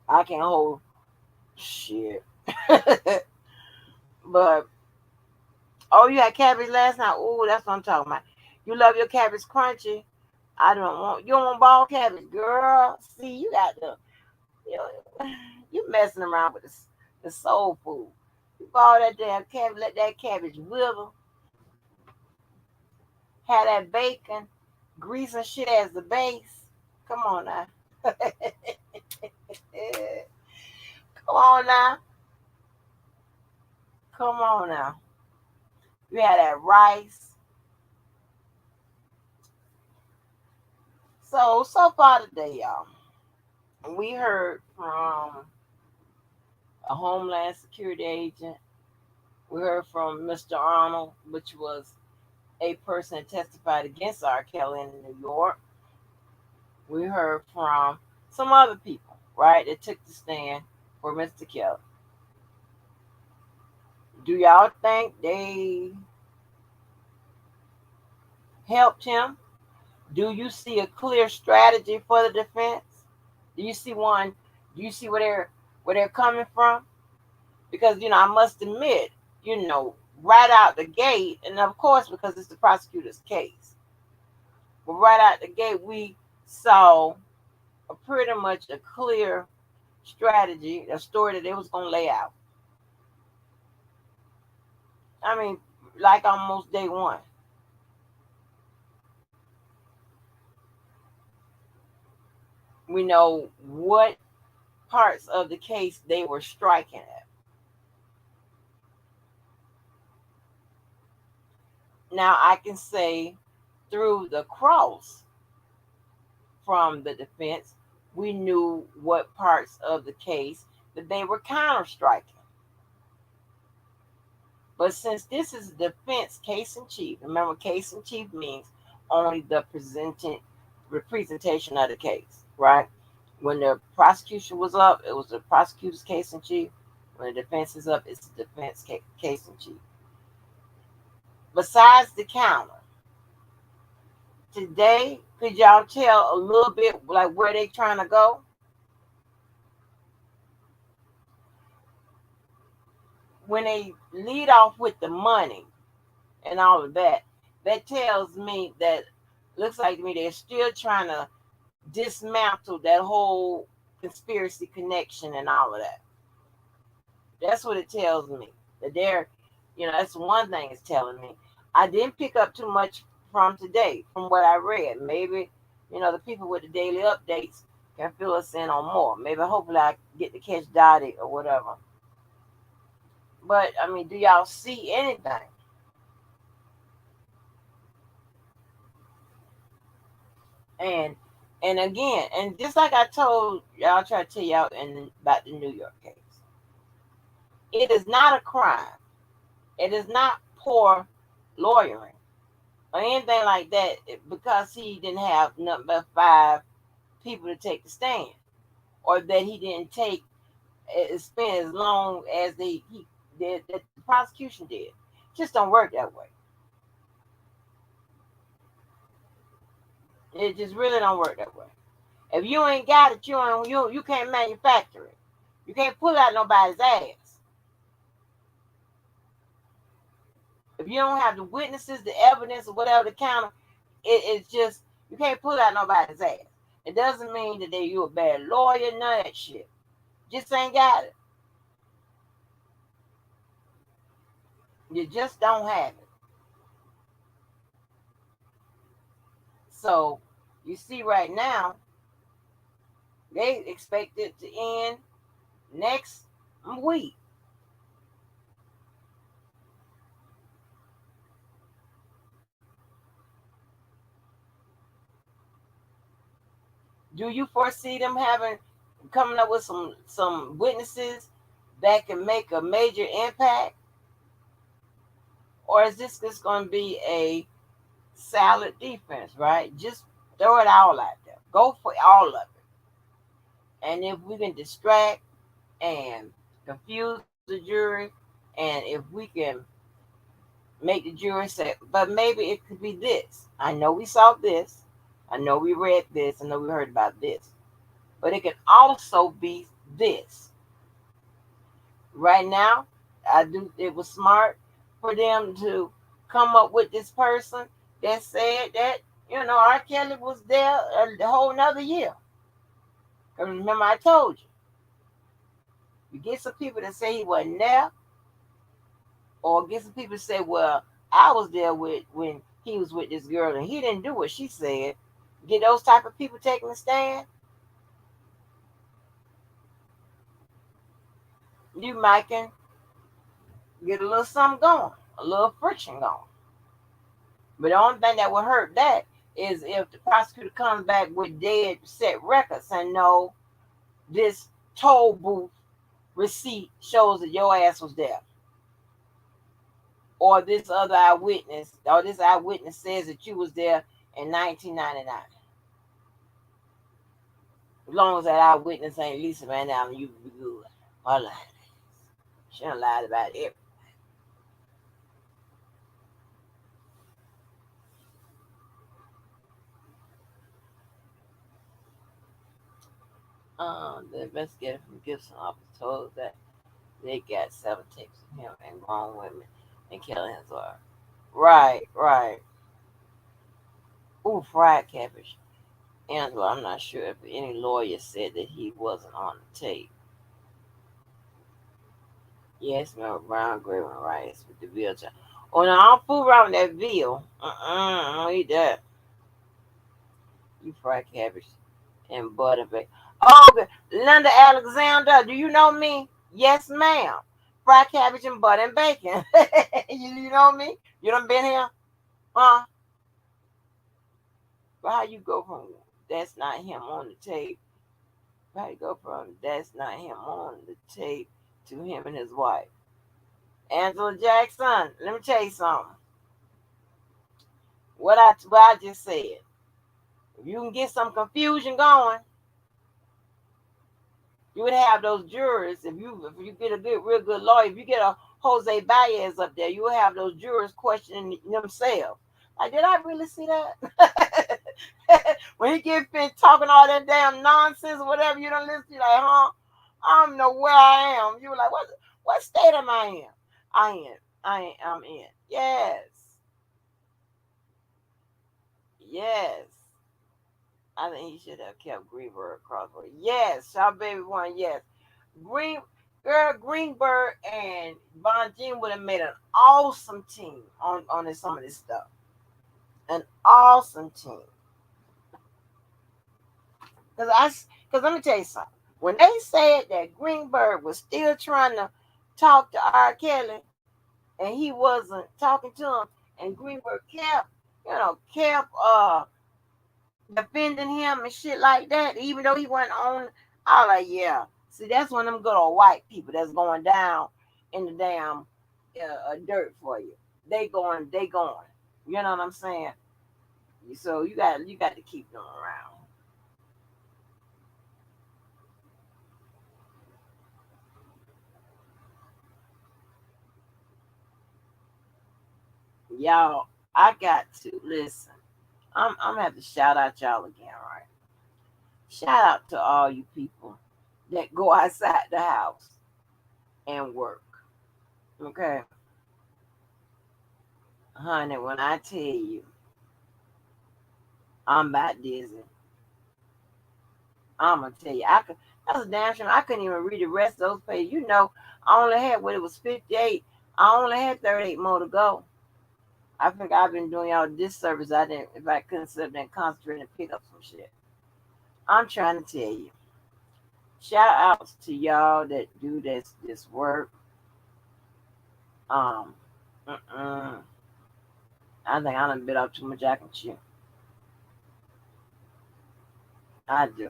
I can't hold shit. But you had cabbage last night. Oh, that's what I'm talking about. You love your cabbage crunchy. You don't want ball cabbage, girl. See, you got you, you messing around with the soul food. You ball that damn cabbage, let that cabbage wither, have that bacon, grease and shit as the base. Come on now. Come on now. Come on now. You had that rice. So far today, y'all, we heard from a Homeland Security agent. We heard from Mr. Arnold, which was a person that testified against R. Kelly in New York. We heard from some other people, right, that took the stand for Mr. Kelly. Do y'all think they helped him? Do you see a clear strategy for the defense? Do you see one? Do you see where they're coming from? Because I must admit, right out the gate, and of course because it's the prosecutor's case, but right out the gate we saw pretty much a clear strategy, a story that they was gonna lay out. Like almost day one. We know what parts of the case they were striking at. Now I can say through the cross from the defense, we knew what parts of the case that they were counter striking. But since this is a defense case in chief, remember case in chief means only the representation of the case, right? When the prosecution was up, it was the prosecutor's case in chief. When the defense is up, it's the defense case in chief. Besides the counter, today, could y'all tell a little bit like where they trying to go? When they lead off with the money and all of that, that tells me that looks like to me they're still trying to dismantle that whole conspiracy connection and all of that. That's what it tells me. That that's one thing it's telling me. I didn't pick up too much from today, from what I read. Maybe, the people with the daily updates can fill us in on more. Maybe hopefully I get to catch Dottie or whatever. But I mean, do y'all see anything? And and again, and just like I told y'all, try to tell y'all about the New York case, it is not a crime. It is not poor lawyering or anything like that because he didn't have nothing but 5 people to take the stand, or that he didn't take spend as long as he did that the prosecution did. Just don't work that way. It just really don't work that way. If you ain't got it, you can't manufacture it. You can't pull out nobody's ass. If you don't have the witnesses, the evidence, or whatever the counter, it's just you can't pull out nobody's ass. It doesn't mean that you a bad lawyer, none of that shit. Just ain't got it. You just don't have it. So you see right now, they expect it to end next week. Do you foresee them coming up with some witnesses that can make a major impact, or is this just going to be a salad defense? Right, just throw it all out there, go for all of it, and if we can distract and confuse the jury, and if we can make the jury say, but maybe it could be this. I know we saw this, I know we read this, I know we heard about this, but it can also be this. Right now, I do. It was smart for them to come up with this person that said that R. Kelly was there a whole another year. Because remember, I told you get some people that say he wasn't there, or get some people that say, "Well, I was there when he was with this girl and he didn't do what she said." Get those type of people taking a stand, you might can get a little something going, a little friction going. But the only thing that would hurt that is if the prosecutor comes back with dead set records and no, this toll booth receipt shows that your ass was there. Or this eyewitness says that you was there in 1999. As long as that eyewitness ain't Lisa Van Allen, you be good. All right. She done lied about it. The investigator from Gibson office told that they got 7 tapes of him and grown women and killing his wife. Right, right. Ooh, fried cabbage. Angela, I'm not sure if any lawyer said that he wasn't on the tape. Yes, remember brown gravy and rice with the veal. Oh, no, I don't fool around with that veal. I don't eat that. You fried cabbage and butter bacon. Oh, okay. Linda Alexander, do you know me? Yes, ma'am. Fried cabbage and butter and bacon. You know me? You done been here? Huh? But how you go from that's not him on the tape? How you go from that's not him on the tape to him and his wife? Angela Jackson, let me tell you something. What I just said. If you can get some confusion going, you would have those jurors. If you get a real good lawyer, if you get a Jose Baez up there, you will have those jurors questioning themselves. Like, did I really see that? When he get finished talking all that damn nonsense or whatever, you don't listen. You like, huh? I don't know where I am. You were like, what state am I in? I'm in. Yes. Yes. I think he should have kept Greenberg crossword. Yes, Shop Baby one. Yes, Greenberg and Von Jean would have made an awesome team on some of this stuff. An awesome team. Because Because let me tell you something. When they said that Greenberg was still trying to talk to R. Kelly and he wasn't talking to him, and Greenberg kept defending him and shit like that, even though he wasn't on. I was like, yeah. See, that's one of them good old white people that's going down in the damn dirt for you. They going. You know what I'm saying? So you got to keep them around. Y'all, I got to listen. I'm gonna have to shout out y'all again, right? Shout out to all you people that go outside the house and work. Okay, honey, when I tell you I'm about dizzy, I'm gonna tell you that's a damn shame. I couldn't even read the rest of those pages. I only had it was 58. I only had 38 more to go. I think I've been doing y'all this service. I didn't if I couldn't sit there and concentrate and pick up some shit. I'm trying to tell you. Shout outs to y'all that do this work. Um, mm-mm. I think I done bit off too much I can chew. I do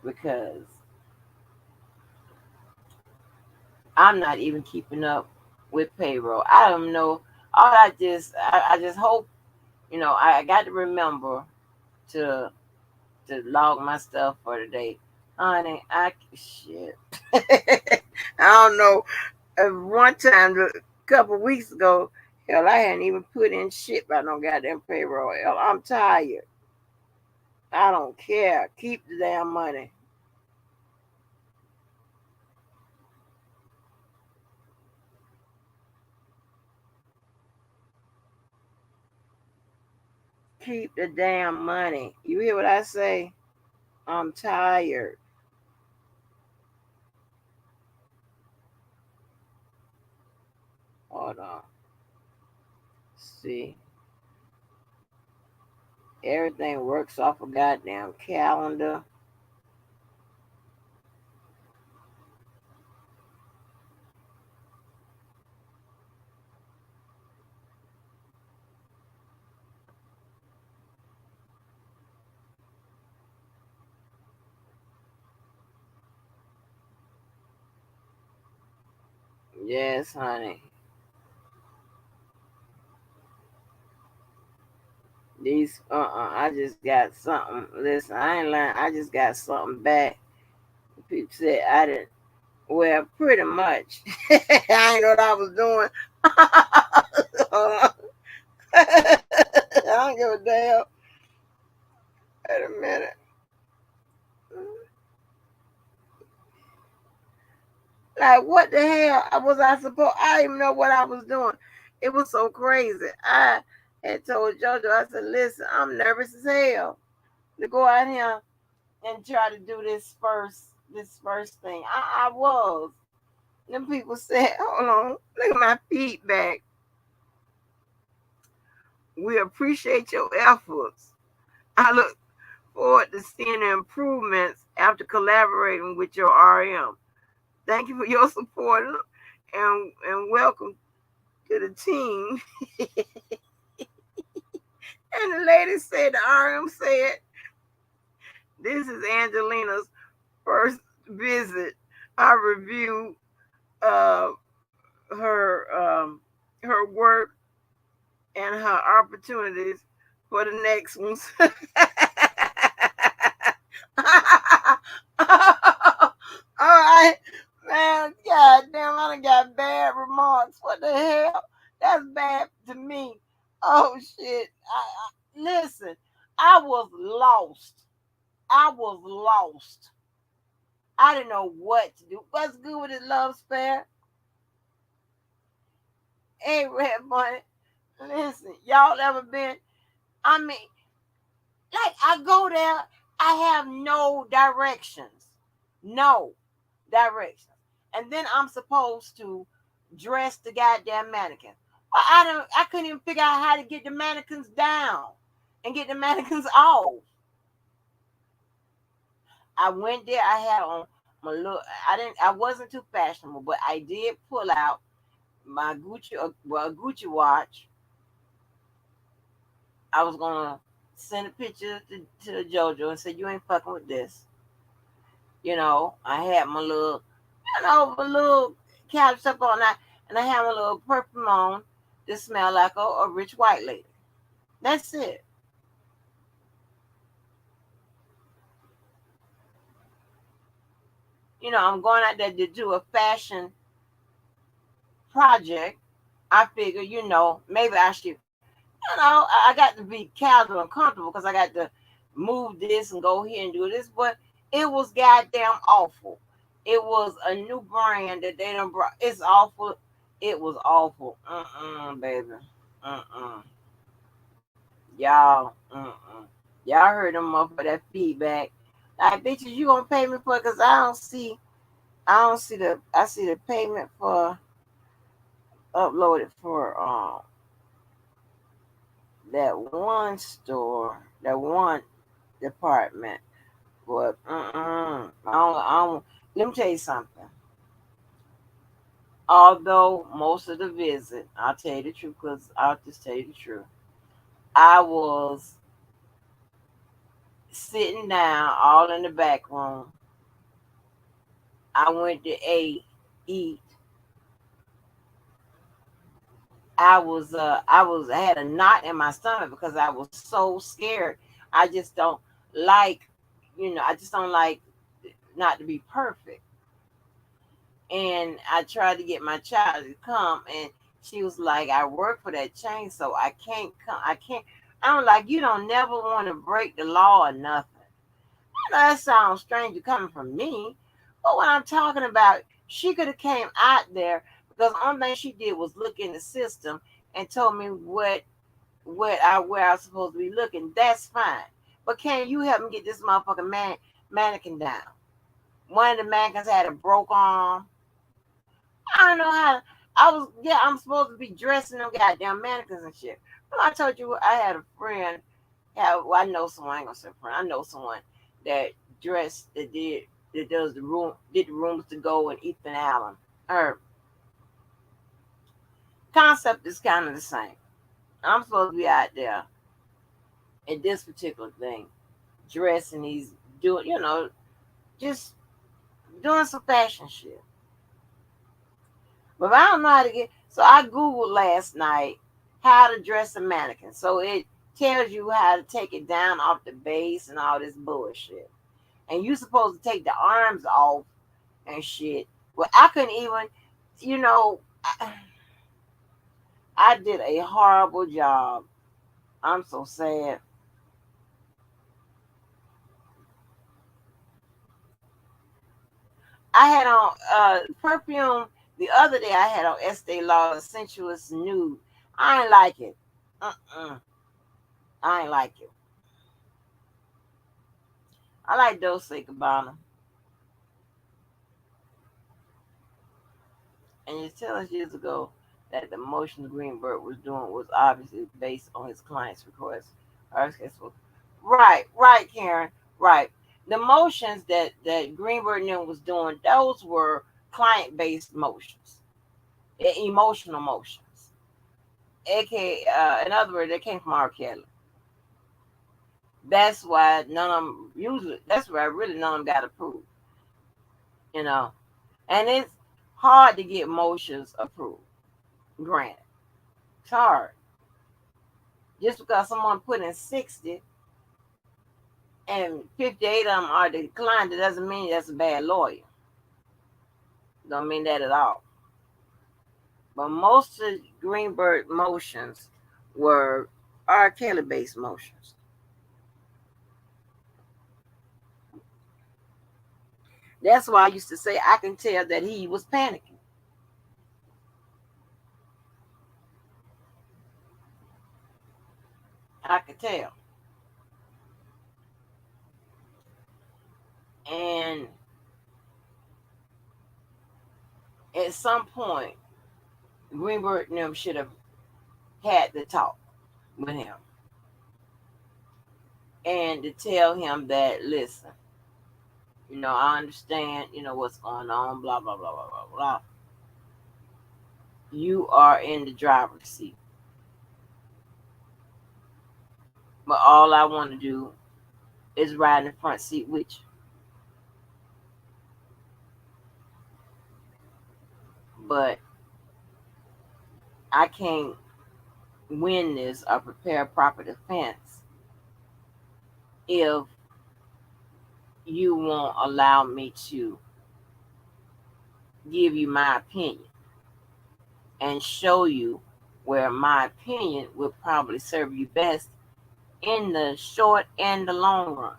because I'm not even keeping up with payroll. I don't know. I just hope I got to remember to log my stuff for today, honey. I shit. I don't know. One time, a couple weeks ago, hell, I hadn't even put in shit by no goddamn payroll. Hell, I'm tired. I don't care. Keep the damn money. Keep the damn money. You hear what I say? I'm tired. Hold on. See, everything works off a goddamn calendar. Yes, honey. These I just got something. Listen, I ain't lying. I just got something back. People said I didn't. Well, pretty much. I ain't know what I was doing. I don't give a damn. Wait a minute. Like, what the hell was I supposed? I didn't even know what I was doing. It was so crazy. I had told JoJo, I said, listen, I'm nervous as hell to go out here and try to do this first thing. I was. Them people said, hold on, look at my feedback. We appreciate your efforts. I look forward to seeing the improvements after collaborating with your RM. Thank you for your support and welcome to the team. And the lady said, the RM said, this is Angelina's first visit. I reviewed uh, her her work and her opportunities for the next ones. All right, man. God damn, I done got bad remarks. What the hell? That's bad to me. Oh shit. Listen, I was lost. I was lost. I didn't know what to do. What's good with it, love spare? Hey, Red Bunny. Listen, y'all ever been? I mean, like I go there, I have no directions. No directions. And then I'm supposed to dress the goddamn mannequin. Well, I couldn't even figure out how to get the mannequins down and get the mannequins off. I went there. I had on my look. I wasn't too fashionable, but I did pull out my Gucci, a Gucci watch. I was gonna send a picture to JoJo and say, "You ain't fucking with this." I had my little, my little couch up on that, and I had my little perfume on that smelled like a rich white lady. That's it. I'm going out there to do a fashion project. I figure, maybe I should, I got to be casual and comfortable because I got to move this and go here and do this. But it was goddamn awful. It was a new brand that they done brought. It's awful. It was awful. Baby. Mm-mm. Y'all. Mm-mm. Y'all heard them up for that feedback. Like, bitches, you gonna pay me for it? Because I see the payment for uploaded for that one store, that one department. But let me tell you something. Although most of the visit, I'll tell you the truth, because I'll just tell you the truth. I was sitting down all in the back room. I went to eat. I had a knot in my stomach because I was so scared. I just don't like, I just don't like not to be perfect. And I tried to get my child to come, and she was like, "I work for that chain, so I can't come. I can't." I'm like, "You don't never want to break the law or nothing." I know that sounds strange coming from me, but what I'm talking about, she could have came out there because the only thing she did was look in the system and told me where I was supposed to be looking. That's fine, but can you help me get this motherfucking mannequin down? One of the mannequins had a broke arm. I don't know how. I'm supposed to be dressing them goddamn mannequins and shit. Well, I told you I had a friend. I know someone. I ain't gonna say friend. I know someone that that does did the rooms to go in Ethan Allen. Her concept is kind of the same. I'm supposed to be out there in this particular thing, dressing these, doing, just doing some fashion shit. But I don't know how to get. So I Googled last night how to dress a mannequin. So it tells you how to take it down off the base and all this bullshit. And you supposed to take the arms off and shit. Well, I couldn't even, you know, I, I did a horrible job. I'm so sad. I had on perfume the other day. I had on Estee Lauder Sensuous Nude. I ain't like it. Uh-uh. I ain't like it. I like Dolce Gabbana. And you tell us years ago that the motion Greenberg was doing was obviously based on his client's request. Right, Karen. Right. The motions that Greenberg and them was doing, those were client based motions, emotional motions. AKA, in other words, they came from R. Kelly. That's why none of them usually. That's why really none of them got approved. You know, and it's hard to get motions approved. Granted, it's hard. Just because someone put in 60 and 58 of them are declined, it doesn't mean that's a bad lawyer. Don't mean that at all. But most of Greenberg motions were R. Kelly based motions. That's why I used to say I can tell that he was panicking. I could tell. And at some point, Greenberg and them should have had the talk with him and to tell him that, listen, I understand, what's going on, blah, blah, blah, blah, blah, blah. You are in the driver's seat. But all I want to do is ride in the front seat with you. But I can't win this or prepare proper defense if you won't allow me to give you my opinion and show you where my opinion will probably serve you best in the short and the long run.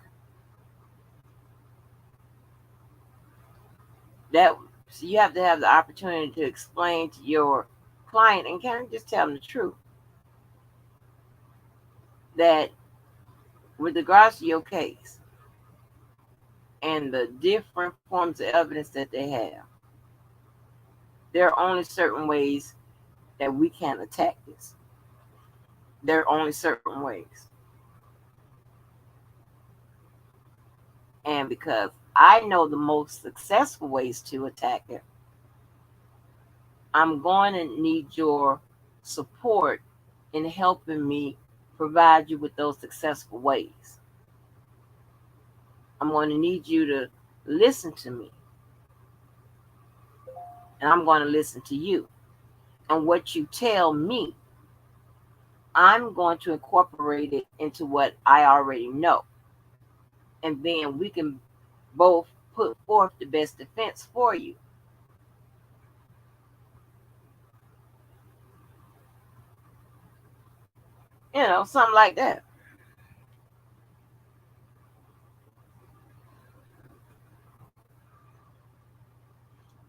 That so you have to have the opportunity to explain to your client and kind of just tell them the truth that with regards to your case and the different forms of evidence that they have, there are only certain ways that we can attack this. There are only certain ways. And because I know the most successful ways to attack it, I'm going to need your support in helping me provide you with those successful ways. I'm going to need you to listen to me. And I'm going to listen to you. And what you tell me, I'm going to incorporate it into what I already know. And then we can both put forth the best defense for you. Something like that.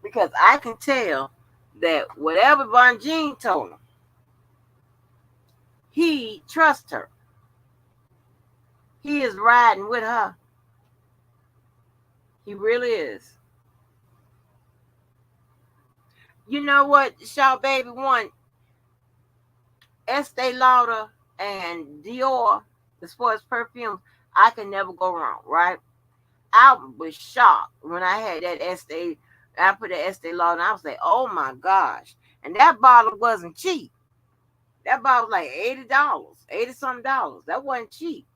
Because I can tell that whatever Bonjean told him, he trusts her. He is riding with her. He really is. You know what, Shaw Baby one, Estee Lauder and Dior, as far as perfumes, I can never go wrong, right? I was shocked when I had that Estee. I put the Estee Lauder, and I was like, "Oh my gosh!" And that bottle wasn't cheap. That bottle was like $80, $80 something. That wasn't cheap.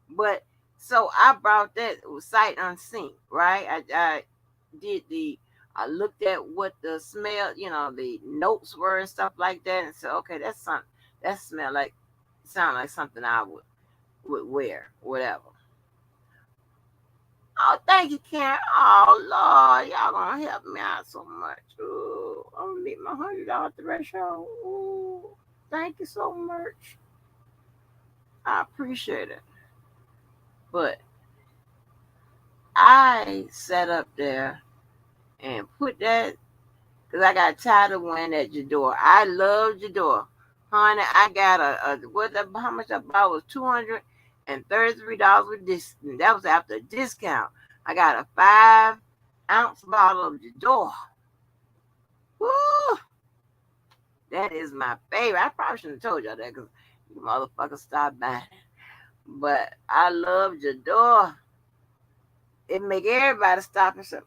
But so I brought that sight unseen, right? I did I looked at what the smell, the notes were and stuff like that, and said, okay, that's something that sound like something I would wear, whatever. Oh, thank you, Karen. Oh Lord, y'all gonna help me out so much. Ooh, I'm gonna meet my $100 threshold. Ooh, thank you so much. I appreciate it. But I sat up there and put that because I got tired of wearing that Jador. I love Jador. Honey, I got how much I bought was $233 with this. That was after a discount. I got a 5-ounce bottle of Jador. Woo! That is my favorite. I probably shouldn't have told y'all that because you motherfuckers stopped buying it. But I love Jador. It make everybody stop and say,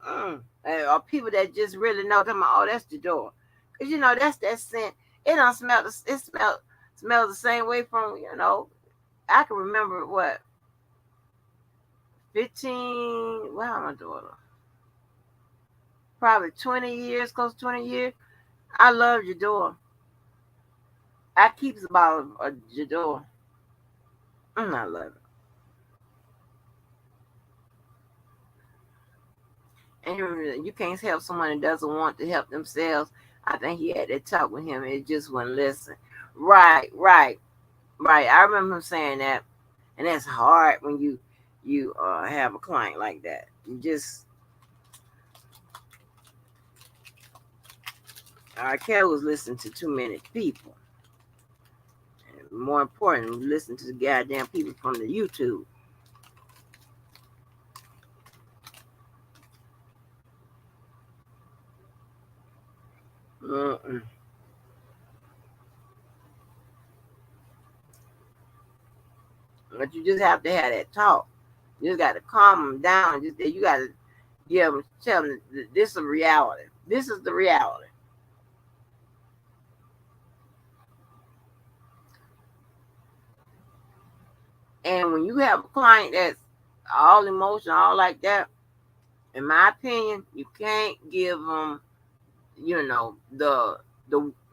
or people that just really know them. Oh, that's Jador. Because, that's that scent. It don't smell, it smells the same way from, I can remember what, 15, wow, my daughter, probably 20 years, close to 20 years. I love Jador. I keep a bottle of Jador. I love it. And you can't help someone that doesn't want to help themselves. I think he had that talk with him. It just wouldn't listen. Right, right, right. I remember him saying that, and that's hard when you have a client like that. You just R. Kelly was listening to too many people. And more important, listen to the goddamn people from the YouTube. Mm-mm. But you just have to have that talk. You just got to calm them down. You got to tell them this is reality. This is the reality. And when you have a client that's all emotional, all like that, in my opinion, you can't give them, the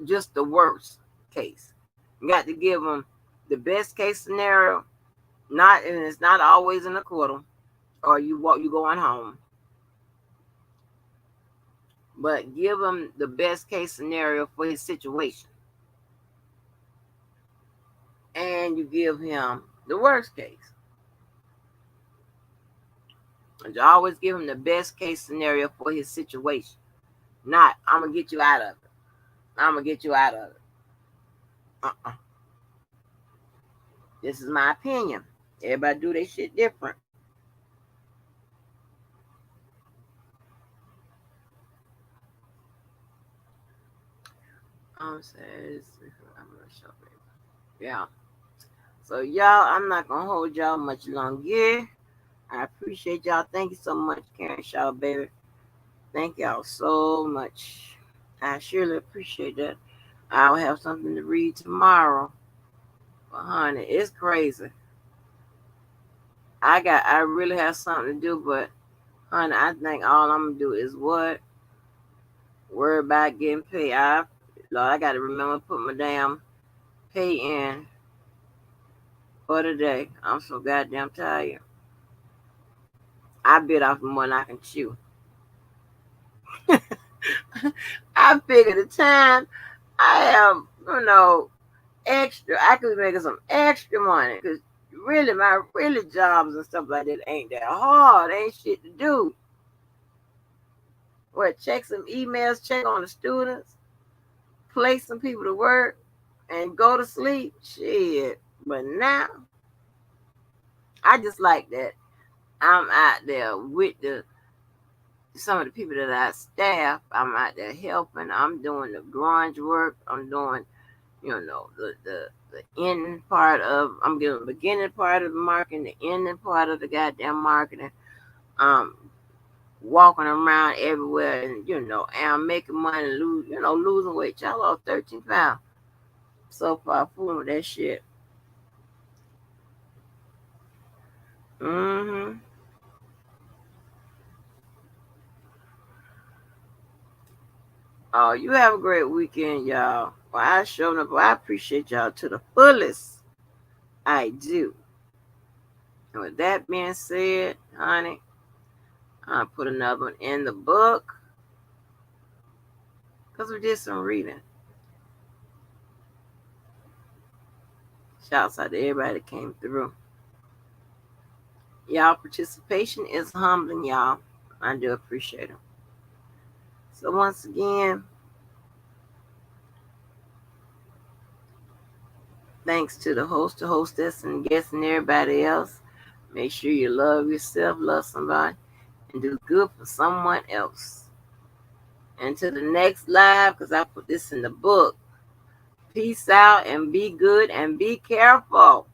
just the worst case. You got to give them the best case scenario. And it's not always in a quarter, or you going home. But give him the best case scenario for his situation, and you give him the worst case. And you always give him the best case scenario for his situation. Not, I'm gonna get you out of it. I'm gonna get you out of it. Uh-uh. This is my opinion. Everybody do their shit different. Yeah. So y'all, I'm not gonna hold y'all much longer. I appreciate y'all. Thank you so much, Karen Shaw, baby. Thank y'all so much. I surely appreciate that. I'll have something to read tomorrow. But honey, it's crazy. I really have something to do, but honey, I think all I'm gonna do is what? Worry about getting paid. Lord, I gotta remember to put my damn pay in for today. I'm so goddamn tired. I bit off more than I can chew. I figure the time I have, extra, I could be making some extra money. Because really, my really jobs and stuff like that ain't that hard. Ain't shit to do. What, check some emails, check on the students, place some people to work, and go to sleep? Shit. But now, I just like that I'm out there with some of the people that I staff. I'm out there helping. I'm doing the grunge work. I'm doing, the ending part of, I'm getting the beginning part of the marketing, the ending part of the goddamn marketing. Walking around everywhere, and and I'm making money, losing weight. Y'all lost 13 pounds so far, fooling with that shit. Mm-hmm. Oh, you have a great weekend, y'all. Well, I showed up. I appreciate y'all to the fullest. I do. And with that being said, honey, I'll put another one in the book because we did some reading. Shouts out to everybody that came through. Y'all participation is humbling, y'all. I do appreciate it. So once again, thanks to the host, the hostess, and guests, and everybody else. Make sure you love yourself, love somebody, and do good for someone else. And to the next live, because I put this in the book. Peace out and be good and be careful.